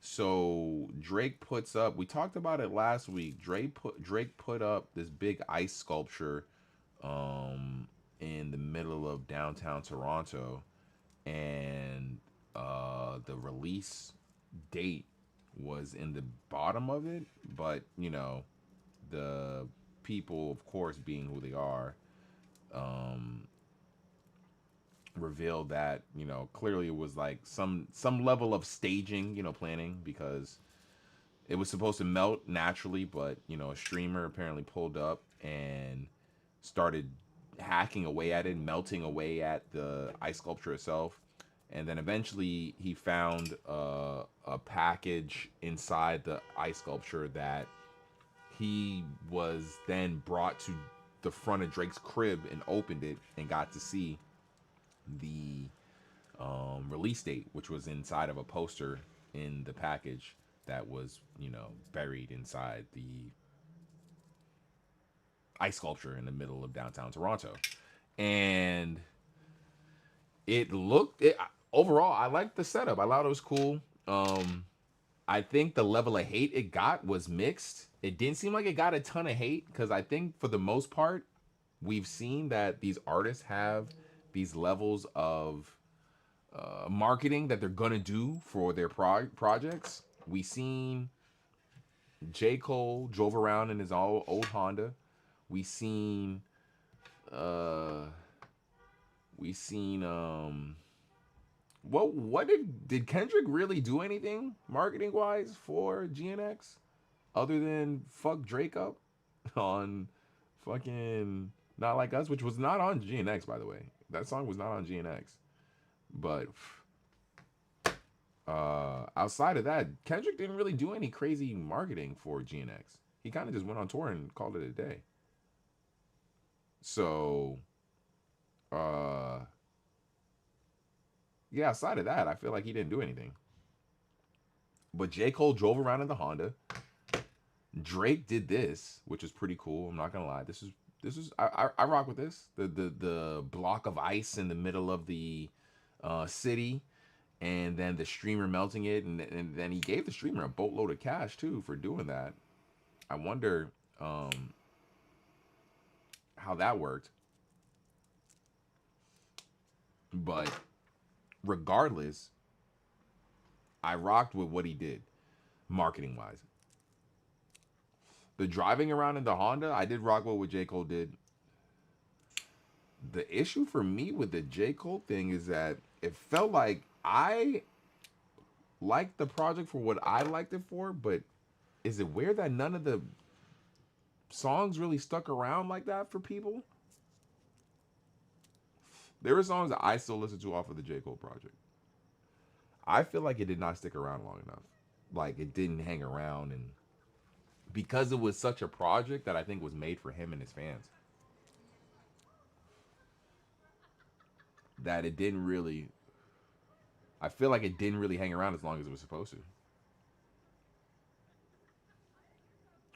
So Drake puts up, we talked about it last week. Drake put up this big ice sculpture in the middle of downtown Toronto, and the release date was in the bottom of it, but you know, the people, of course, being who they are, revealed that, you know, clearly it was like some level of staging, you know, planning, because it was supposed to melt naturally, but you know, a streamer apparently pulled up and started hacking away at it, melting away at the ice sculpture itself. And then eventually he found a package inside the ice sculpture that he was then brought to the front of Drake's crib and opened it and got to see the release date, which was inside of a poster in the package that was, you know, buried inside the ice sculpture in the middle of downtown Toronto. And overall, I liked the setup. I thought it was cool. I think the level of hate it got was mixed. It didn't seem like it got a ton of hate, because I think for the most part, we've seen that these artists have these levels of marketing that they're gonna do for their projects. We seen J. Cole drove around in his old Honda. We seen what did Kendrick really do anything marketing wise for GNX other than fuck Drake up on fucking Not Like Us, which was not on GNX, by the way. That song was not on GNX. But outside of that, Kendrick didn't really do any crazy marketing for GNX. He kind of just went on tour and called it a day. So, yeah, outside of that, I feel like he didn't do anything. But J. Cole drove around in the Honda. Drake did this, which is pretty cool. I'm not gonna lie. This is I rock with this. The block of ice in the middle of the city, and then the streamer melting it, and then he gave the streamer a boatload of cash too for doing that. I wonder how that worked. But regardless, I rocked with what he did, marketing wise. The driving around in the Honda, I did rock with what J. Cole did. The issue for me with the J. Cole thing is that it felt like I liked the project for what I liked it for, but is it weird that none of the songs really stuck around like that for people? There were songs that I still listen to off of the J. Cole project. I feel like it did not stick around long enough. Like, it didn't hang around, and because it was such a project that I think was made for him and his fans, that it didn't really, I feel like it didn't really hang around as long as it was supposed to.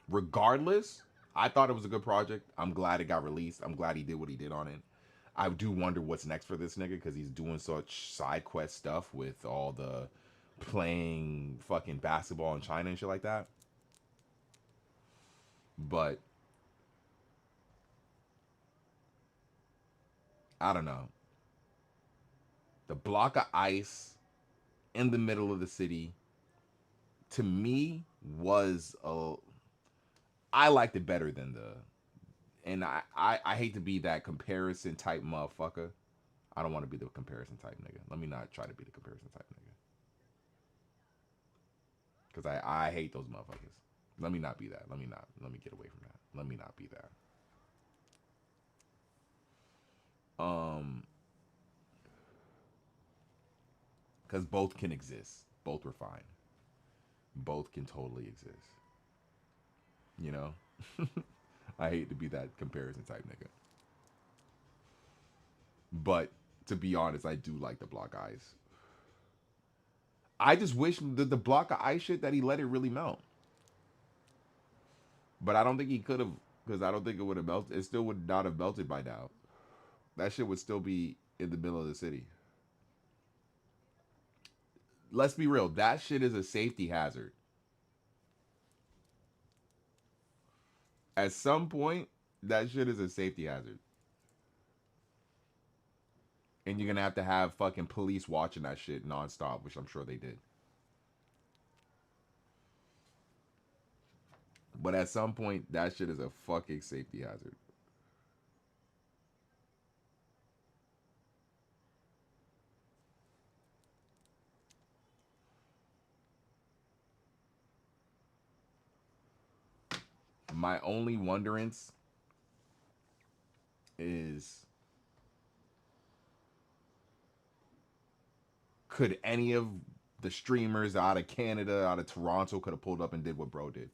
Regardless, I thought it was a good project. I'm glad it got released. I'm glad he did what he did on it. I do wonder what's next for this nigga, because he's doing such side quest stuff with all the playing fucking basketball in China and shit like that. But I don't know. The block of ice in the middle of the city, to me, was I liked it better than and I hate to be that comparison type motherfucker. I don't want to be the comparison type nigga. Let me not try to be the comparison type nigga. Because I hate those motherfuckers. Let me not be that. Let me get away from that. Let me not be that. Because both can exist. Both were fine. Both can totally exist. You know? I hate to be that comparison type nigga. But to be honest, I do like the block ice. I just wish that the block of ice shit that he let it really melt. But I don't think he could have, because I don't think it would have melted. It still would not have melted by now. That shit would still be in the middle of the city. Let's be real. That shit is a safety hazard. At some point, that shit is a safety hazard. And you're going to have fucking police watching that shit nonstop, which I'm sure they did. But at some point, that shit is a fucking safety hazard. My only wonderance is, could any of the streamers out of Canada, out of Toronto, could have pulled up and did what bro did?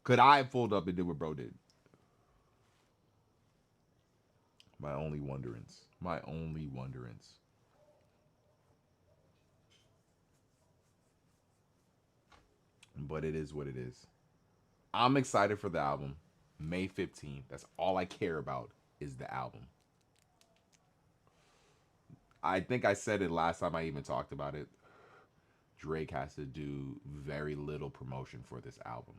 Could I have pulled up and did what bro did? My only wonderance. My only wonderance. But it is what it is. I'm excited for the album. May 15th. That's all I care about is the album. I think I said it last time I even talked about it. Drake has to do very little promotion for this album.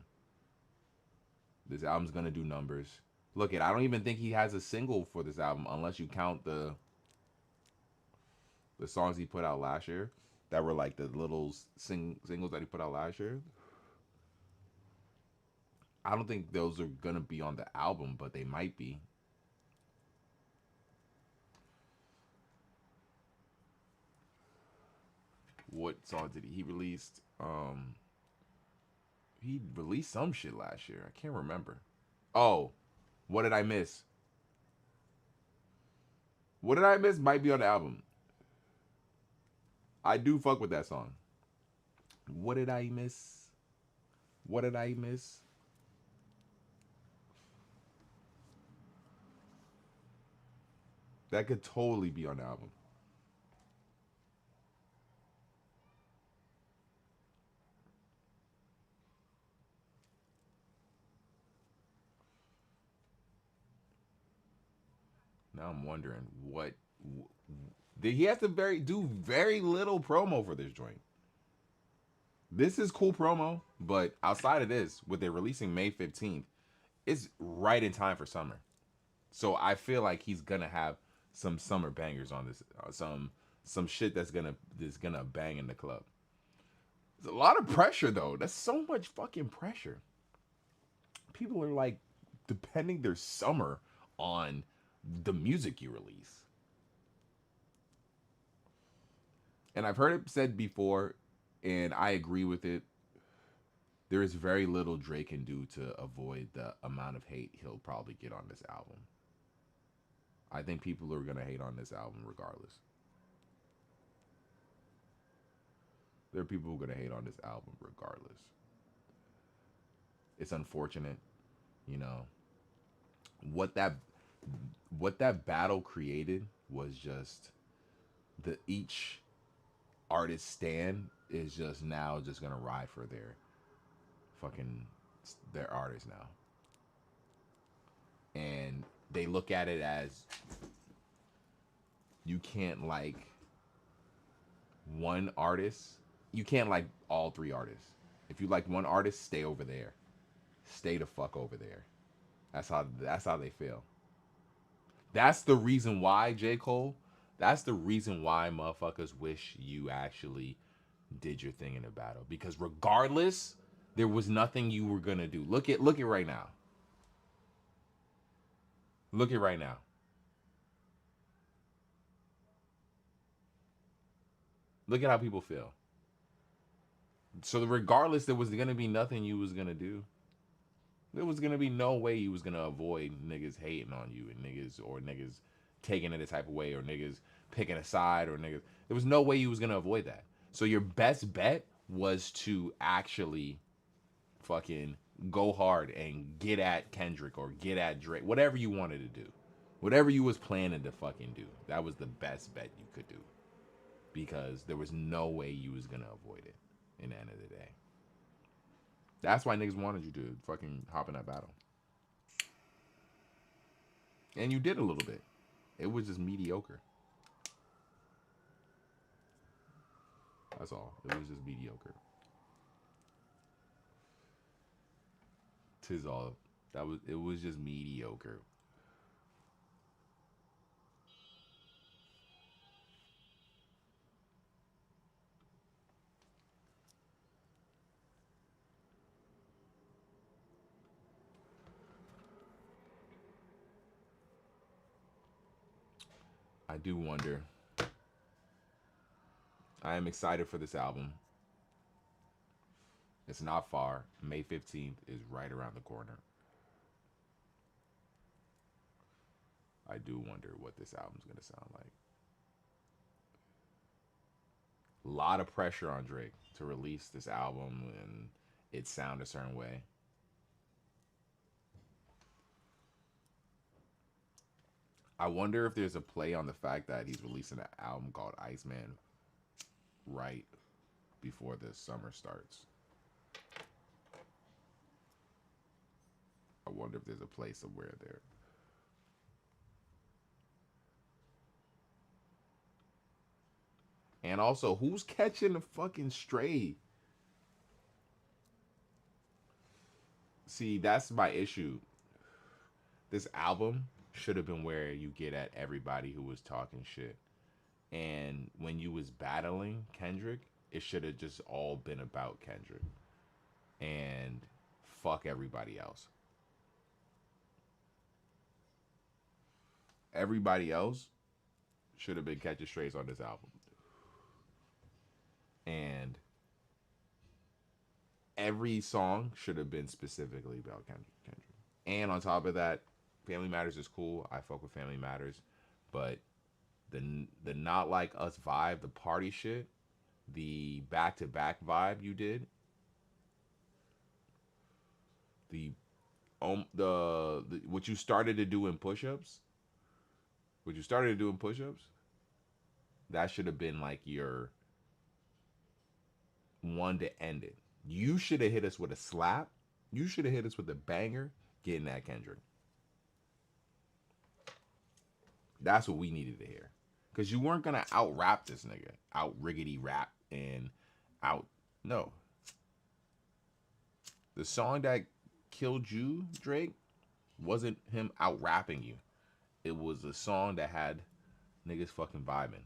This album's going to do numbers. Look, I don't even think he has a single for this album unless you count the songs he put out last year that were like the little singles that he put out last year. I don't think those are going to be on the album, but they might be. What song did he released? He released some shit last year. I can't remember. Oh, what did I miss? What did I miss might be on the album. I do fuck with that song. What did I miss? What did I miss? That could totally be on the album. Now I'm wondering what did he have to do very little promo for this joint. This is cool promo, but outside of this, with it releasing May 15th, it's right in time for summer. So I feel like he's gonna have some summer bangers on this, some shit that's gonna bang in the club. There's a lot of pressure though. That's so much fucking pressure. People are like depending their summer on the music you release. And I've heard it said before, and I agree with it. There is very little Drake can do to avoid the amount of hate he'll probably get on this album. I think people are going to hate on this album regardless. There are people who are going to hate on this album regardless. It's unfortunate, you know. What that battle created was just each artist stand is just now just going to ride for their artist now. And they look at it as you can't like one artist. You can't like all three artists. If you like one artist, stay over there. Stay the fuck over there. That's how they feel. That's the reason why, J. Cole, that's the reason why motherfuckers wish you actually did your thing in a battle. Because regardless, there was nothing you were gonna do. Look at right now. Look at right now. Look at how people feel. So regardless, there was gonna be nothing you was gonna do. There was gonna be no way you was gonna avoid niggas hating on you and niggas taking it a type of way or niggas picking a side or niggas. There was no way you was gonna avoid that. So your best bet was to actually fucking go hard and get at Kendrick or get at Drake, whatever you wanted to do, whatever you was planning to fucking do. That was the best bet you could do because there was no way you was gonna avoid it in the end of the day. That's why niggas wanted you to fucking hop in that battle. And you did a little bit. It was just mediocre. That's all. It was just mediocre. Tis all. It was just mediocre. I do wonder. I am excited for this album. It's not far. May 15th is right around the corner. I do wonder what this album's going to sound like. A lot of pressure on Drake to release this album and it sound a certain way. I wonder if there's a play on the fact that he's releasing an album called Iceman right before the summer starts. I wonder if there's a play somewhere there. And also, who's catching the fucking stray? See, that's my issue. This album should have been where you get at everybody who was talking shit. And when you was battling Kendrick, it should have just all been about Kendrick. And fuck everybody else. Everybody else should have been catching strays on this album. And every song should have been specifically about Kendrick. And on top of that, Family Matters is cool. I fuck with Family Matters, but the Not Like Us vibe, the party shit, the back to back vibe you did, the what you started to do in push-ups, that should have been like your one to end it. You should have hit us with a slap. You should have hit us with a banger, getting that Kendrick. That's what we needed to hear. Because you weren't going to out rap this nigga. Out riggedy rap and out. No. The song that killed you, Drake, wasn't him out rapping you. It was a song that had niggas fucking vibing.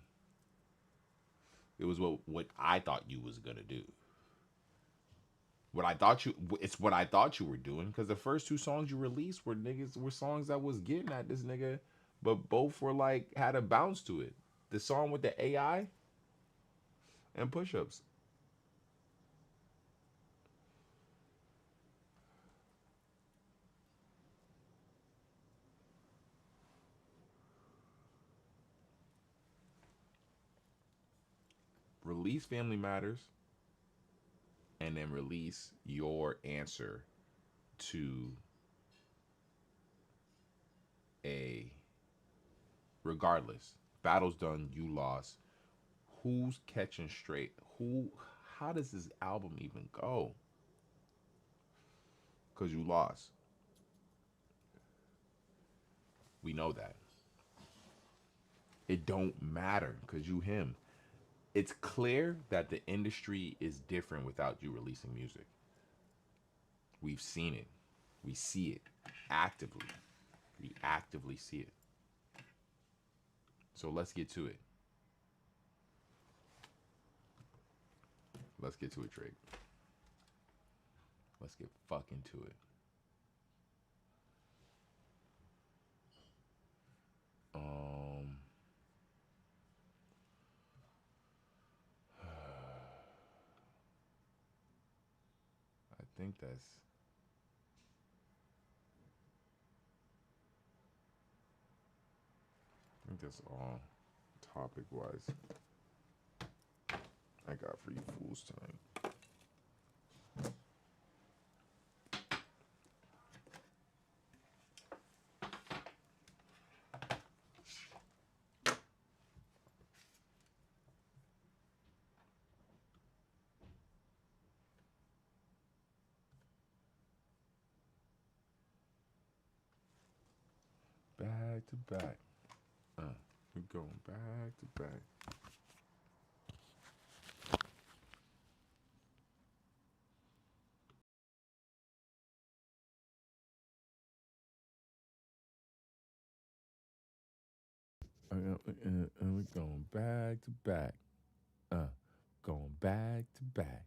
It was what I thought you was going to do. It's what I thought you were doing, because the first two songs you released were songs that was getting at this nigga, but both were like had a bounce to it. The song with the AI and push-ups. Release Family Matters and then release your answer to a regardless. Battle's done, you lost. Who's catching straight? How does this album even go? Because you lost. We know that. It don't matter because you him. It's clear that the industry is different without you releasing music. We've seen it. We see it actively. We actively see it. So let's get to it. Let's get to it, Drake. Let's get fucking to it. I think that's all topic wise I got for you fools tonight. Back to back. We're going back to back. And we're going back to back. Going back to back.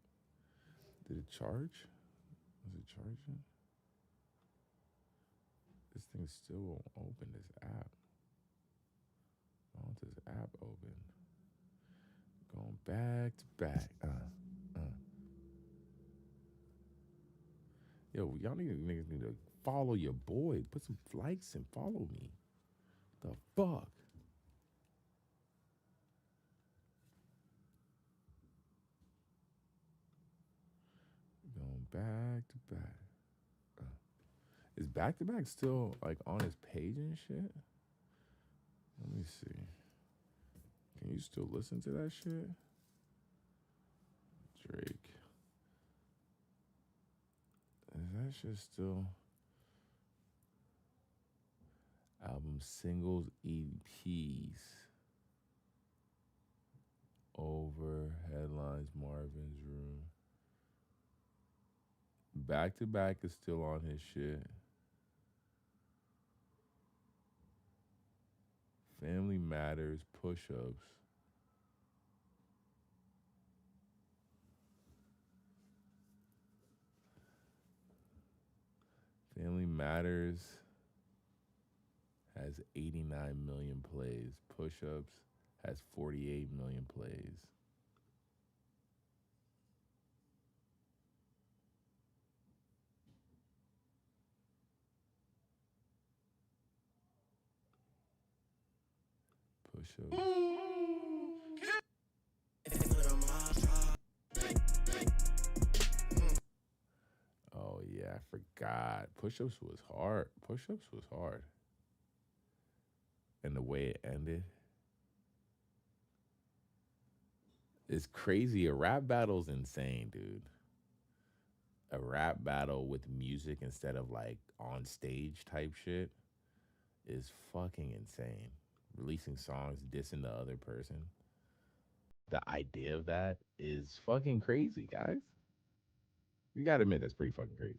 Did it charge? Was it charging? This thing still won't open this app. Why won't this app open? Going back to back. Yo, y'all niggas need to follow your boy. Put some likes and follow me. The fuck? Going back to back. Is back to back still like on his page and shit? Let me see. Can you still listen to that shit? Drake. Is that shit still? Album singles, EPs. Over headlines, Marvin's Room. Back to back is still on his shit. Family Matters, push-ups. Family Matters has 89 million plays. Push-ups has 48 million plays. Push-ups. Oh yeah, I forgot. Push-ups was hard. Push-ups was hard. And the way it ended. It's crazy. A rap battle's insane, dude. A rap battle with music instead of like on stage type shit is fucking insane. Releasing songs dissing the other person. The idea of that is fucking crazy, guys. You gotta admit that's pretty fucking crazy.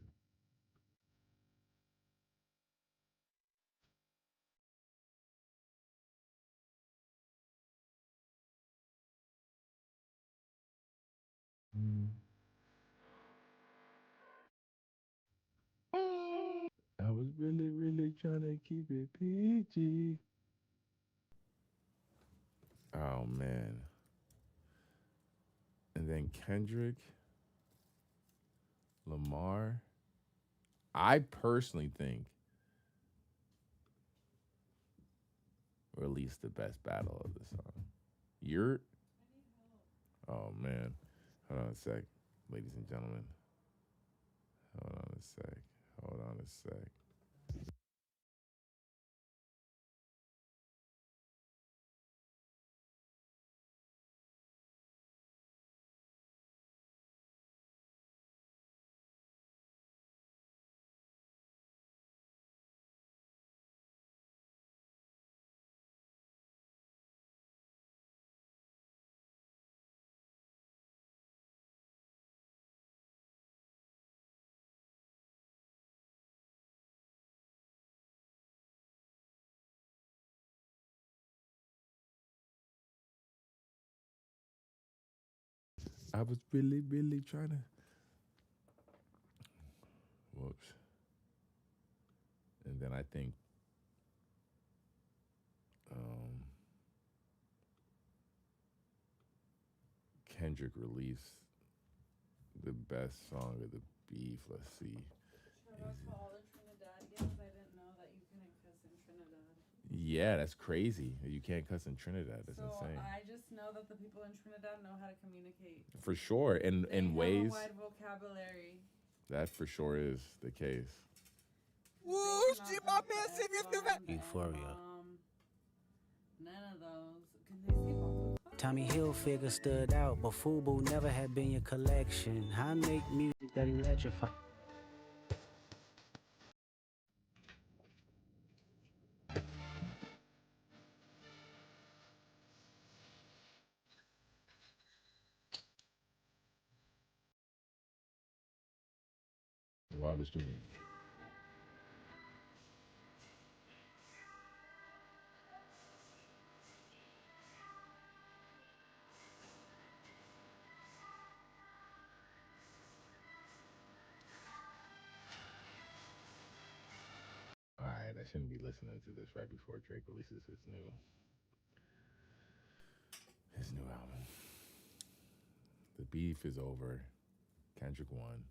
I was really, really trying to keep it PG. Oh man. And then Kendrick Lamar. I personally think released the best battle of the song. You're oh man. Hold on a sec, ladies and gentlemen. Hold on a sec. Hold on a sec. I was really, really trying to. Whoops. And then I think Kendrick released the best song of the beef. Let's see. Yeah, that's crazy. You can't cuss in Trinidad. That's insane. I just know that the people in Trinidad know how to communicate. For sure. In ways. Have a wide vocabulary. That for sure is the case. Euphoria. None of those. Can they say both? Tommy Hilfiger stood out, but FUBU never had been your collection. I make music that electrify. Wild stream. All right, I shouldn't be listening to this right before Drake releases his new album. The beef is over. Kendrick won.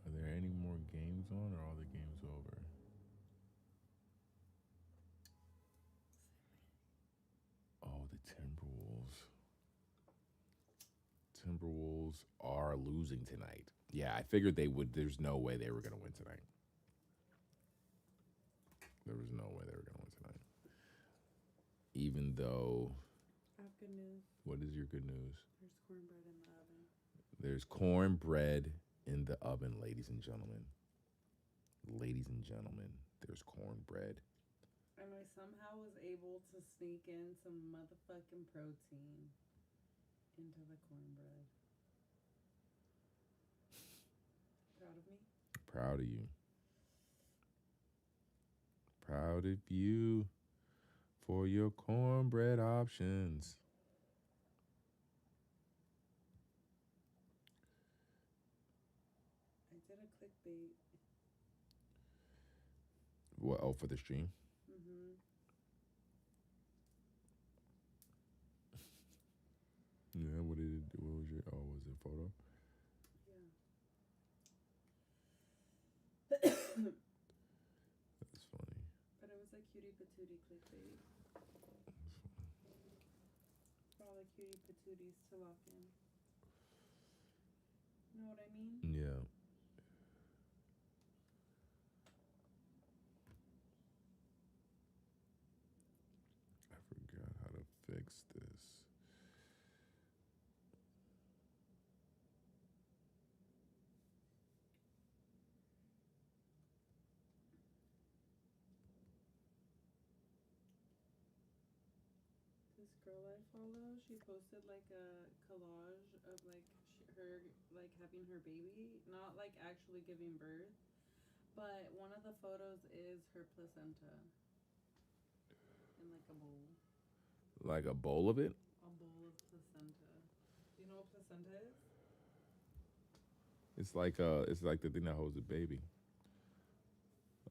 Are there any more games on, or are all the games over? Oh, the Timberwolves are losing tonight. Yeah, I figured they would. There's no way they were going to win tonight. There was no way they were going to win tonight. Even though... I have good news. What is your good news? There's cornbread in the oven. There's cornbread in the oven, ladies and gentlemen. Ladies and gentlemen, there's cornbread. And I somehow was able to sneak in some motherfucking protein into the cornbread. Proud of me? Proud of you. Proud of you for your cornbread options. I did a clickbait. What? Oh, for the stream? Mm-hmm. photo. Yeah. That's funny. But it was a cutie patootie clickbait. For all the cutie patooties to lock in. You know what I mean? Yeah. I forgot how to fix this. This girl I follow, she posted like a collage of like her like having her baby, not like actually giving birth, but one of the photos is her placenta in like a bowl. Like a bowl of it? A bowl of placenta. Do you know what placenta is? It's like the thing that holds the baby.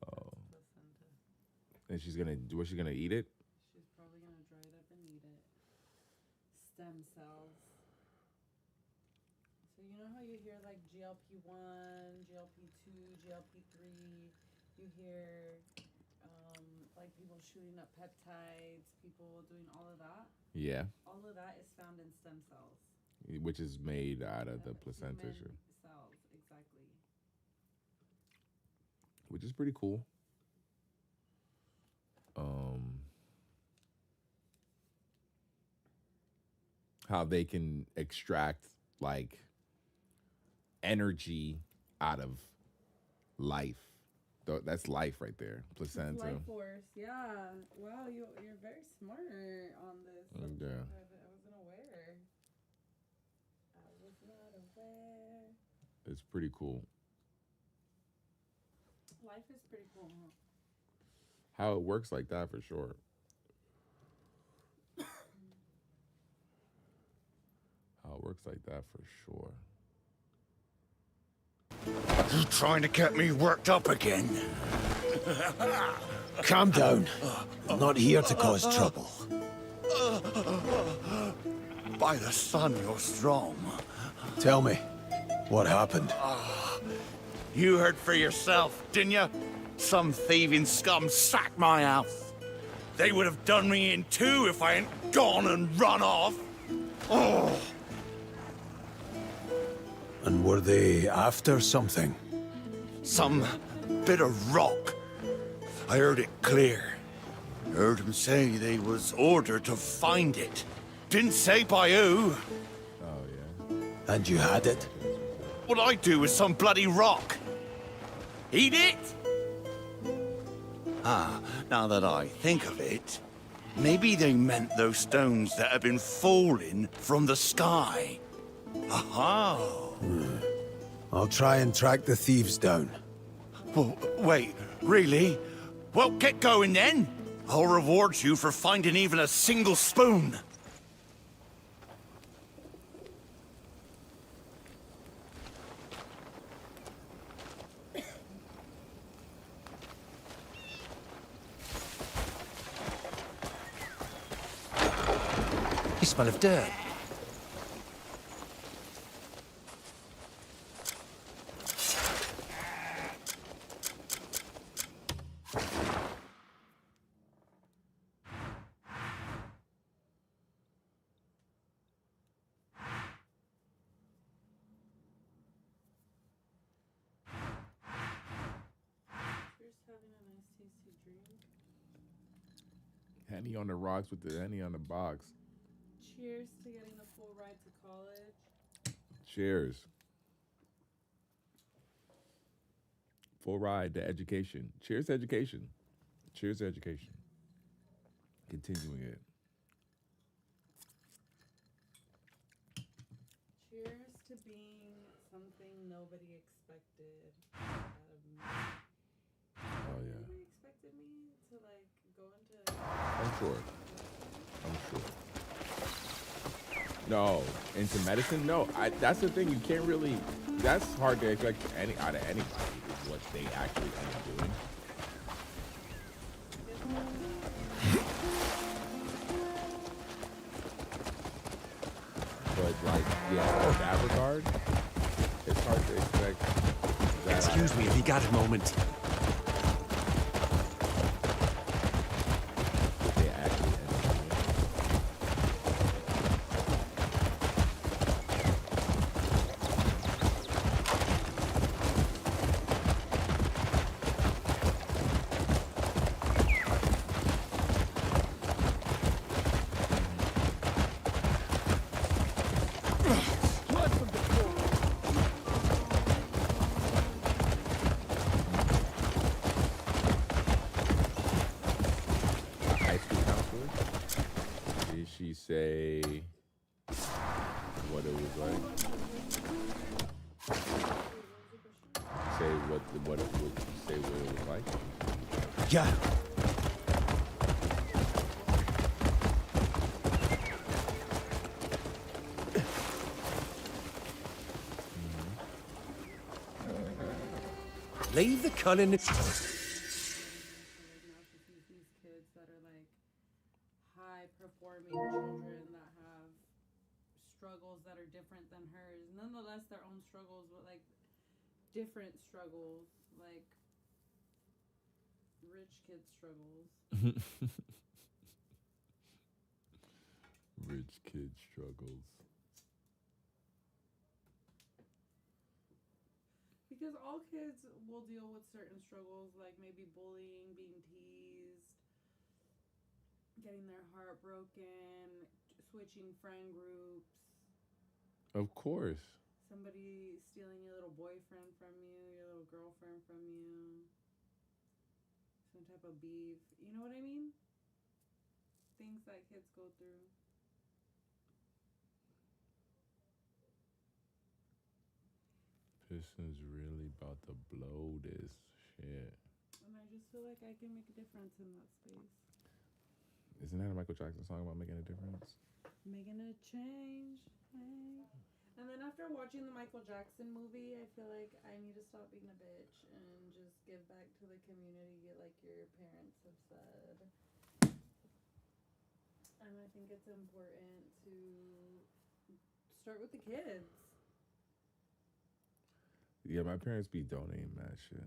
Oh. Placenta. And she's gonna what's she gonna eat it? She's probably gonna dry it up and eat it. Stem cells. So you know how you hear like GLP-1, GLP-2, GLP-3, you hear like people shooting up peptides, people doing all of that? Yeah. All of that is found in stem cells. Which is made out of the placenta. Human cells, exactly. Which is pretty cool. How they can extract like energy out of life. That's life right there. Placenta. Life force, yeah. Wow, you're very smart on this. Yeah. I wasn't aware. I was not aware. It's pretty cool. Life is pretty cool, huh? How it works like that for sure. How it works like that for sure. You trying to get me worked up again? Calm down. I'm not here to cause trouble. By the sun, you're strong. Tell me, what happened? You heard for yourself, didn't you? Some thieving scum sacked my house. They would have done me in too if I hadn't gone and run off. Oh. And were they after something? Some bit of rock. I heard it clear. Heard him say they was ordered to find it. Didn't say by who. Oh, yeah. And you had it? What'd I do with some bloody rock? Eat it? Ah, now that I think of it, maybe they meant those stones that have been falling from the sky. Aha! I'll try and track the thieves down. Well, wait, really? Well, get going then. I'll reward you for finding even a single spoon. You smell of dirt. Henny on the rocks with the Henny on the box. Cheers to getting a full ride to college. Cheers. Full ride to education. Cheers to education. Cheers to education. Continuing it. Cheers to being something nobody expected out of me. Oh, yeah. Nobody expected me to, like, go into... I'm sure. No, into medicine? No, that's the thing. You can't really... That's hard to expect out of anybody is what they actually end up doing. But, like, yeah, in that regard... got a moment. They actually ended say what it was like? Say what it was, say what it was like? Yeah. Leave the culling. These kids that are like high-performing children that have struggles that are different than hers. Nonetheless, their own struggles, but like different struggles, like rich kid struggles. Rich kid struggles. Because all kids will deal with certain struggles, like maybe bullying, being teased, getting their heart broken, switching friend groups. Of course. Somebody stealing your little boyfriend from you, your little girlfriend from you. Some type of beef. You know what I mean? Things that kids go through. Piston's really about to blow this shit. And I just feel like I can make a difference in that space. Isn't that a Michael Jackson song about making a difference? Making a change. Hey. And then after watching the Michael Jackson movie, I feel like I need to stop being a bitch and just give back to the community like your parents have said. And I think it's important to start with the kids. Yeah, my parents be donating that shit.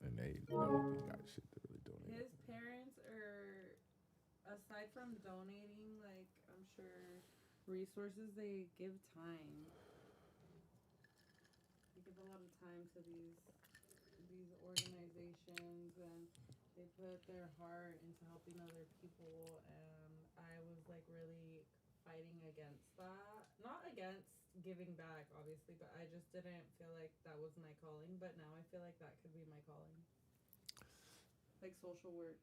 And they don't got shit to really donate. His parents are, aside from donating, like, I'm sure, resources, they give time. They give a lot of time to these organizations, and they put their heart into helping other people, and I was, like, really fighting against that. Not against giving back, obviously, but I just didn't feel like that was my calling, but now I feel like that could be my calling. Like social work.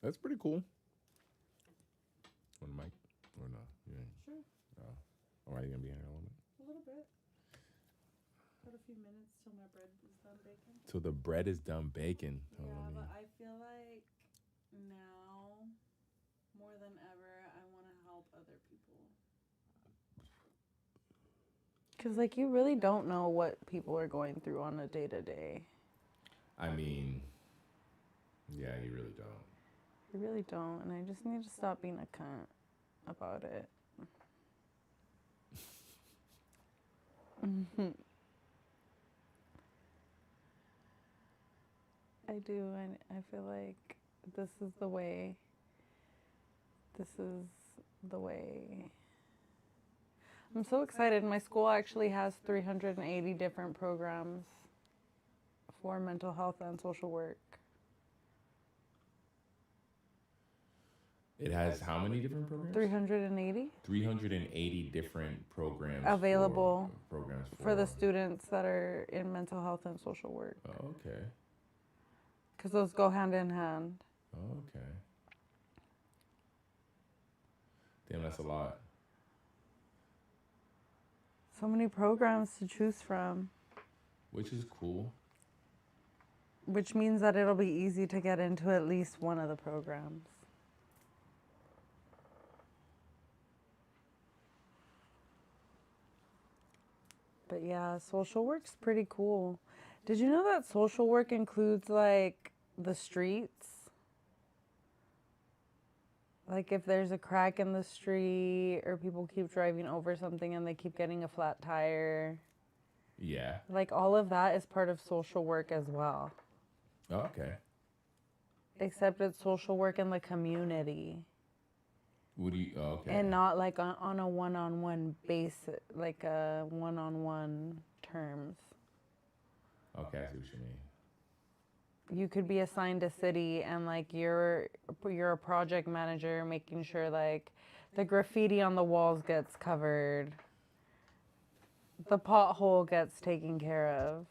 That's pretty cool. On the mic? Or no? You ain't? Sure. Oh. All right, you gonna be in here a little bit? A little bit. Got a few minutes till my bread is done baking. Till the bread is done baking. Yeah, but I feel like now, more than ever, I want to help other people. Because, like, you really don't know what people are going through on a day-to-day. I mean, yeah, you really don't. You really don't, and I just need to stop being a cunt about it. I do, and I feel like this is the way. This is the way. I'm so excited. My school actually has 380 different programs for mental health and social work. It has how many different programs? 380. 380 different programs Available for the students that are in mental health and social work. Oh, okay. Because those go hand in hand. Oh, okay. Damn, that's a lot. So many programs to choose from. Which is cool. Which means that it'll be easy to get into at least one of the programs. But yeah, social work's pretty cool. Did you know that social work includes like the streets? Like if there's a crack in the street or people keep driving over something and they keep getting a flat tire. Yeah. Like all of that is part of social work as well. Okay. Except it's social work in the community. What do you? Okay. And not like on a one-on-one basis, like a one-on-one terms. Okay, I see what you mean. You could be assigned a city and like you're a project manager making sure like the graffiti on the walls gets covered, the pothole gets taken care of.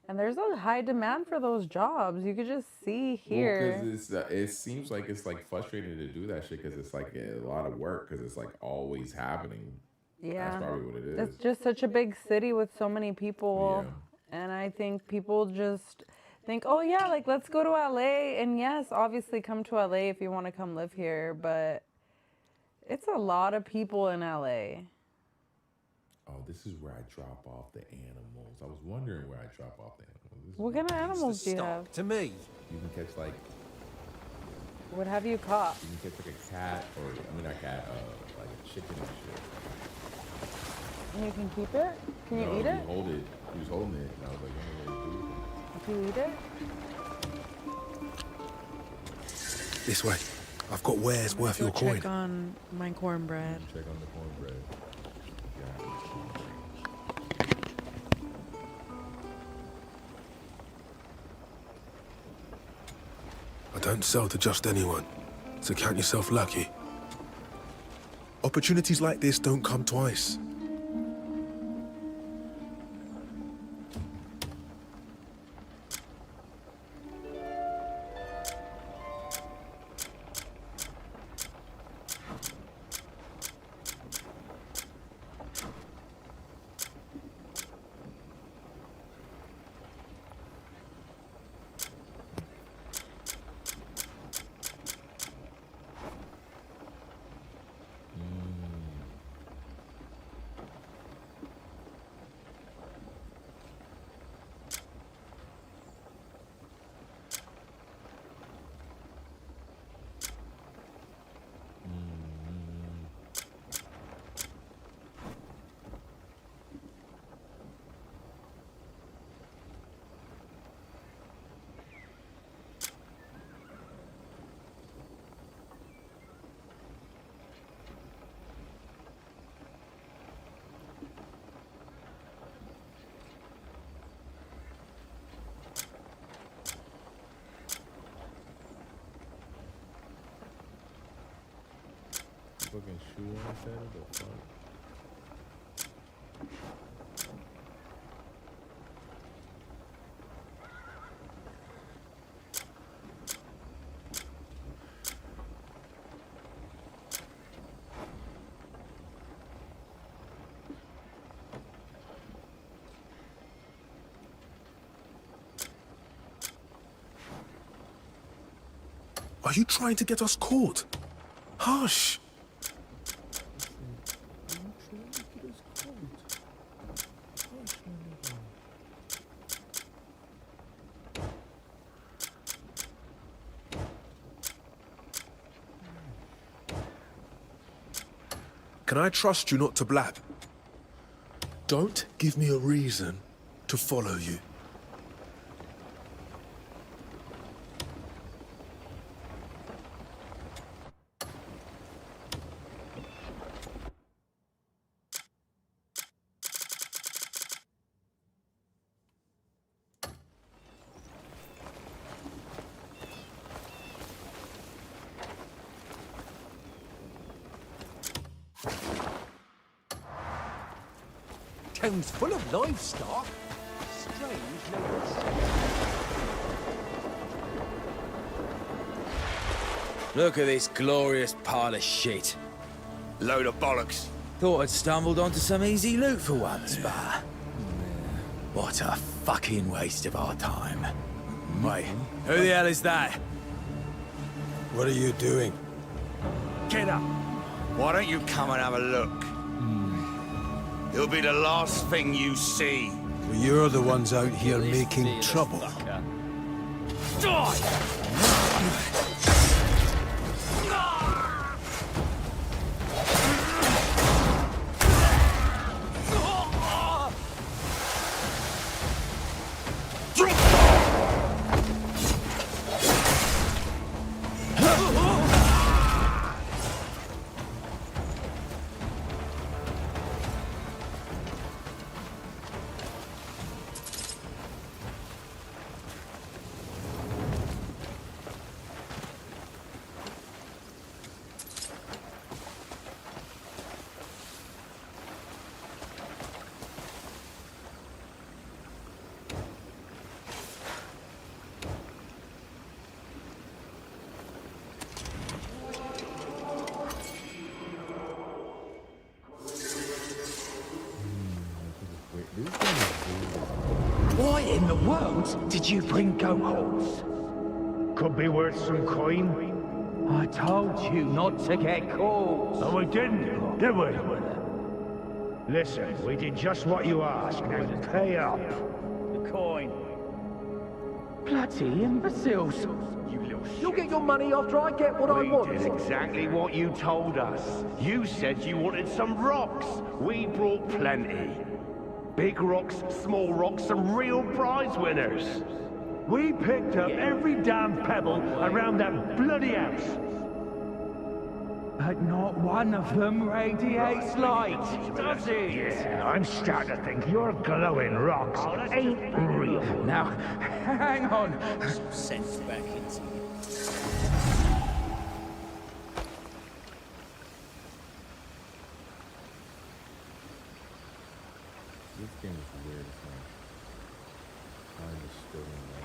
And there's a high demand for those jobs. You could just see here. Because it seems like it's like frustrating to do that shit because it's like a lot of work because it's like always happening. Yeah. That's probably what it is. It's just such a big city with so many people. Yeah. And I think people just think, oh yeah, like let's go to LA. And yes, obviously come to LA if you want to come live here. But it's a lot of people in LA. Oh, this is where I drop off the animals. I was wondering where I drop off the animals. What kind of animals do you have? To me. You can catch like... What have you caught? You can catch like a cat or, I mean not cat, like a chicken and shit. And you can keep it? Can you eat it? Hold it. He was holding it and I was like, I don't know what to do with it. Can you eat it? This way. I've got wares worth your coin. Check on my cornbread. Check on the cornbread. I don't sell to just anyone, so count yourself lucky. Opportunities like this don't come twice. Fucking shoe on the side of the front. Are you trying to get us caught? Hush! Can I trust you not to blab? Don't give me a reason to follow you. Town's full of livestock. Strange looks. Look at this glorious pile of shit. Load of bollocks. Thought I'd stumbled onto some easy loot for once, but... What a fucking waste of our time. Wait, who the hell is that? What are you doing? Get up. Why don't you come and have a look? It'll be the last thing you see. Well, you're the ones out here making trouble. in the world did you bring goat horns? Could be worth some coin. I told you not to get caught. And we didn't, did we? Listen, we did just what you asked. Now pay up. The coin. Bloody imbeciles. You'll get your money after I get what I want. We did exactly what you told us. You said you wanted some rocks. We brought plenty. Big rocks, small rocks, some real prize winners. We picked up every damn pebble around that bloody house. But not one of them radiates light, does it? Yeah, I'm starting to think your glowing rocks ain't real. Now, hang on. Some sense back into you. This game is weird as hell. I'm just still in there.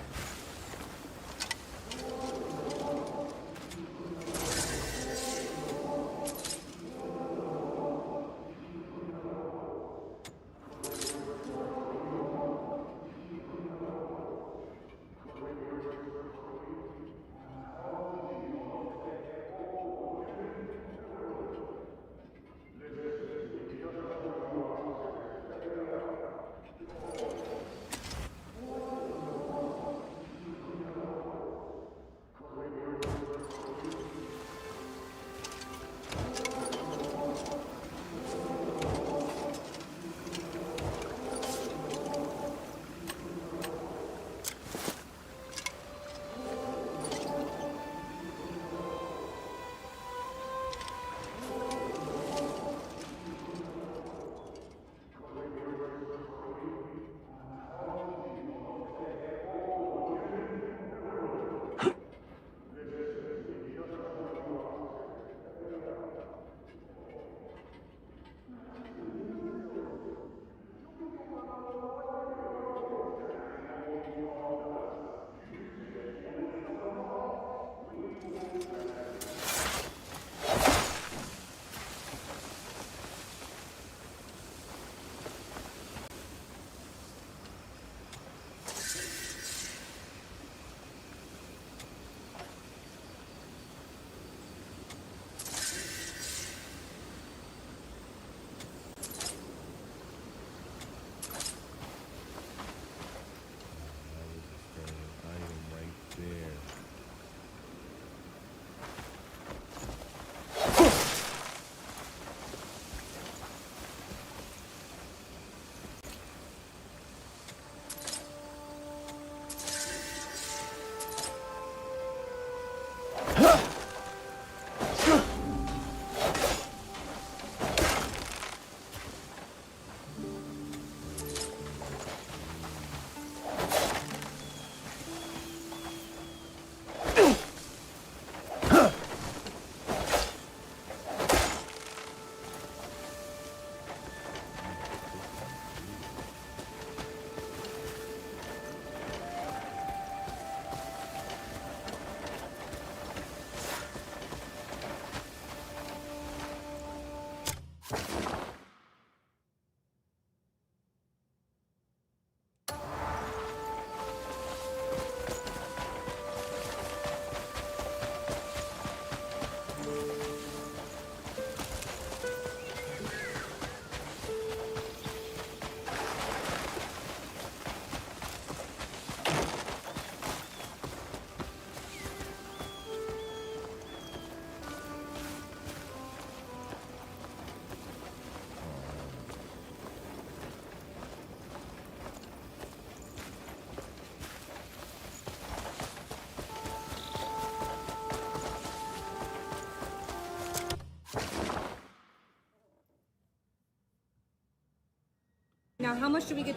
Now, how much do we get?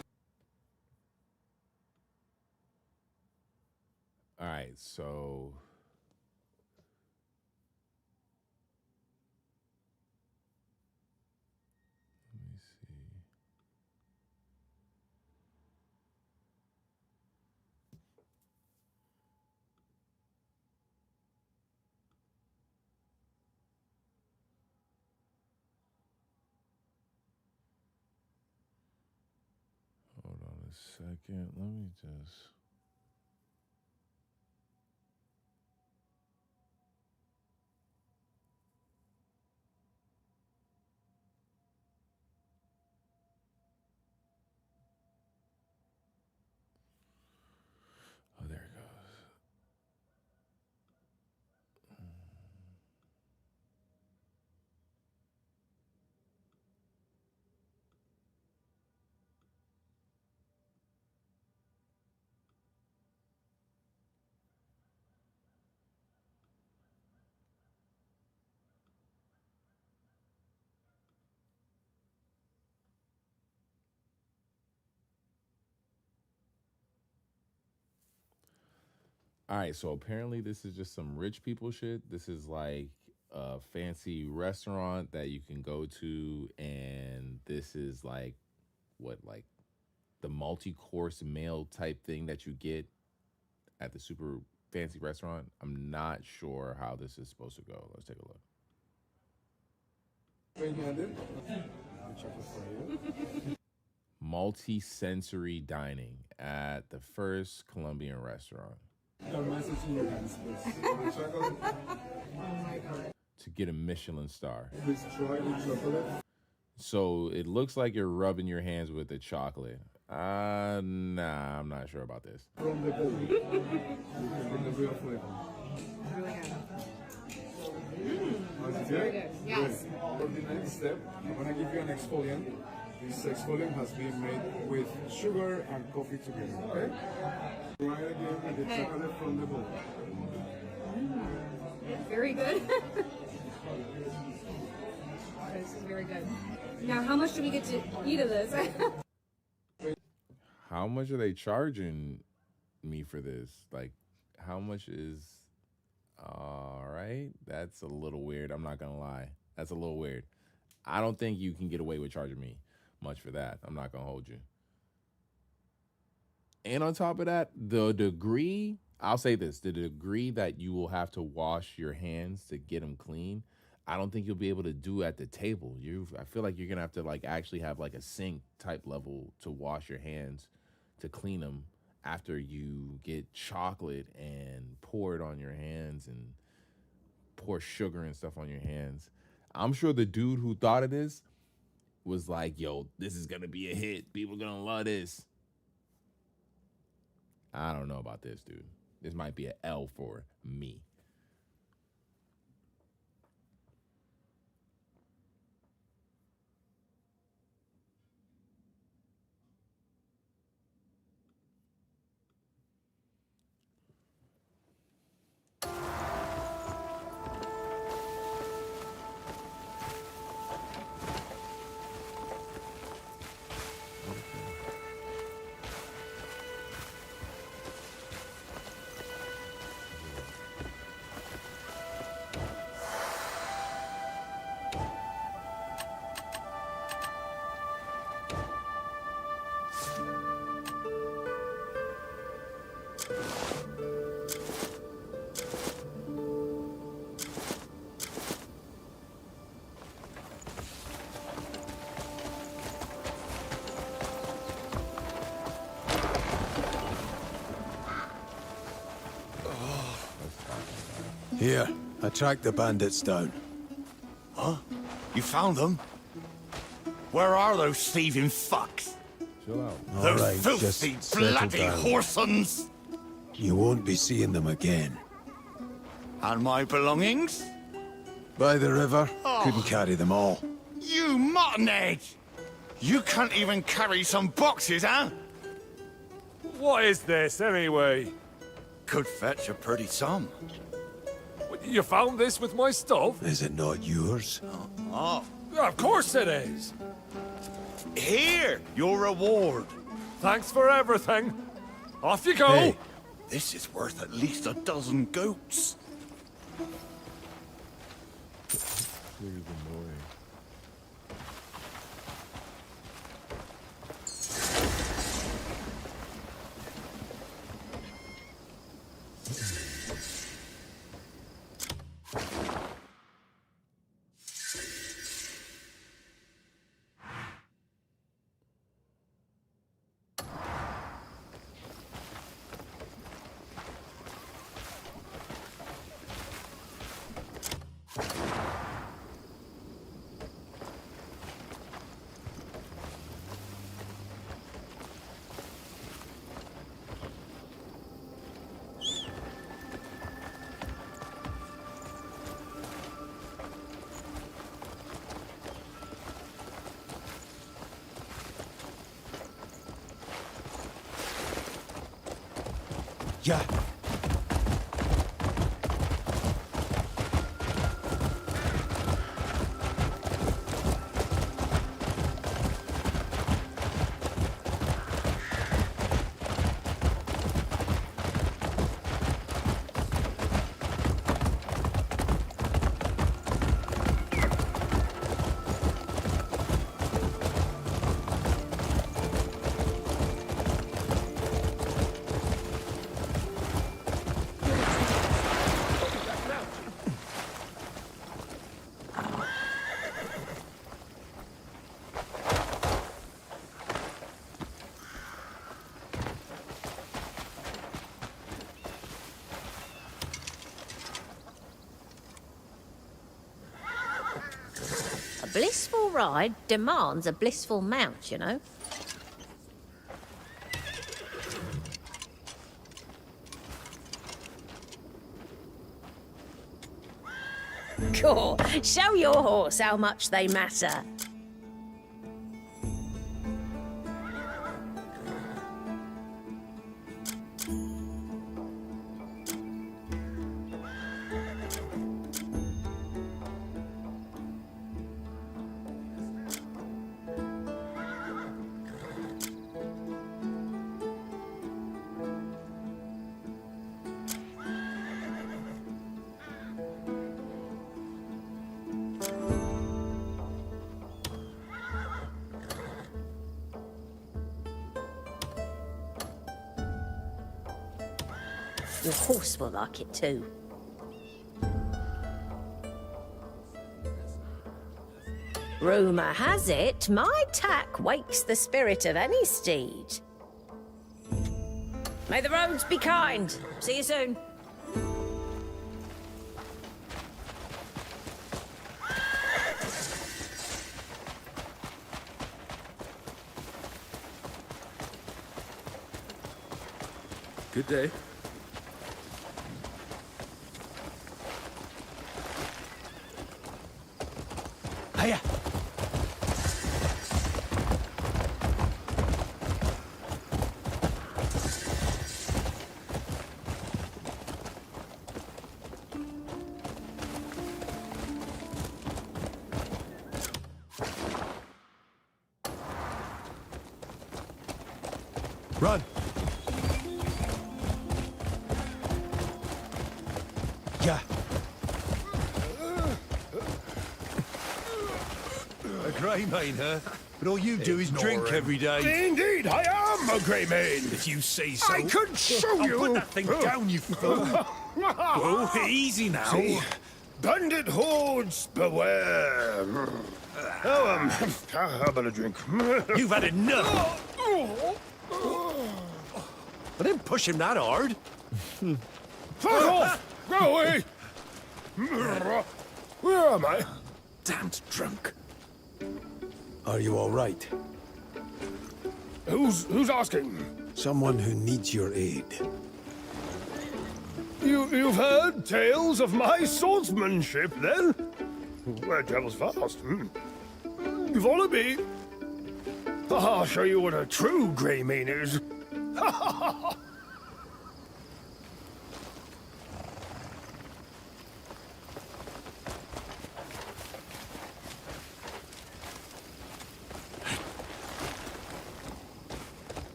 All right, so let me see. Hold on a second. Let me just. Oh, there it goes. All right, so apparently this is just some rich people shit. This is like a fancy restaurant that you can go to, and this is like what, like the multi-course meal type thing that you get at the super fancy restaurant. I'm not sure how this is supposed to go. Let's take a look. Multi-sensory dining at the First Colombian Restaurant. To get a Michelin star. Please try the chocolate. So it looks like you're rubbing your hands with the chocolate. Nah, I'm not sure about this. From the bowl. You can get the real flavor. Really That's very good. Yes. For the next step, I'm gonna give you an exfoliant. This exfoliant has been made with sugar and coffee together, okay? Try it again with the chocolate from the bowl. Very good. This is very good. Now, how much do we get to eat of this? How much are they charging me for this? Like, how much is... All right, that's a little weird. I'm not gonna lie. That's a little weird. I don't think you can get away with charging me much for that. I'm not gonna hold you. And on top of that, the degree, I'll say this, the degree that you will have to wash your hands to get them clean, I don't think you'll be able to do at the table. I feel like you're gonna have to like actually have like a sink type level to wash your hands to clean them after you get chocolate and pour it on your hands and pour sugar and stuff on your hands. I'm sure the dude who thought of this was like, yo, this is gonna be a hit. People are gonna love this. I don't know about this, dude. This might be an L for me. Here, I tracked the bandits down. Huh? You found them? Where are those thieving fucks? Chill out. Those All right, filthy, just settle bloody down. whoresons! You won't be seeing them again. And my belongings? By the river, Oh. couldn't carry them all. You muttonhead! You can't even carry some boxes, huh? What is this, anyway? Could fetch a pretty sum. You found this with my stuff? Is it not yours? Oh. Of course it is. Here, your reward. Thanks for everything. Off you go. Hey, this is worth at least a dozen goats. Yeah. A blissful ride demands a blissful mount, you know. Cool. Show your horse how much they matter. Your horse will like it too. Rumour has it, my tack wakes the spirit of any steed. May the roads be kind. See you soon. Good day. Hiya. Run. Yeah. A grey mane, huh? But all you do is drink every day. Indeed, I am a grey mane. If you say so. I could show you. Put that thing down, you fool. Oh, easy now. See, bandit hordes beware. Oh, how about a drink? You've had enough. I didn't push him that hard. Fuck off! Go away! Where am I? Damned drunk. Are you all right? Who's asking? Someone who needs your aid. You've heard tales of my swordsmanship, then? Where travels fast? You follow me. I'll show you what a true grey mane is.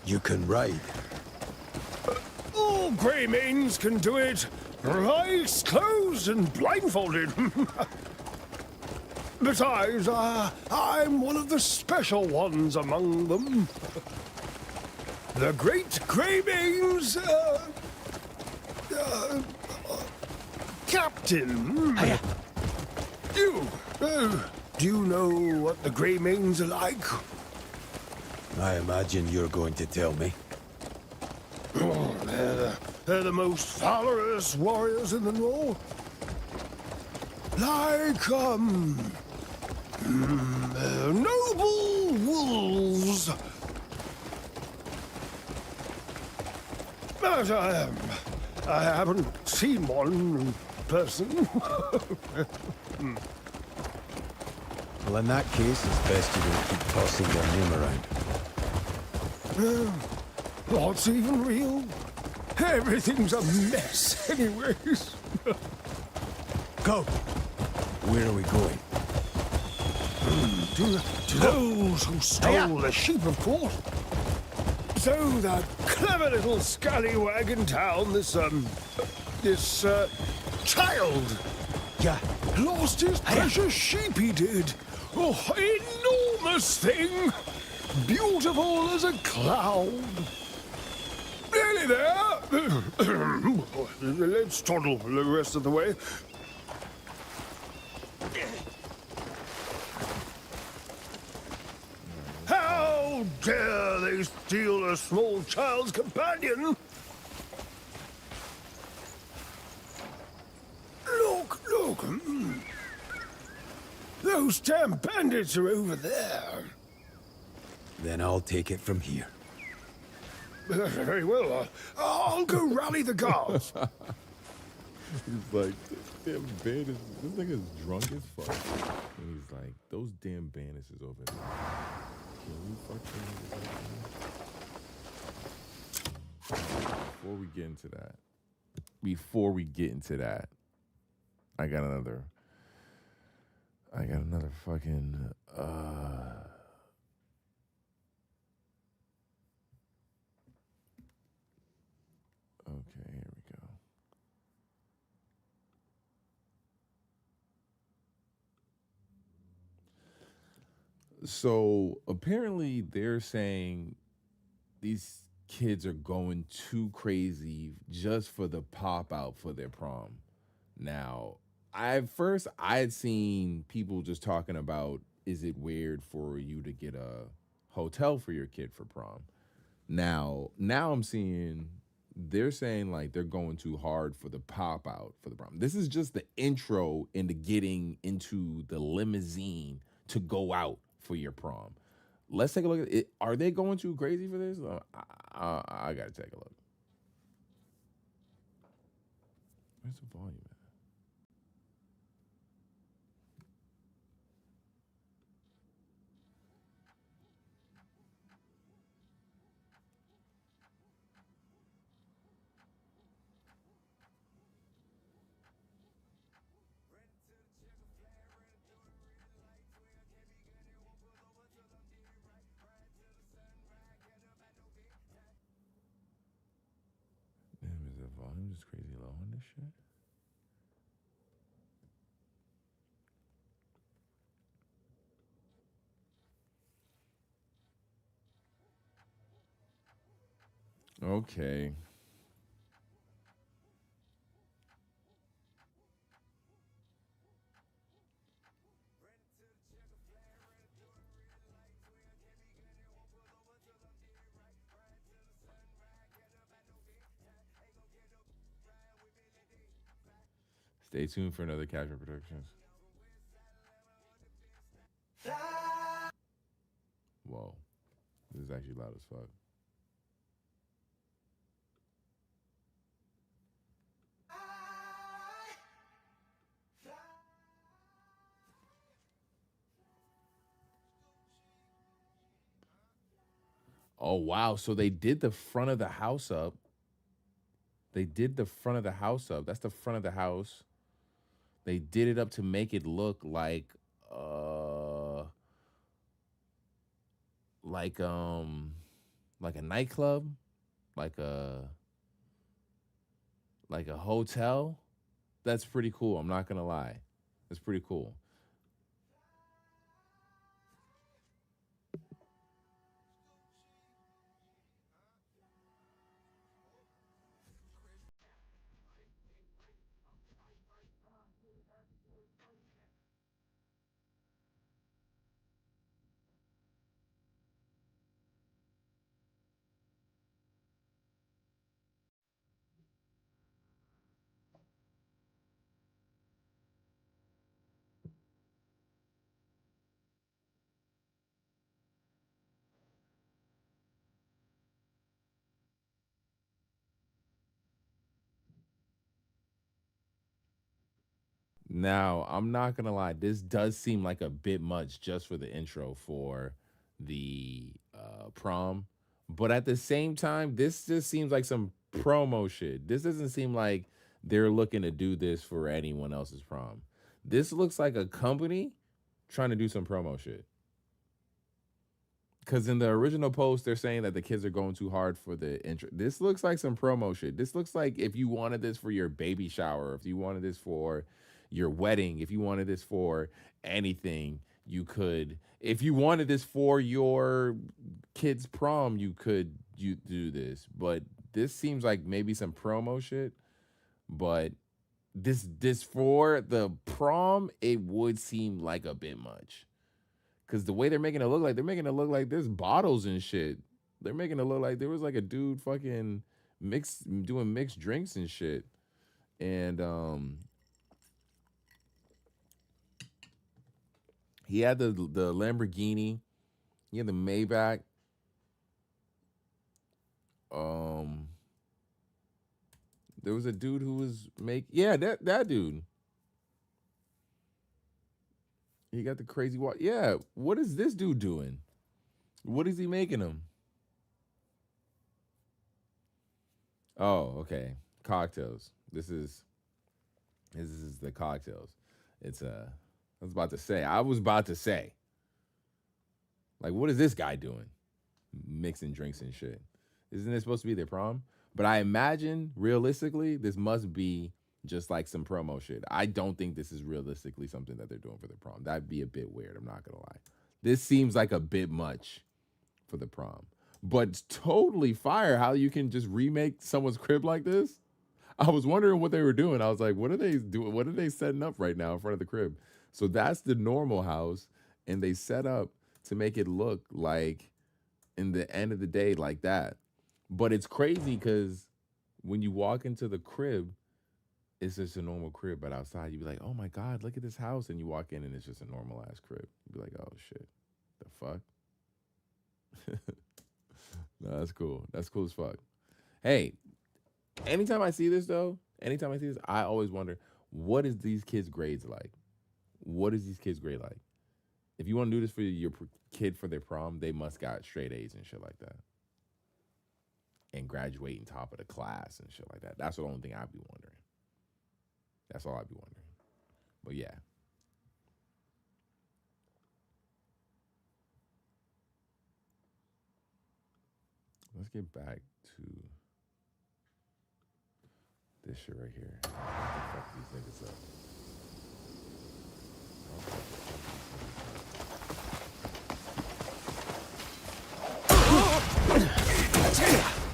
You can ride. All grey manes can do it. Eyes closed and blindfolded. Besides, I'm one of the special ones among them. The great grey manes, Captain. Hiya. Do you know what the grey manes are like? I imagine you're going to tell me. Oh, they're the most valorous warriors in the North. Like, noble wolves. But I haven't seen one in person. Well, in that case, it's best you don't keep tossing your name around. What's even real? Everything's a mess, anyways. Go. Where are we going? To those who stole the sheep, of course. So that clever little scallywag in town, this child, lost his precious sheep, he did. Oh, enormous thing. Beautiful as a cloud. Nearly there. Let's toddle the rest of the way. How dare they steal a small child's companion? Look. Those damn bandits are over there. Then I'll take it from here. Very well. I'll go rally the guards. He's like, damn bandits. This nigga's drunk as fuck. And he's like, those damn bandits is over there. Can we fuck them? Before we get into that, I got another fucking okay, here we go. So apparently they're saying these kids are going too crazy just for the pop out for their prom. Now, I had seen people just talking about, is it weird for you to get a hotel for your kid for prom? Now I'm seeing they're saying like they're going too hard for the pop out for the prom. This is just the intro into getting into the limousine to go out for your prom. Let's take a look at it. Are they going too crazy for this? I gotta take a look. Where's the volume at? Damn, is the volume just crazy low on this shit? Okay. Stay tuned for another Casual Productions. Whoa. This is actually loud as fuck. Oh, wow. So they did the front of the house up. That's the front of the house. They did it up to make it look like a nightclub, like a hotel. That's pretty cool. I'm not gonna lie. That's pretty cool. Now, I'm not gonna lie, this does seem like a bit much just for the intro for the prom, But at the same time, this just seems like some promo shit. This doesn't seem like they're looking to do this for anyone else's prom. This looks like a company trying to do some promo shit. Because in the original post, they're saying that the kids are going too hard for the intro. This looks like some promo shit. This looks like if you wanted this for your baby shower, if you wanted this for your wedding, if you wanted this for anything, you could. If you wanted this for your kid's prom, you do this. But this seems like maybe some promo shit. But this for the prom, it would seem like a bit much. Because the way they're making it look like there's bottles and shit. They're making it look like there was like a dude fucking doing mixed drinks and shit. And he had the Lamborghini. He had the Maybach. There was a dude who was that dude. He got the crazy watch. Yeah, what is this dude doing? What is he making him? Oh, okay. Cocktails. This is the cocktails. It's I was about to say. Like, what is this guy doing? Mixing drinks and shit. Isn't this supposed to be their prom? But I imagine, realistically, this must be just like some promo shit. I don't think this is realistically something that they're doing for the prom. That'd be a bit weird, I'm not gonna lie. This seems like a bit much for the prom. But it's totally fire how you can just remake someone's crib like this. I was wondering what they were doing. I was like, what are they doing? What are they setting up right now in front of the crib? So that's the normal house, and they set up to make it look like, in the end of the day, like that. But it's crazy because when you walk into the crib, it's just a normal crib, but outside you'd be like, oh my God, look at this house. And you walk in and it's just a normal ass crib. You'd be like, oh shit, the fuck? No, that's cool. That's cool as fuck. Hey, anytime I see this, I always wonder, what is these kids' grades like? What is these kids' grade like? If you want to do this for your kid for their prom, they must got straight A's and shit like that. And graduating top of the class and shit like that. That's the only thing I'd be wondering. That's all I'd be wondering. But yeah. Let's get back to this shit right here. Fuck these niggas up.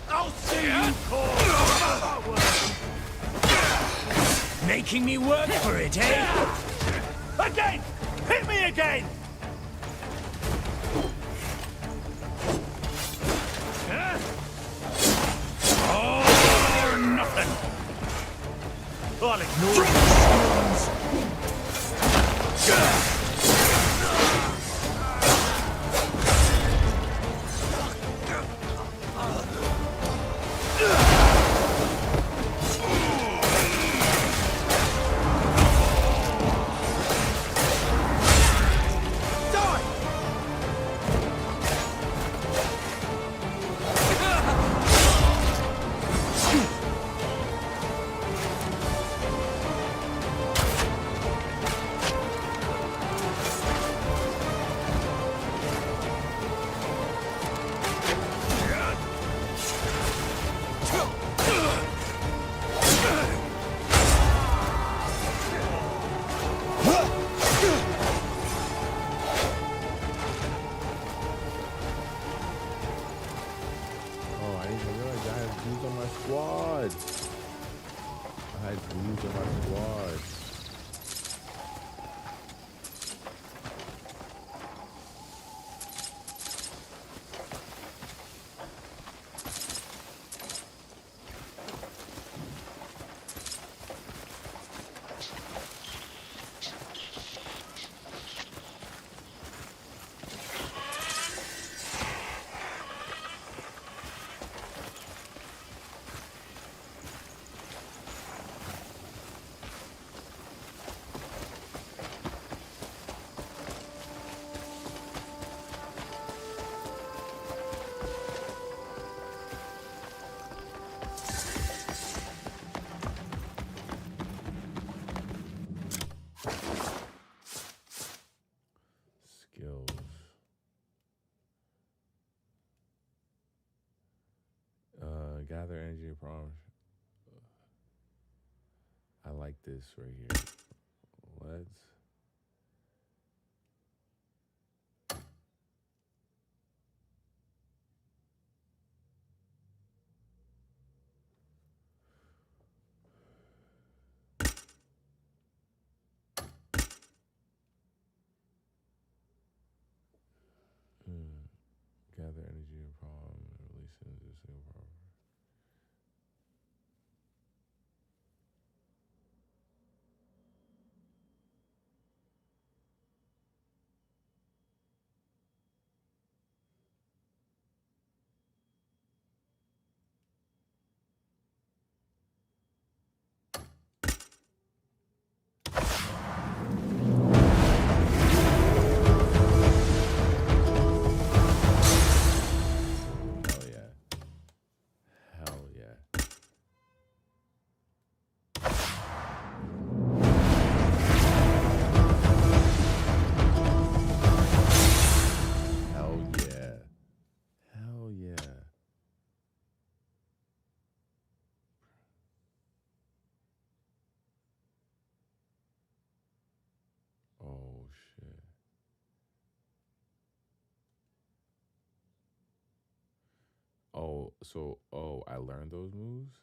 I'll see you, Cole. Making me work for it, eh? Again! Hit me again! All or nothing! I'll ignore these stones. Skills. Gather energy problems. I like this right here. Let's. Gather energy and problem and release it into a single problem. Oh shit. Oh, so I learned those moves?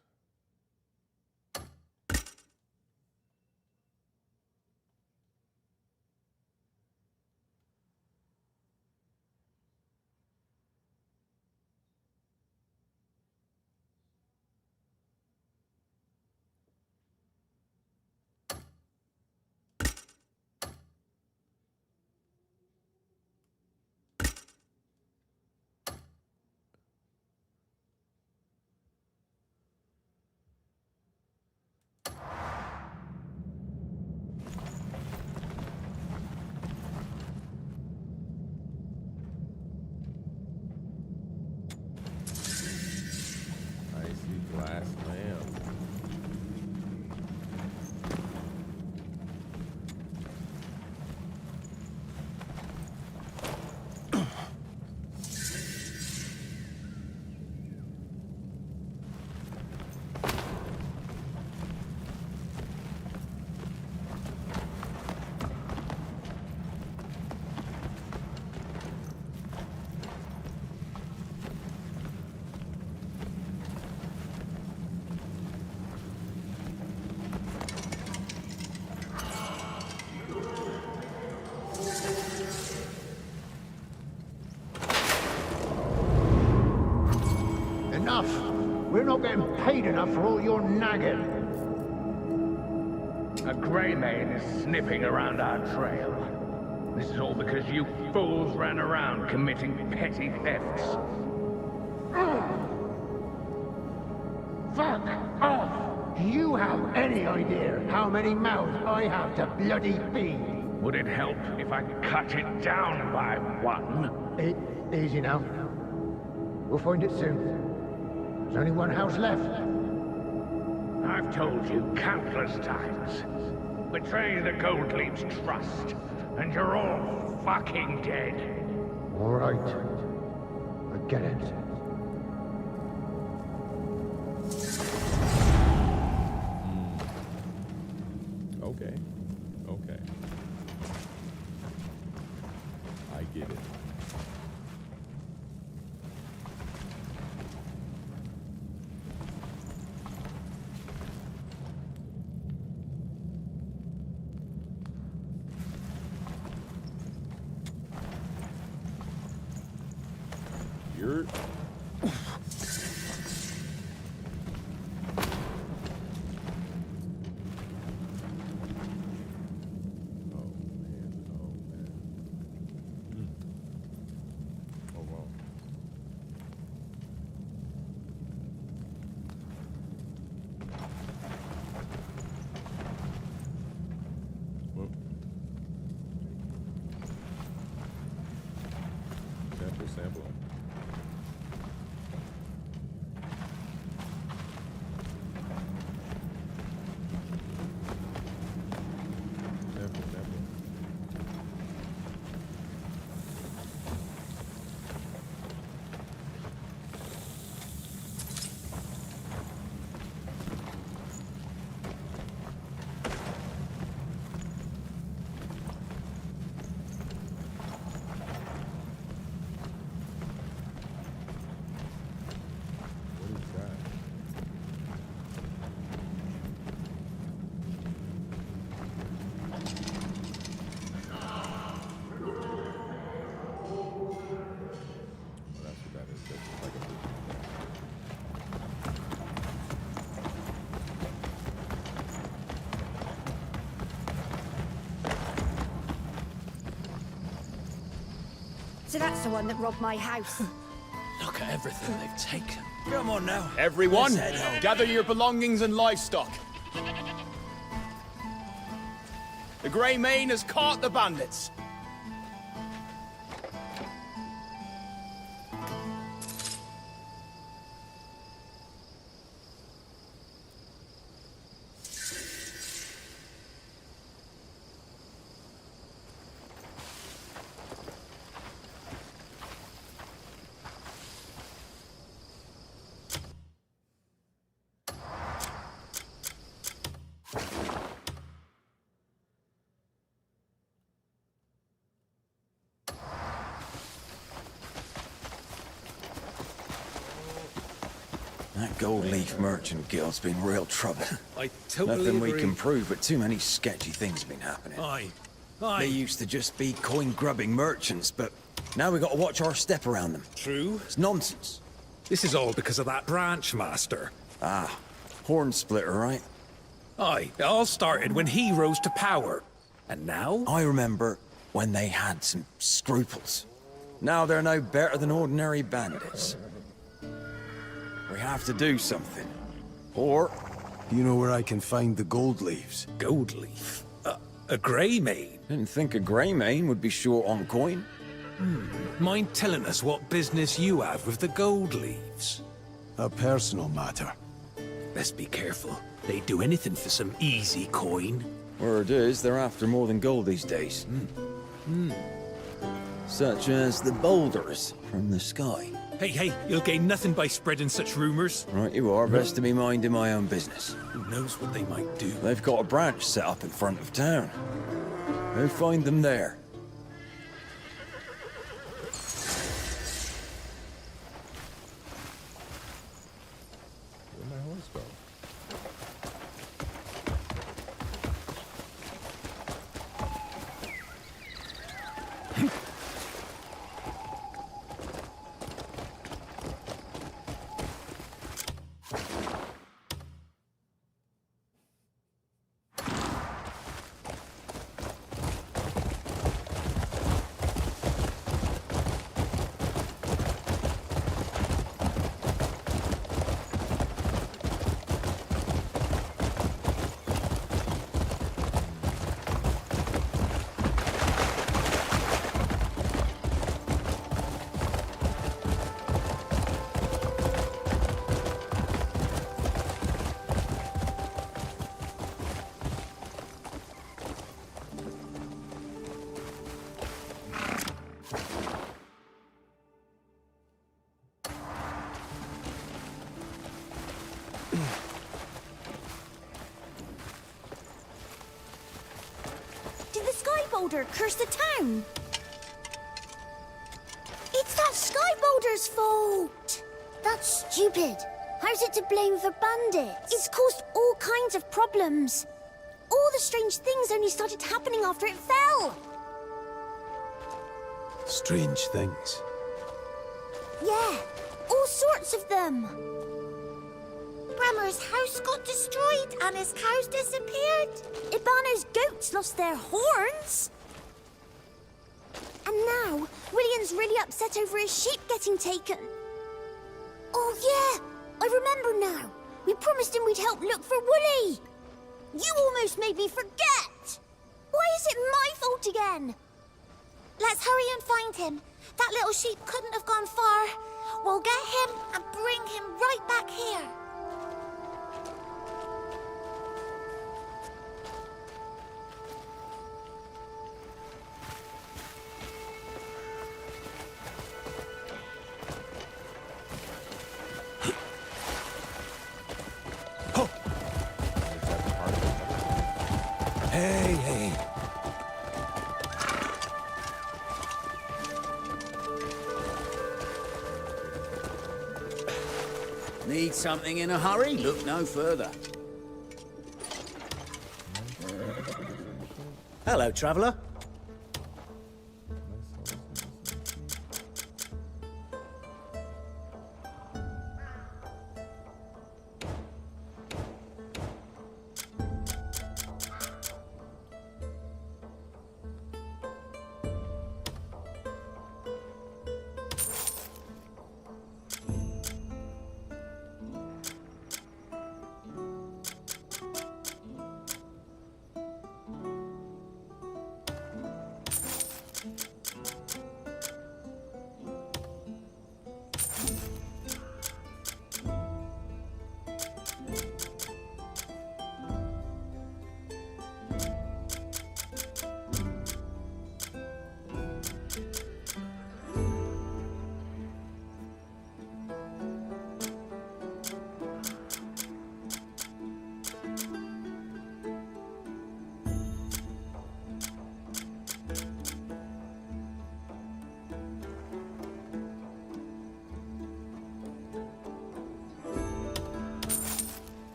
Glass lamp. We're not getting paid enough for all your nagging. A grey mane is sniffing around our trail. This is all because you fools ran around committing petty thefts. Fuck off! Do you have any idea how many mouths I have to bloody feed? Would it help if I cut it down by one? Easy now. We'll find it soon. There's only one house left. I've told you countless times. Betray the Gold Leap's trust, and you're all fucking dead. All right. I get it. Okay. Okay. I get it. You're... Sample. So that's the one that robbed my house. Look at everything they've taken. Come on now. Everyone, Let's head home. gather your belongings and livestock. The Grey Mane has caught the bandits. That Gold Leaf Merchant Guild's been real trouble. I totally Nothing we agree. can prove, but too many sketchy things have been happening. Aye. They used to just be coin-grubbing merchants, but now we got to watch our step around them. True. It's nonsense. This is all because of that branch master. Ah, Horn Splitter, right? Aye, it all started when he rose to power. And now? I remember when they had some scruples. Now they're no better than ordinary bandits. We have to do something. Or... You know where I can find the gold leaves? Gold leaf? A Grey Mane? Didn't think a Grey Mane would be short on coin. Mind telling us what business you have with the gold leaves? A personal matter. Let's be careful. They'd do anything for some easy coin. Word is, they're after more than gold these days. Such as the boulders from the sky. Hey, you'll gain nothing by spreading such rumors. Right you are, best to be minding my own business. Who knows what they might do? They've got a branch set up in front of town. Go find them there. Where'd my horse go? Did the Sky Boulder curse the town? It's that Sky Boulder's fault! That's stupid. How's it to blame for bandits? It's caused all kinds of problems. All the strange things only started happening after it fell. Strange things. Yeah, all sorts of them. Brammer's house got destroyed and his cows disappeared. Ibano's goats lost their horns. And now, William's really upset over his sheep getting taken. Oh yeah, I remember now. We promised him we'd help look for Wooly. You almost made me forget. Why is it my fault again? Let's hurry and find him. That little sheep couldn't have gone far. We'll get him and bring him right back here. Hey. Need something in a hurry? Look no further. Hello, traveller.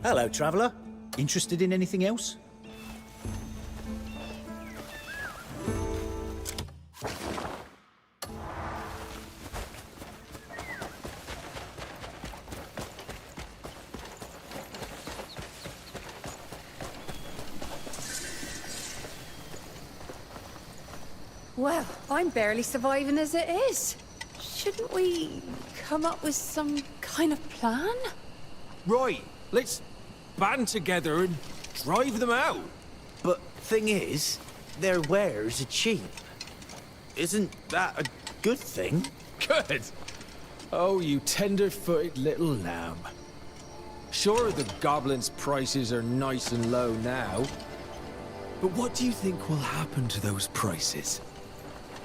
Hello, traveller. Interested in anything else? Well, I'm barely surviving as it is. Shouldn't we come up with some kind of plan? Right, let's band together and drive them out. But thing is, their wares are cheap. Isn't that a good thing? Good. Oh, you tender-footed little lamb. Sure, the goblins' prices are nice and low now. But what do you think will happen to those prices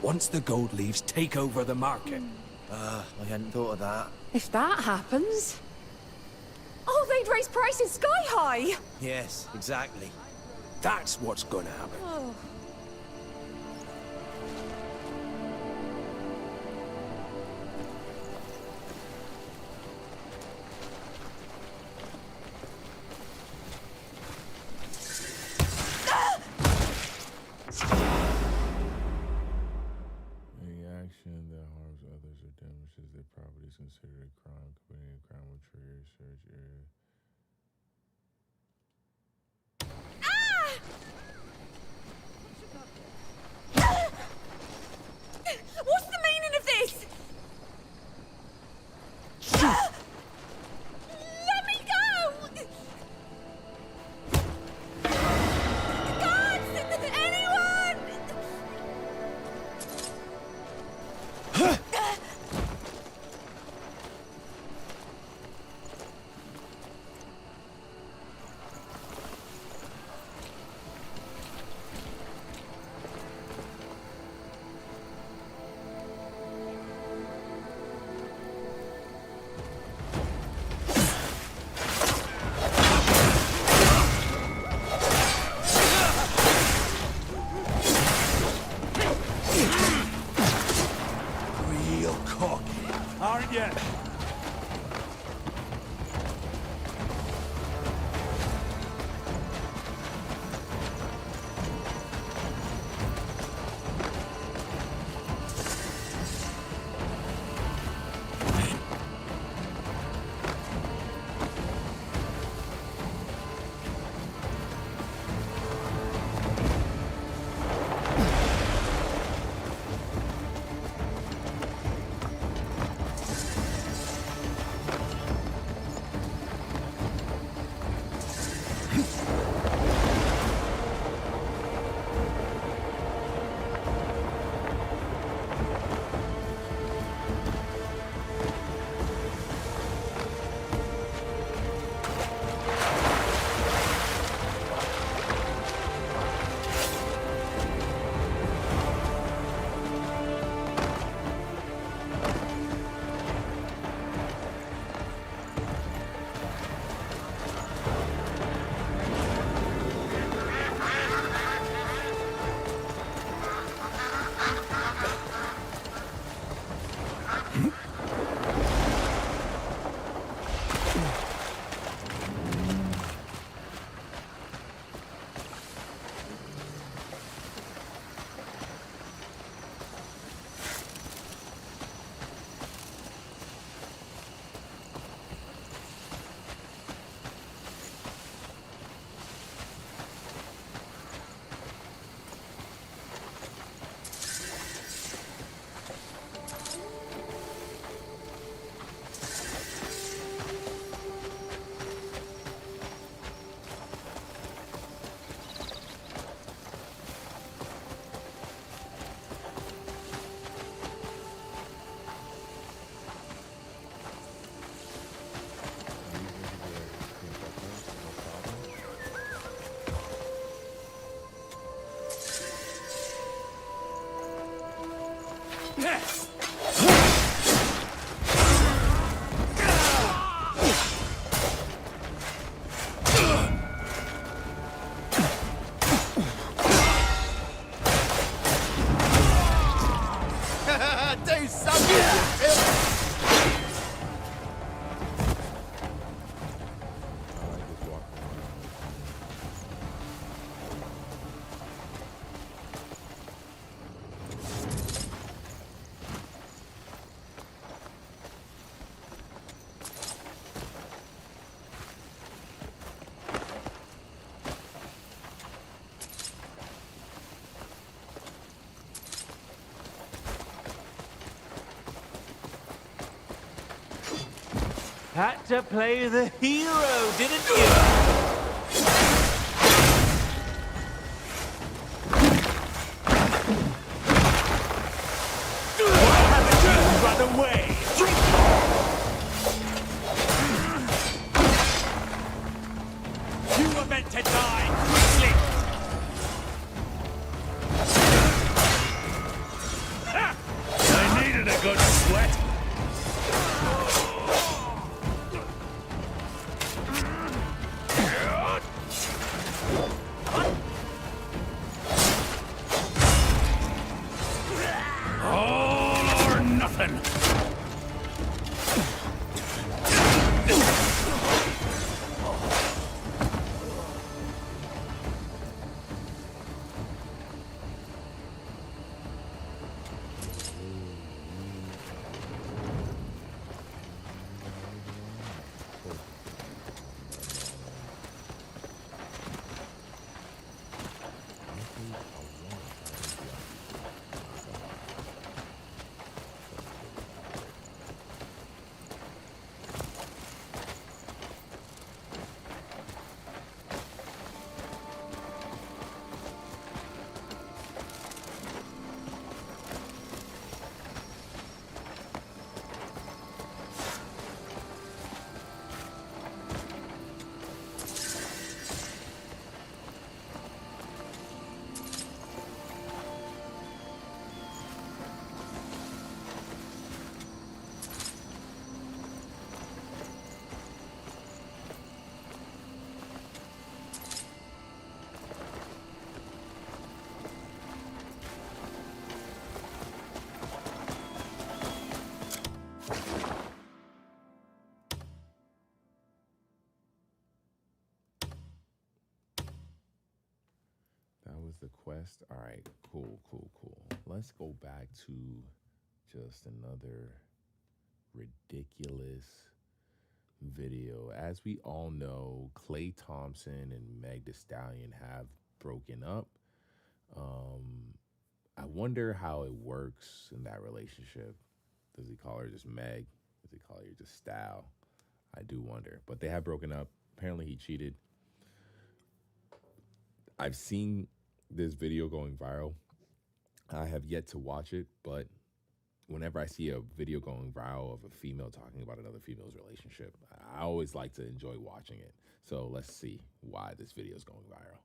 once the gold leaves take over the market? I hadn't thought of that. If that happens... Oh, they'd raise prices sky high! Yes, exactly. That's what's gonna happen. Oh. Any action that harms others or damages their property is considered a crime. Committing a crime will trigger a search area. What's the meaning of this? Let me go! Guards! Anyone! Real cocky, aren't you? Do something, you filth! Had to play the hero, didn't you? Why haven't you run away? You were meant to die quickly! I needed a good sweat! All or nothing! That was the quest. All right, cool. Let's go back to just another ridiculous video. As we all know, Klay Thompson and Meg Thee Stallion have broken up. I wonder how it works in that relationship. Does he call her just Meg? Does he call her just Style? I do wonder. But they have broken up. Apparently he cheated. I've seen this video going viral. I have yet to watch it, but whenever I see a video going viral of a female talking about another female's relationship, I always like to enjoy watching it. So let's see why this video is going viral.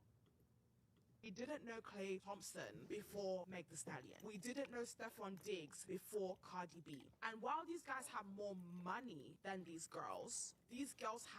We didn't know Klay Thompson before Meg Thee Stallion. We didn't know Stefan Diggs before Cardi B. And while these guys have more money than these girls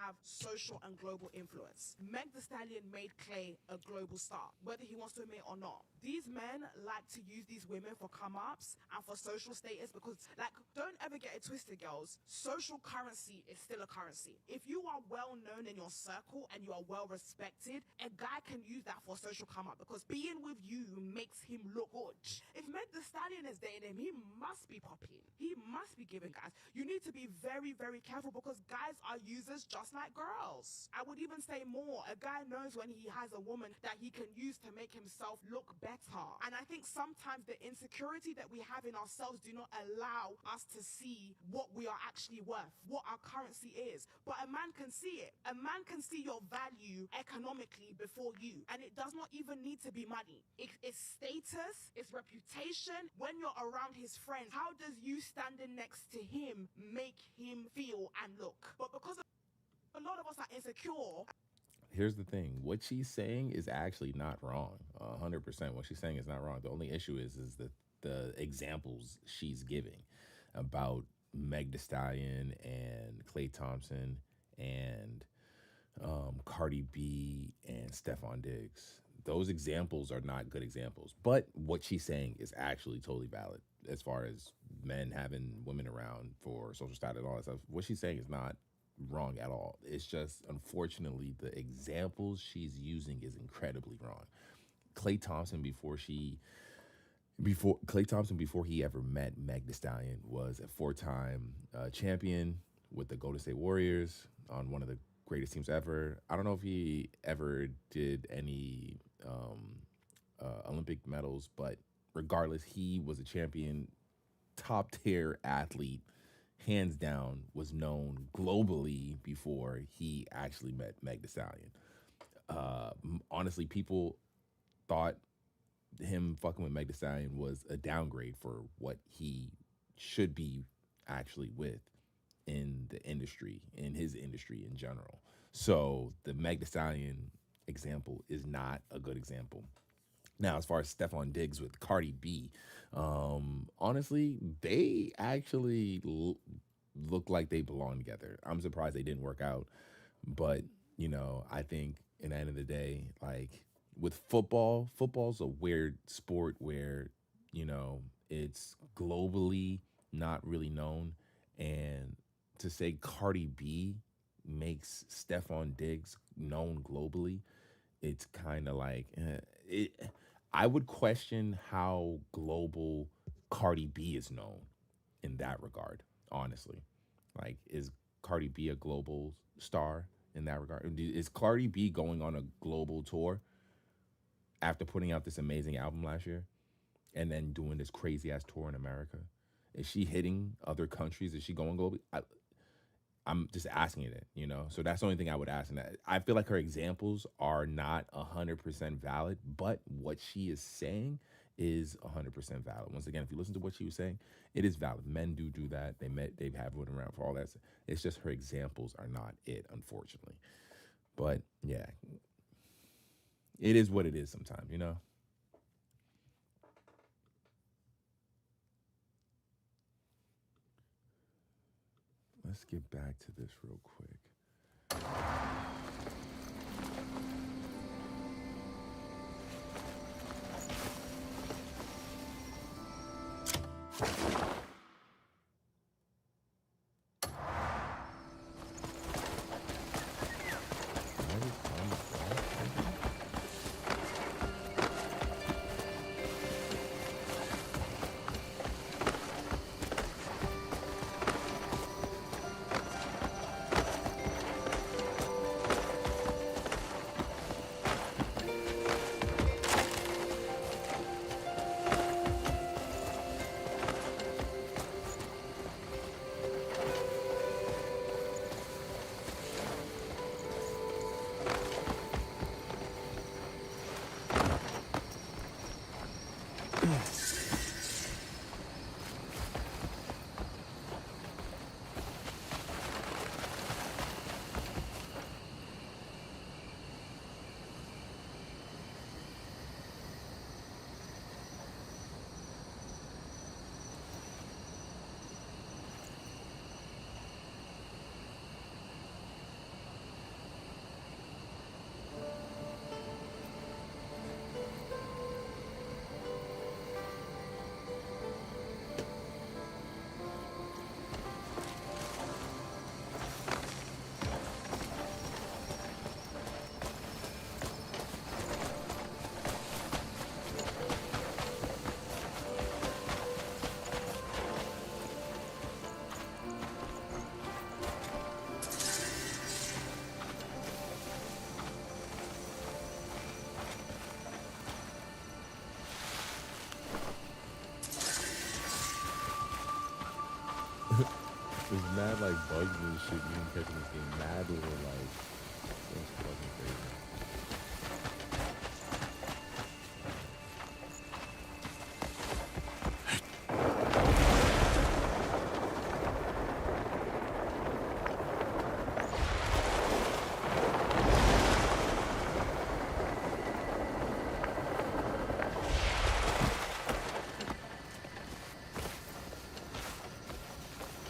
have social and global influence. Meg Thee Stallion made Klay a global star, whether he wants to admit or not. These men like to use these women for come-ups and for social status because, like, don't ever get it twisted, girls. Social currency is still a currency. If you are well known in your circle and you are well respected, a guy can use that for social come-up because being with you makes him look good. If Meg Thee Stallion is dating him, he must be popping. He must be giving guys. You need to be very, very careful because guys are users just like girls. I would even say more. A guy knows when he has a woman that he can use to make himself look better. And I think sometimes the insecurity that we have in ourselves do not allow us to see what we are actually worth, what our currency is. But a man can see it. A man can see your value economically before you. And it does not even need to be money. It's status, it's reputation. When you're around his friends, how does you standing next to him make him feel and look? But because a lot of us are insecure. Here's the thing. What she's saying is actually not wrong. 100%. What she's saying is not wrong. The only issue is the examples she's giving about Meg Thee Stallion and Klay Thompson and Cardi B and Stefan Diggs. Those examples are not good examples. But what she's saying is actually totally valid as far as men having women around for social status and all that stuff. What she's saying is not wrong at all. It's just, unfortunately, the examples she's using is incredibly wrong. Klay Thompson before he ever met Meg Thee Stallion was a 4-time champion with the Golden State Warriors on one of the greatest teams ever. I don't know if he ever did any Olympic medals, but regardless, he was a champion, top tier athlete. hands down, was known globally before he actually met Meg Thee Stallion. Honestly, people thought him fucking with Meg Thee Stallion was a downgrade for what he should be actually with in the industry, in his industry in general. So the Meg Thee Stallion example is not a good example. Now, as far as Stephon Diggs with Cardi B, honestly, they actually look like they belong together. I'm surprised they didn't work out. But, you know, I think in the end of the day, like with football's a weird sport where, you know, it's globally not really known. And to say Cardi B makes Stephon Diggs known globally, it's kind of like, I would question how global Cardi B is known in that regard, honestly. Like, is Cardi B a global star in that regard? Is Cardi B going on a global tour after putting out this amazing album last year and then doing this crazy ass tour in America? Is she hitting other countries? Is she going globally? I'm just asking it, you know? So that's the only thing I would ask. And I feel like her examples are not 100% valid, but what she is saying is 100% valid. Once again, if you listen to what she was saying, it is valid. Men do that. They have women around for all that. It's just her examples are not it, unfortunately. But yeah, it is what it is sometimes, you know? Let's get back to this real quick. There's mad like bugs and shit you can catch in this game. Mad little like, that's fucking crazy.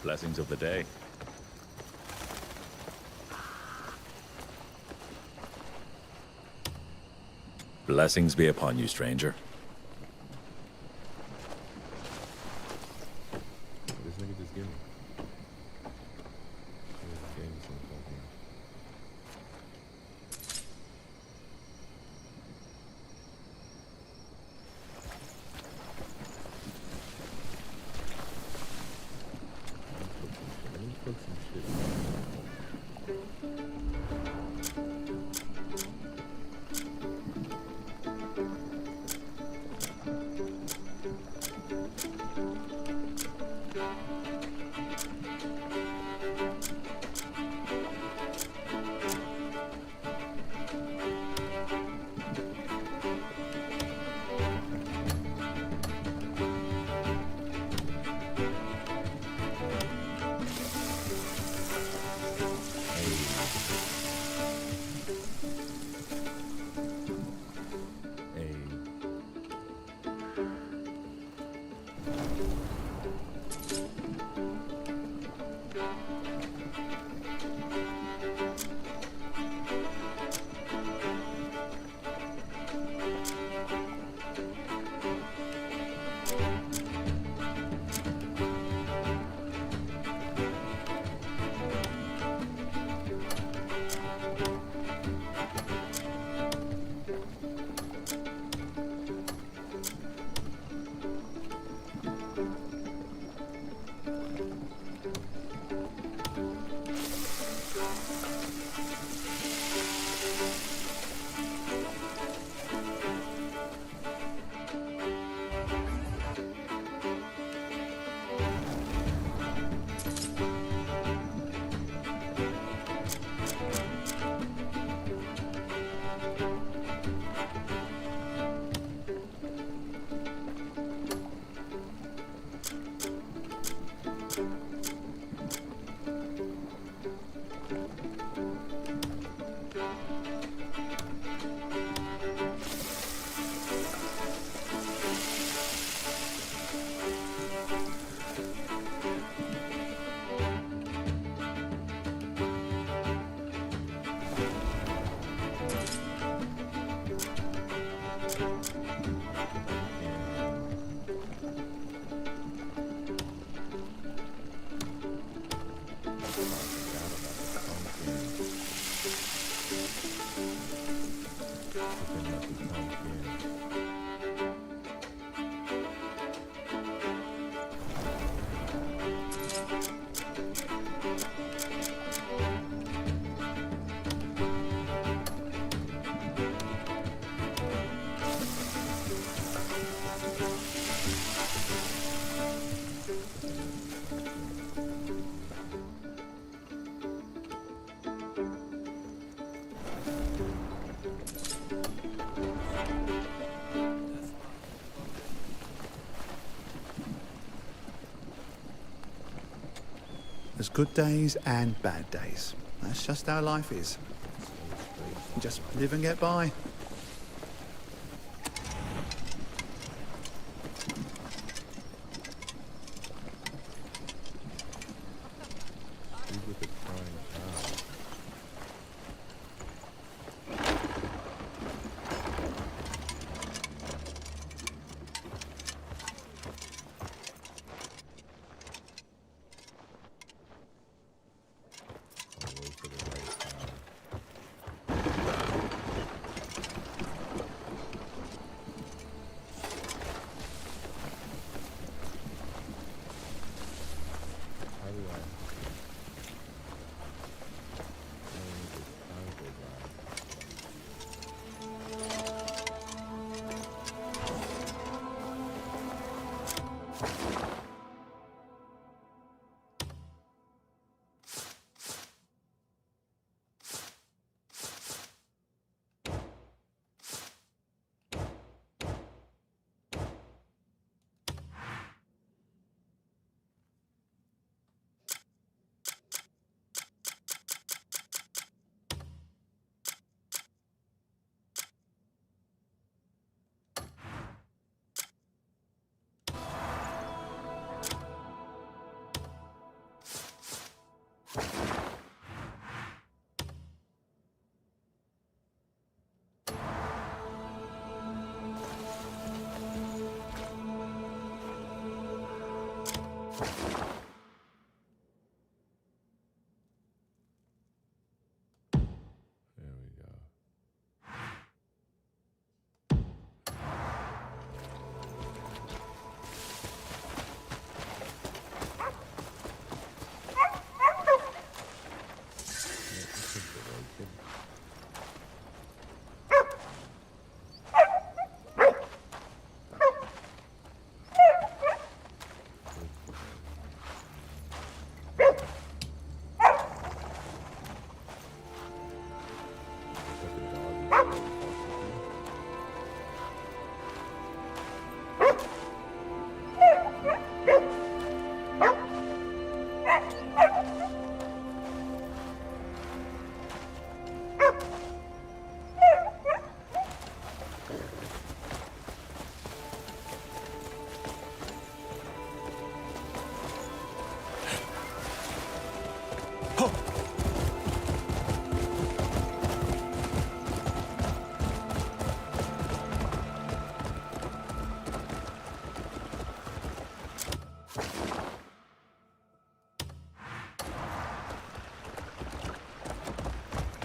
Blessings of the day. Blessings be upon you, stranger. This nigga just give me. This game is so fucking. Let me put some shit There's good days and bad days. That's just how life is. Just live and get by.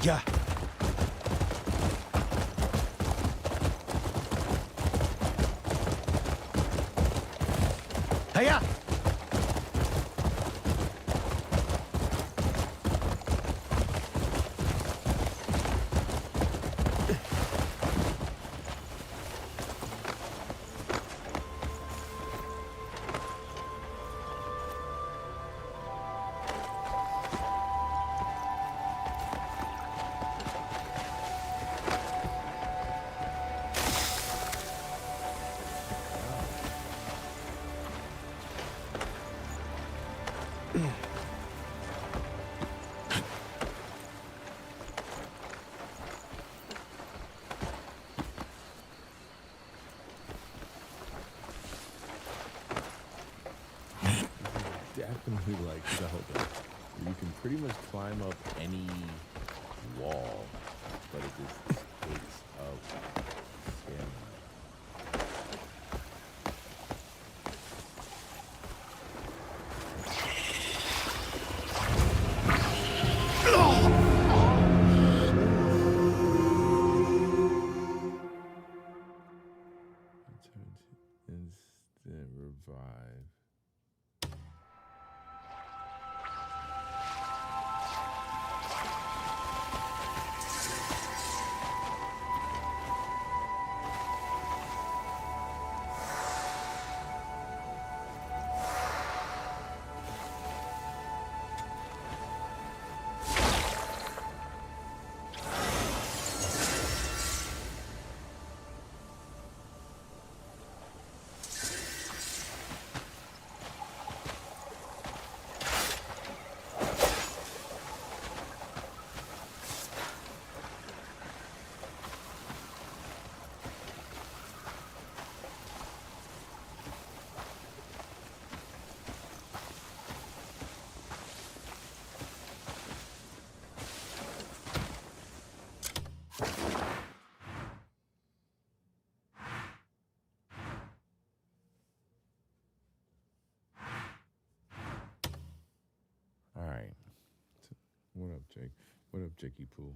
Yeah. Hiya! Definitely like Zelda. You can pretty much climb up any wall, but it just takes up stamina. Instant revive. What up, Jicky Poo?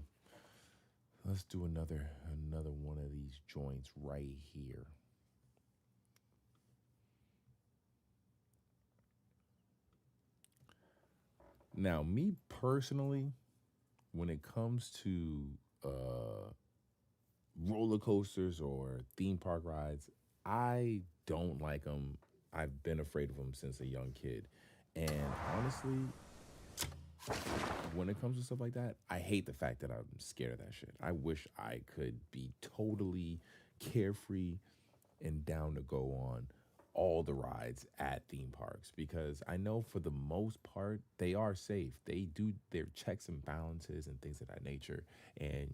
Let's do another one of these joints right here. Now, me personally, when it comes to roller coasters or theme park rides, I don't like them. I've been afraid of them since a young kid. And honestly, when it comes to stuff like that, I hate the fact that I'm scared of that shit. I wish I could be totally carefree and down to go on all the rides at theme parks, because I know for the most part they are safe. They do their checks and balances and things of that nature, and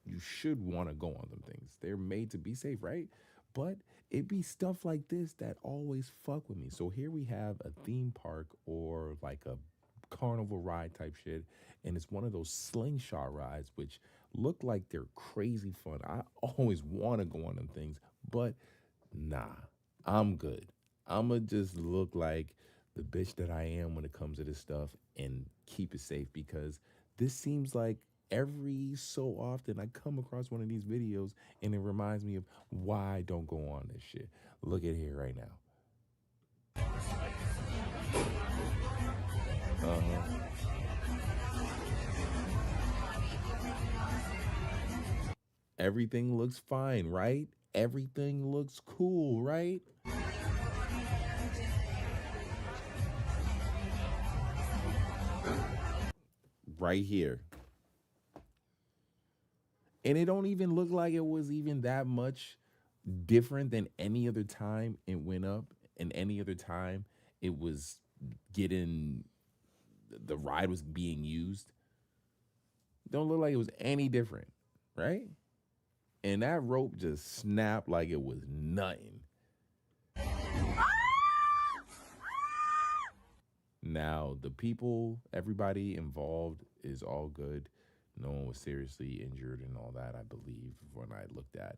you should want to go on them things. They're made to be safe, right? But it be stuff like this that always fuck with me. So here we have a theme park or like a carnival ride type shit, and it's one of those slingshot rides which look like they're crazy fun. I always want to go on them things, but nah, I'm good. I'ma just look like the bitch that I am when it comes to this stuff and keep it safe, because this seems like every so often I come across one of these videos and it reminds me of why I don't go on this shit. Look at here right now. Everything looks fine, right? Everything looks cool, right? Right here. And it don't even look like it was even that much different than any other time it went up, and any other time it was getting, the ride was being used. Don't look like it was any different, right? And that rope just snapped like it was nothing. Now, the people, everybody involved is all good. No one was seriously injured and all that, I believe, when I looked at.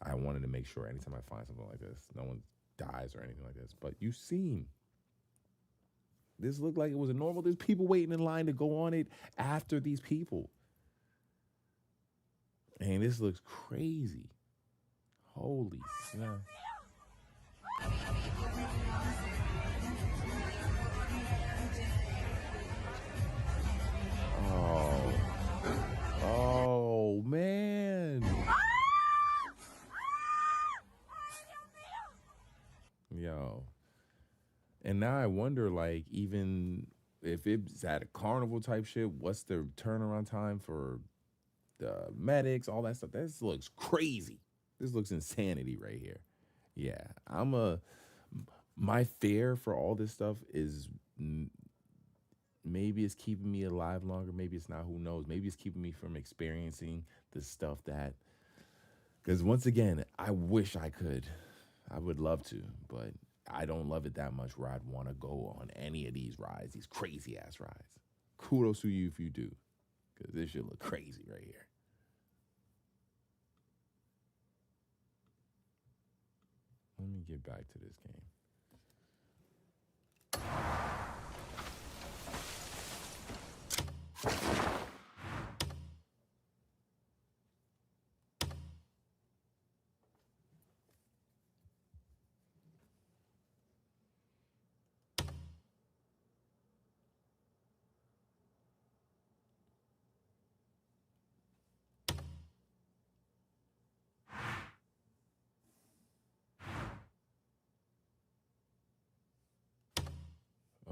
I wanted to make sure anytime I find something like this, no one dies or anything like this. But you seen, this looked like it was a normal, there's people waiting in line to go on it after these people. And this looks crazy. Holy snap. Oh, man. Yo. And now I wonder, like, even if it's at a carnival type shit, what's the turnaround time for the medics, all that stuff? This looks crazy. This looks insanity right here. Yeah, my fear for all this stuff is maybe it's keeping me alive longer. Maybe it's not, who knows? Maybe it's keeping me from experiencing the stuff that, because once again, I wish I could. I would love to, but I don't love it that much where I'd want to go on any of these rides, these crazy ass rides. Kudos to you if you do, because this should look crazy right here. Let me get back to this game.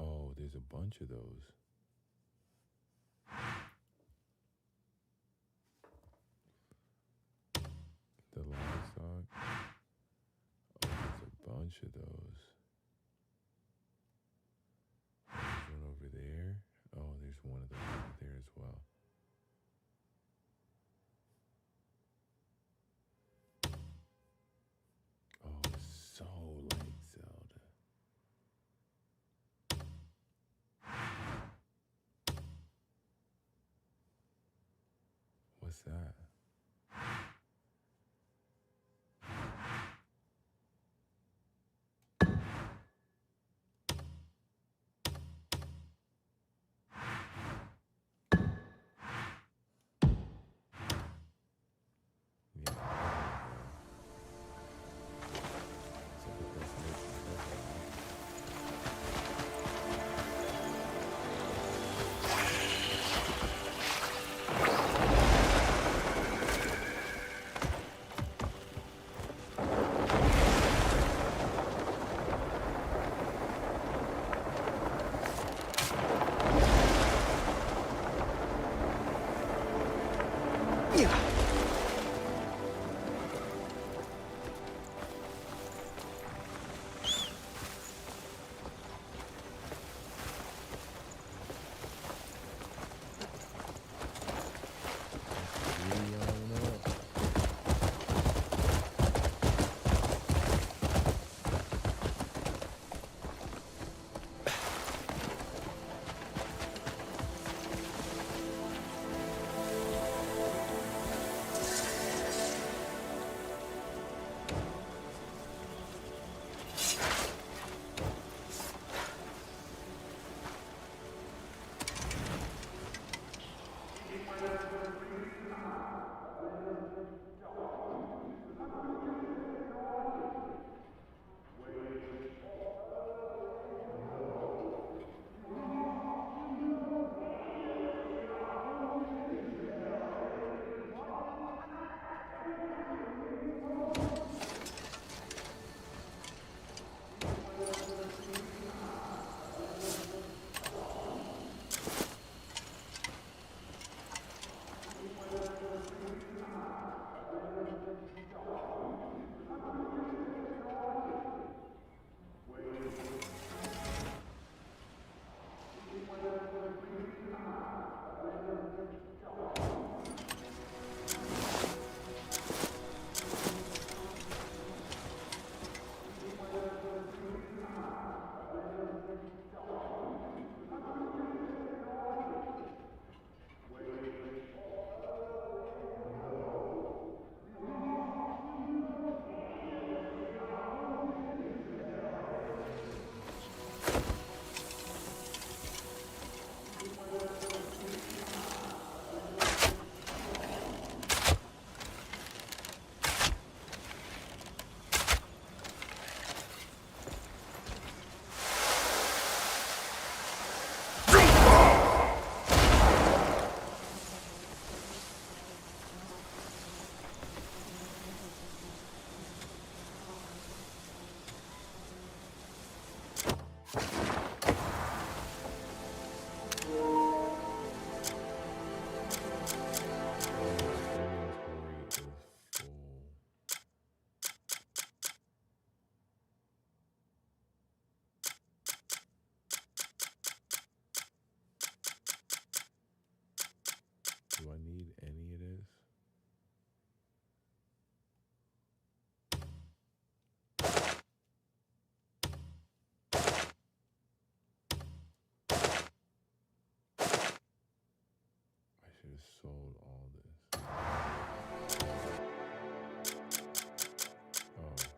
Oh, there's a bunch of those. The livestock. Oh, there's a bunch of those. There's one over there. Oh, there's one of those over there as well. Oh, so like Zelda. What's that? Do I need any of this? I should have sold all this. Oh.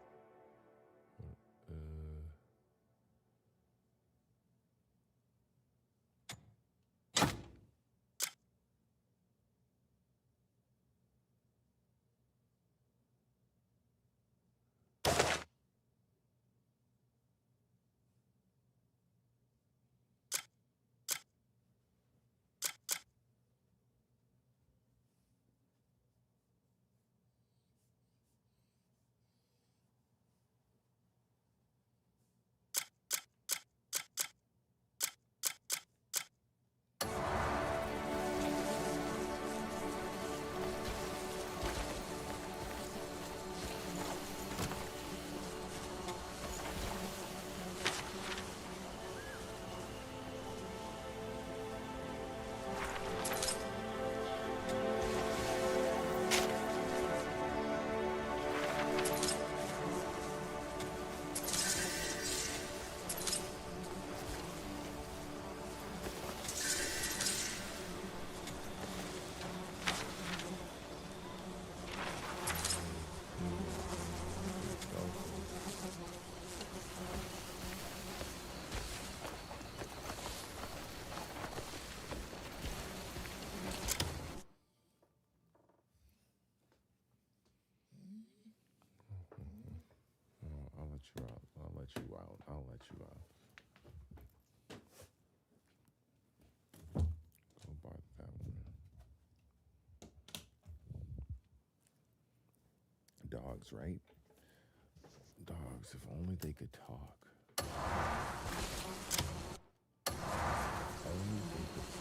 I'll let you out. I'll let you out. Go buy that one. Dogs, right? Dogs, if only they could talk. Only they could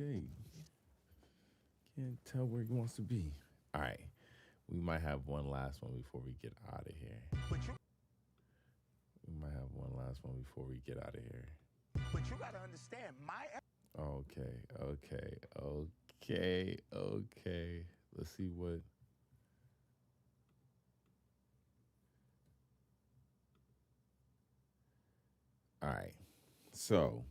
shit. Can't tell where he wants to be. All right. We might have one last one before we get out of here. We might have one last one before we get out of here. But you gotta understand, my... Okay. Let's see what... All right. So,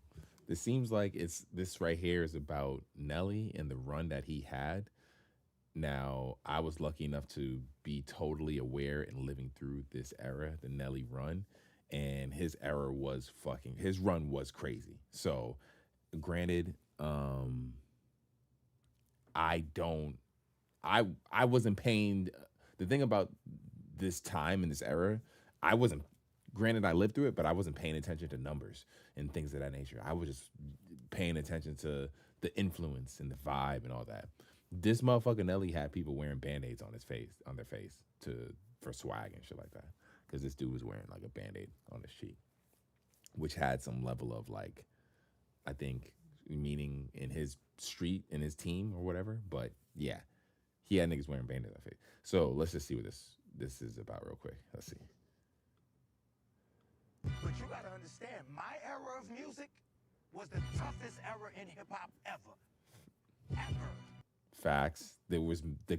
it seems like this right here is about Nelly and the run that he had. Now, I was lucky enough to be totally aware and living through this era, the Nelly run, and his era was his run was crazy. So, granted, I wasn't paying. The thing about this time and this era, granted, I lived through it, but I wasn't paying attention to numbers and things of that nature. I was just paying attention to the influence and the vibe and all that. This motherfucker Nelly had people wearing Band-Aids on their face for swag and shit like that. Because this dude was wearing like a Band-Aid on his cheek, which had some level of like, I think, meaning in his street, in his team or whatever. But yeah, he had niggas wearing Band-Aids on their face. So let's just see what this is about real quick. Let's see. But you gotta understand, my era of music was the toughest era in hip-hop ever. Facts. There was the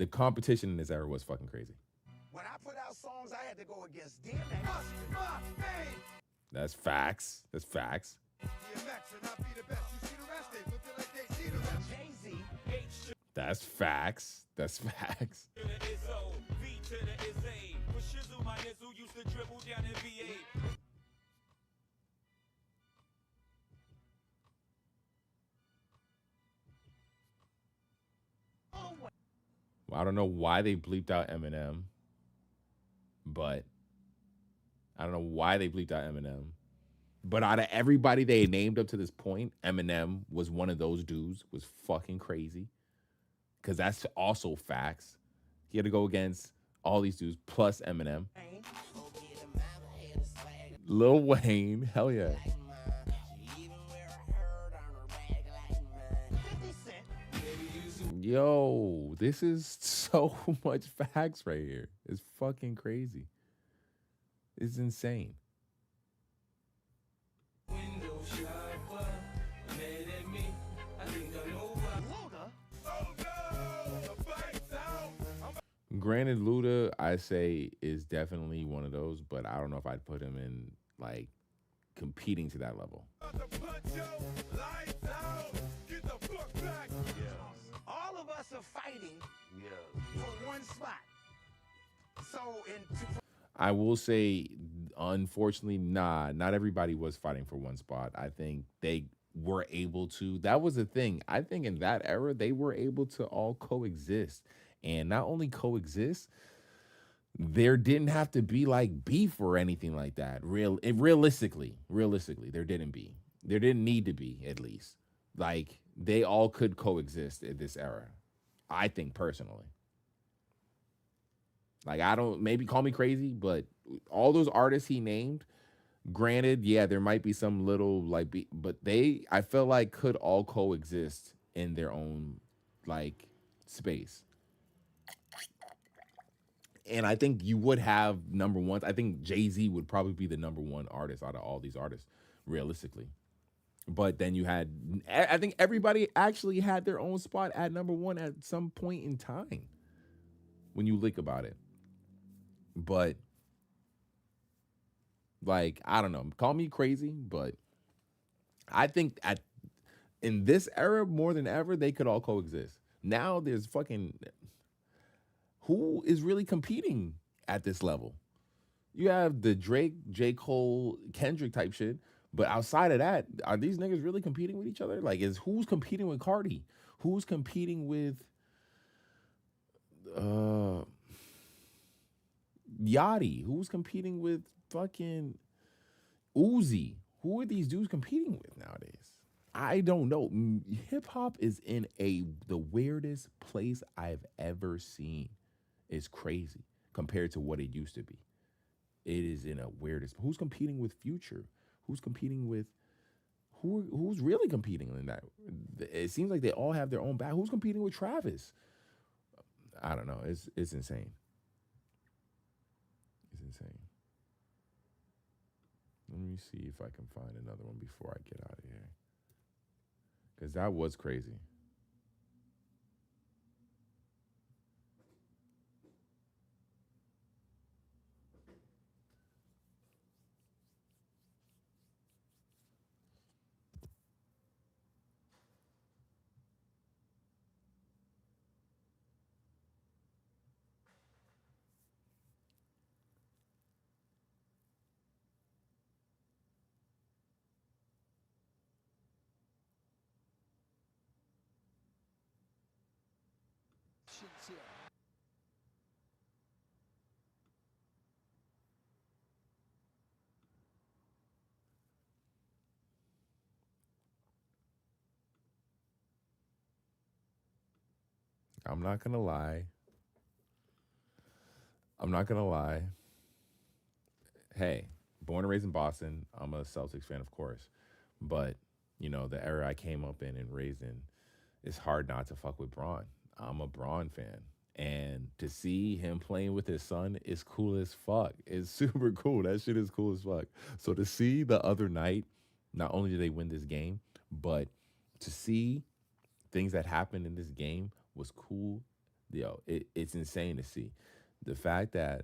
competition in this era was fucking crazy. When I put out songs, I had to go against DMX. That's facts. That's facts. That's facts. That's facts. I don't know why they bleeped out Eminem, but out of everybody they named up to this point, Eminem was one of those dudes. Was fucking crazy, because that's also facts. He had to go against all these dudes plus Eminem. Lil Wayne, hell yeah. Yo, this is so much facts right here. It's fucking crazy. It's insane. Granted, Luda, I say, is definitely one of those, but I don't know if I'd put him in, like, competing to that level. All of us are fighting for one spot. So I will say, unfortunately, not everybody was fighting for one spot. I think they were able to. That was the thing. I think in that era, they were able to all coexist. And not only coexist, there didn't have to be like beef or anything like that. Realistically, there didn't need to be, at least. Like, they all could coexist in this era, I think, personally. Like, maybe call me crazy, but all those artists he named, granted, yeah, there might be some little like, but I felt like could all coexist in their own like space. And I think you would have number ones. I think Jay-Z would probably be the number one artist out of all these artists, realistically. But then you had, I think everybody actually had their own spot at number one at some point in time when you think about it. But, like, I don't know. Call me crazy, but I think in this era, more than ever, they could all coexist. Now there's fucking... Who is really competing at this level? You have the Drake, J. Cole, Kendrick type shit. But outside of that, are these niggas really competing with each other? Like, who's competing with Cardi? Who's competing with Yachty? Who's competing with fucking Uzi? Who are these dudes competing with nowadays? I don't know. Hip hop is in the weirdest place I've ever seen. It's crazy compared to what it used to be. It is in a weirdest. Who's competing with Future? Who's competing with who's really competing in that? It seems like they all have their own back. Who's competing with Travis? I don't know. It's insane. It's insane. Let me see if I can find another one before I get out of here. Because that was crazy. I'm not gonna lie. Hey, born and raised in Boston. I'm a Celtics fan, of course. But, you know, the era I came up in and raised in, it's hard not to fuck with Braun. I'm a Braun fan. And to see him playing with his son is cool as fuck. It's super cool. That shit is cool as fuck. So to see the other night, not only did they win this game, but to see things that happened in this game was cool. Yo, it's insane to see. The fact that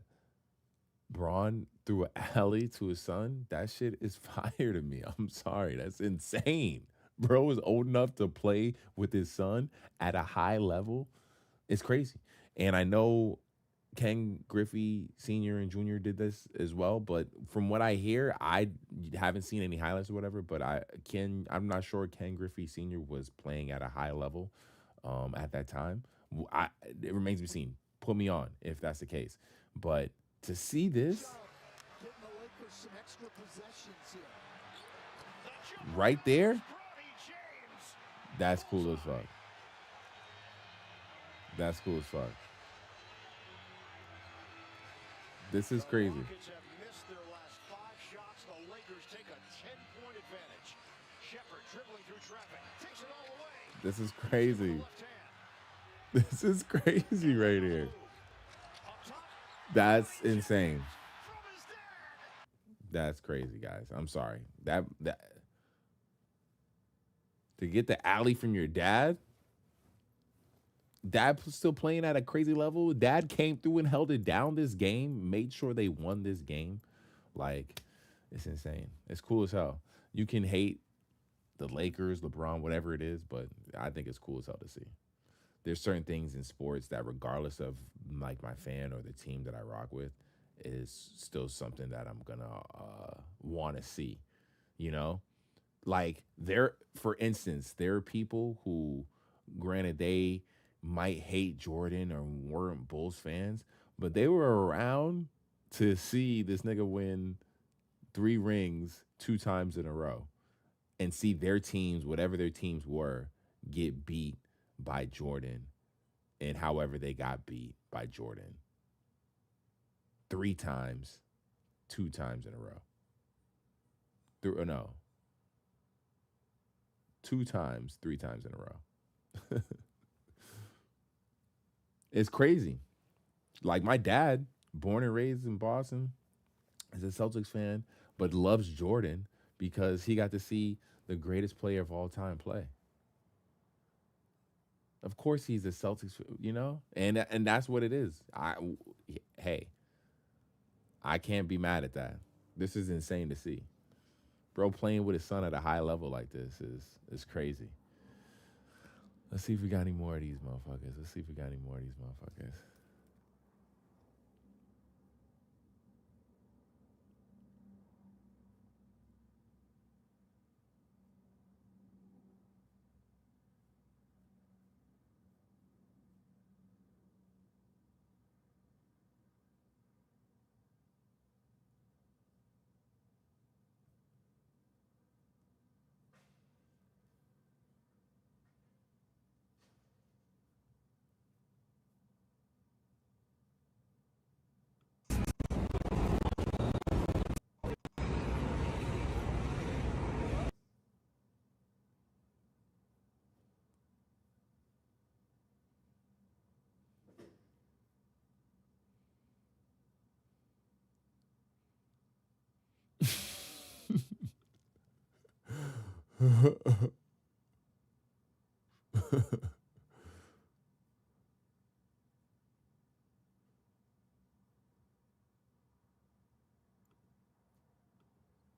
Braun threw an alley to his son, that shit is fire to me. I'm sorry. That's insane. Bro is old enough to play with his son at a high level. It's crazy. And I know Ken Griffey Sr. and Jr. did this as well, but from what I hear, I haven't seen any highlights or whatever, but I'm not sure Ken Griffey Sr. was playing at a high level at that time. It remains to be seen. Put me on if that's the case. But to see this right there, that's cool as fuck. That's cool as fuck. This is crazy. This is crazy. This is crazy right here. That's insane. That's crazy, guys. I'm sorry. That to get the alley from your dad. Dad still playing at a crazy level. Dad came through and held it down this game, made sure they won this game. Like, it's insane. It's cool as hell. You can hate the Lakers, LeBron, whatever it is, but I think it's cool as hell to see. There's certain things in sports that, regardless of like my fan or the team that I rock with, is still something that I'm gonna want to see. You know, like for instance, there are people who, granted, they might hate Jordan or weren't Bulls fans, but they were around to see this nigga win 3 rings 2 times in a row and see their teams, whatever their teams were, get beat by Jordan and however they got beat by Jordan 3 times, 2 times in a row. 2 times, 3 times in a row. It's crazy. Like, my dad, born and raised in Boston, is a Celtics fan, but loves Jordan because he got to see the greatest player of all time play. Of course he's a Celtics, you know? And that's what it is. Hey, I can't be mad at that. This is insane to see. Bro playing with his son at a high level like this is crazy. Let's see if we got any more of these motherfuckers.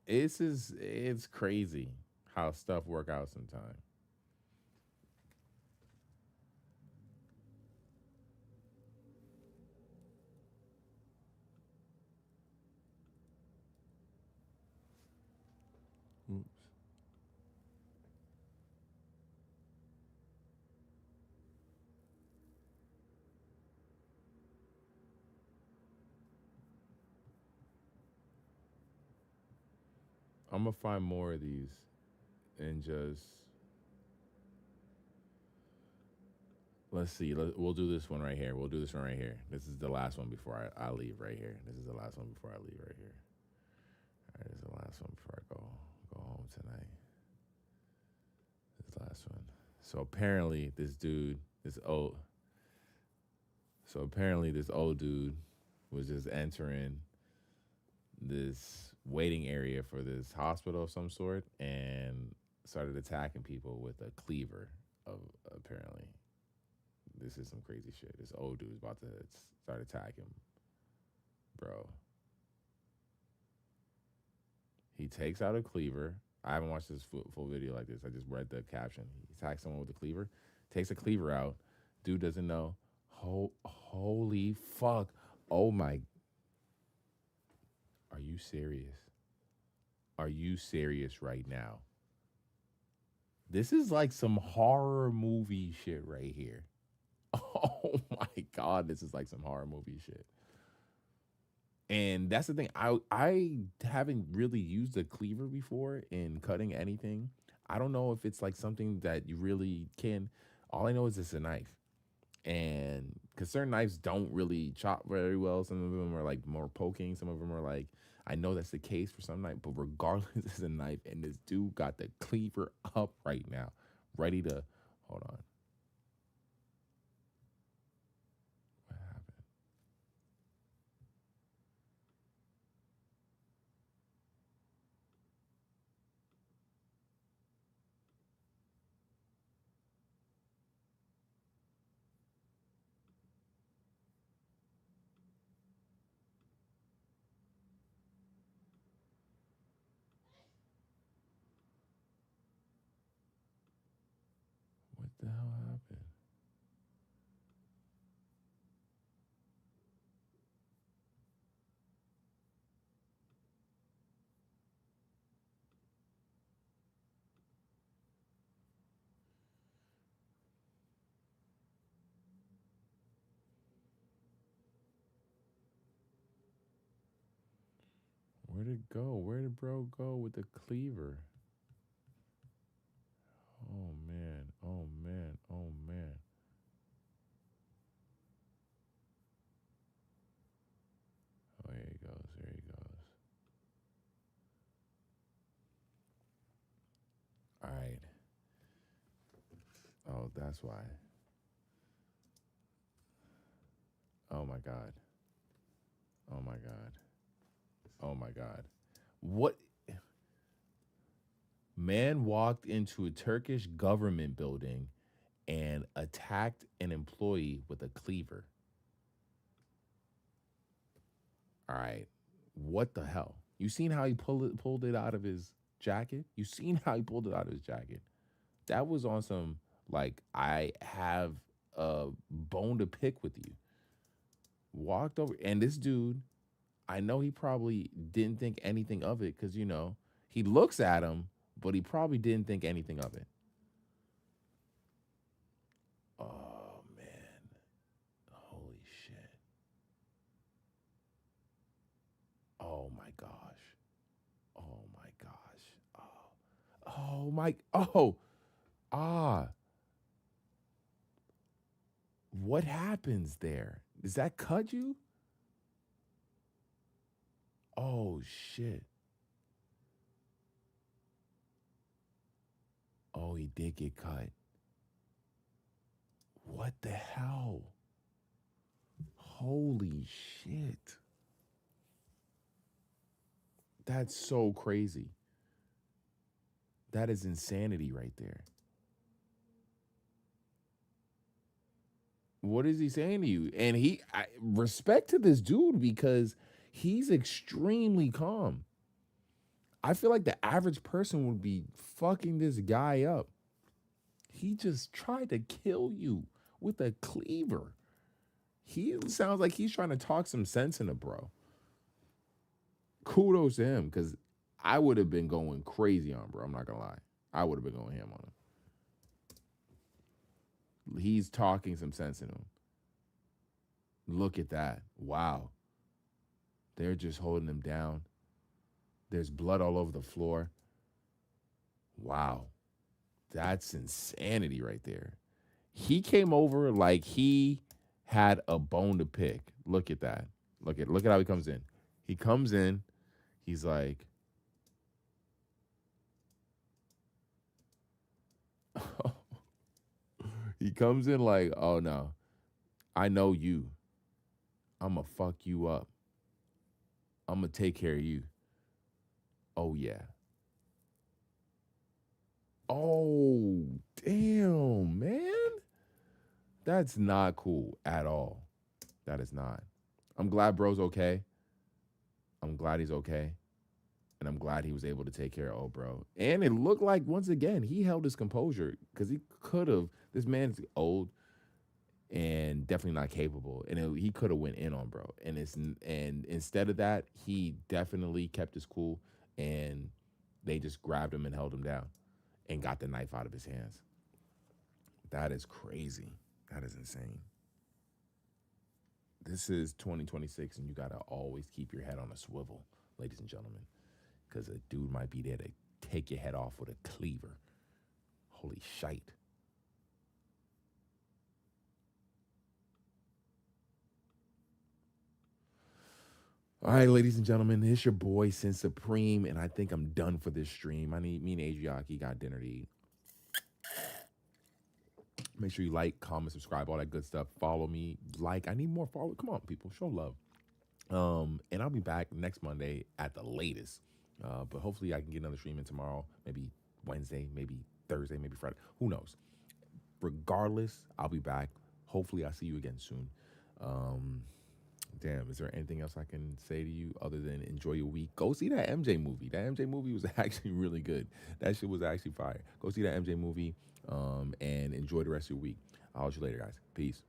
It's crazy how stuff work out sometimes. Oops. I'm gonna find more of these and just let's see. We'll do this one right here. We'll do this one right here. This is the last one before I leave right here. This is the last one before I leave right here. All right, this is the last one before I go home tonight. This is the last one. So apparently this dude, so apparently this old dude was just entering this waiting area for this hospital of some sort and started attacking people with a cleaver. Apparently, this is some crazy shit. This old dude is about to start attacking, bro. He takes out a cleaver. I haven't watched this full video like this. I just read the caption. He attacks someone with a cleaver, takes a cleaver out. Dude doesn't know. Holy fuck. Oh my. Are you serious? Are you serious right now? This is like some horror movie shit right here. Oh my God, this is like some horror movie shit. And that's the thing. I haven't really used a cleaver before in cutting anything. I don't know if it's like something that you really can. All I know is it's a knife. And because certain knives don't really chop very well. Some of them are like more poking. Some of them are like, I know that's the case for some knife, but regardless, it's a knife. And this dude got the cleaver up right now, ready to, hold on. What happened? What the hell happened? Where'd it go? Where did bro go with the cleaver? Oh man, oh man, oh man. Oh, here he goes, here he goes. All right. Oh, that's why. Oh my God. Oh my God. Oh my God. What? Man walked into a Turkish government building and attacked an employee with a cleaver. All right. What the hell? You seen how he pulled it out of his jacket? You seen how he pulled it out of his jacket? That was on some, like, I have a bone to pick with you. Walked over, and this dude, I know he probably didn't think anything of it because, you know, he looks at him, but he probably didn't think anything of it. Oh, man. Holy shit. Oh, my gosh. Oh, my gosh. Oh, my. Oh. Ah. What happens there? Does that cut you? Oh, shit. Oh, he did get cut. What the hell? Holy shit. That's so crazy. That is insanity right there. What is he saying to you? And respect to this dude because he's extremely calm. I feel like the average person would be fucking this guy up. He just tried to kill you with a cleaver. He sounds like he's trying to talk some sense into bro. Kudos to him, because I would have been going crazy on bro. I'm not gonna lie. I would have been going ham on him. He's talking some sense in him. Look at that. Wow. They're just holding him down. There's blood all over the floor. Wow. That's insanity right there. He came over like he had a bone to pick. Look at that. Look at how he comes in. He comes in. He's like, he comes in like, oh no, I know you. I'm going to fuck you up. I'm going to take care of you. Oh, yeah. Oh, damn, man. That's not cool at all. That is not. I'm glad bro's okay. I'm glad he's okay. And I'm glad he was able to take care of old bro. And it looked like, once again, he held his composure because he could have. This man's old and definitely not capable. And he could have went in on bro. And instead of that, he definitely kept his cool. And they just grabbed him and held him down and got the knife out of his hands. That is crazy. That is insane. This is 2026, and you got to always keep your head on a swivel, ladies and gentlemen, because a dude might be there to take your head off with a cleaver. Holy shite. All right, ladies and gentlemen, it's your boy, Sin Supreme, and I think I'm done for this stream. Me and Adriaki got dinner to eat. Make sure you like, comment, subscribe, all that good stuff. Follow me. I need more follow. Come on, people. Show love. And I'll be back next Monday at the latest. But hopefully I can get another stream in tomorrow. Maybe Wednesday, maybe Thursday, maybe Friday. Who knows? Regardless, I'll be back. Hopefully I'll see you again soon. Damn, is there anything else I can say to you other than enjoy your week? Go see that MJ movie. That MJ movie was actually really good. That shit was actually fire. Go see that MJ movie and enjoy the rest of your week. I'll see you later, guys. Peace.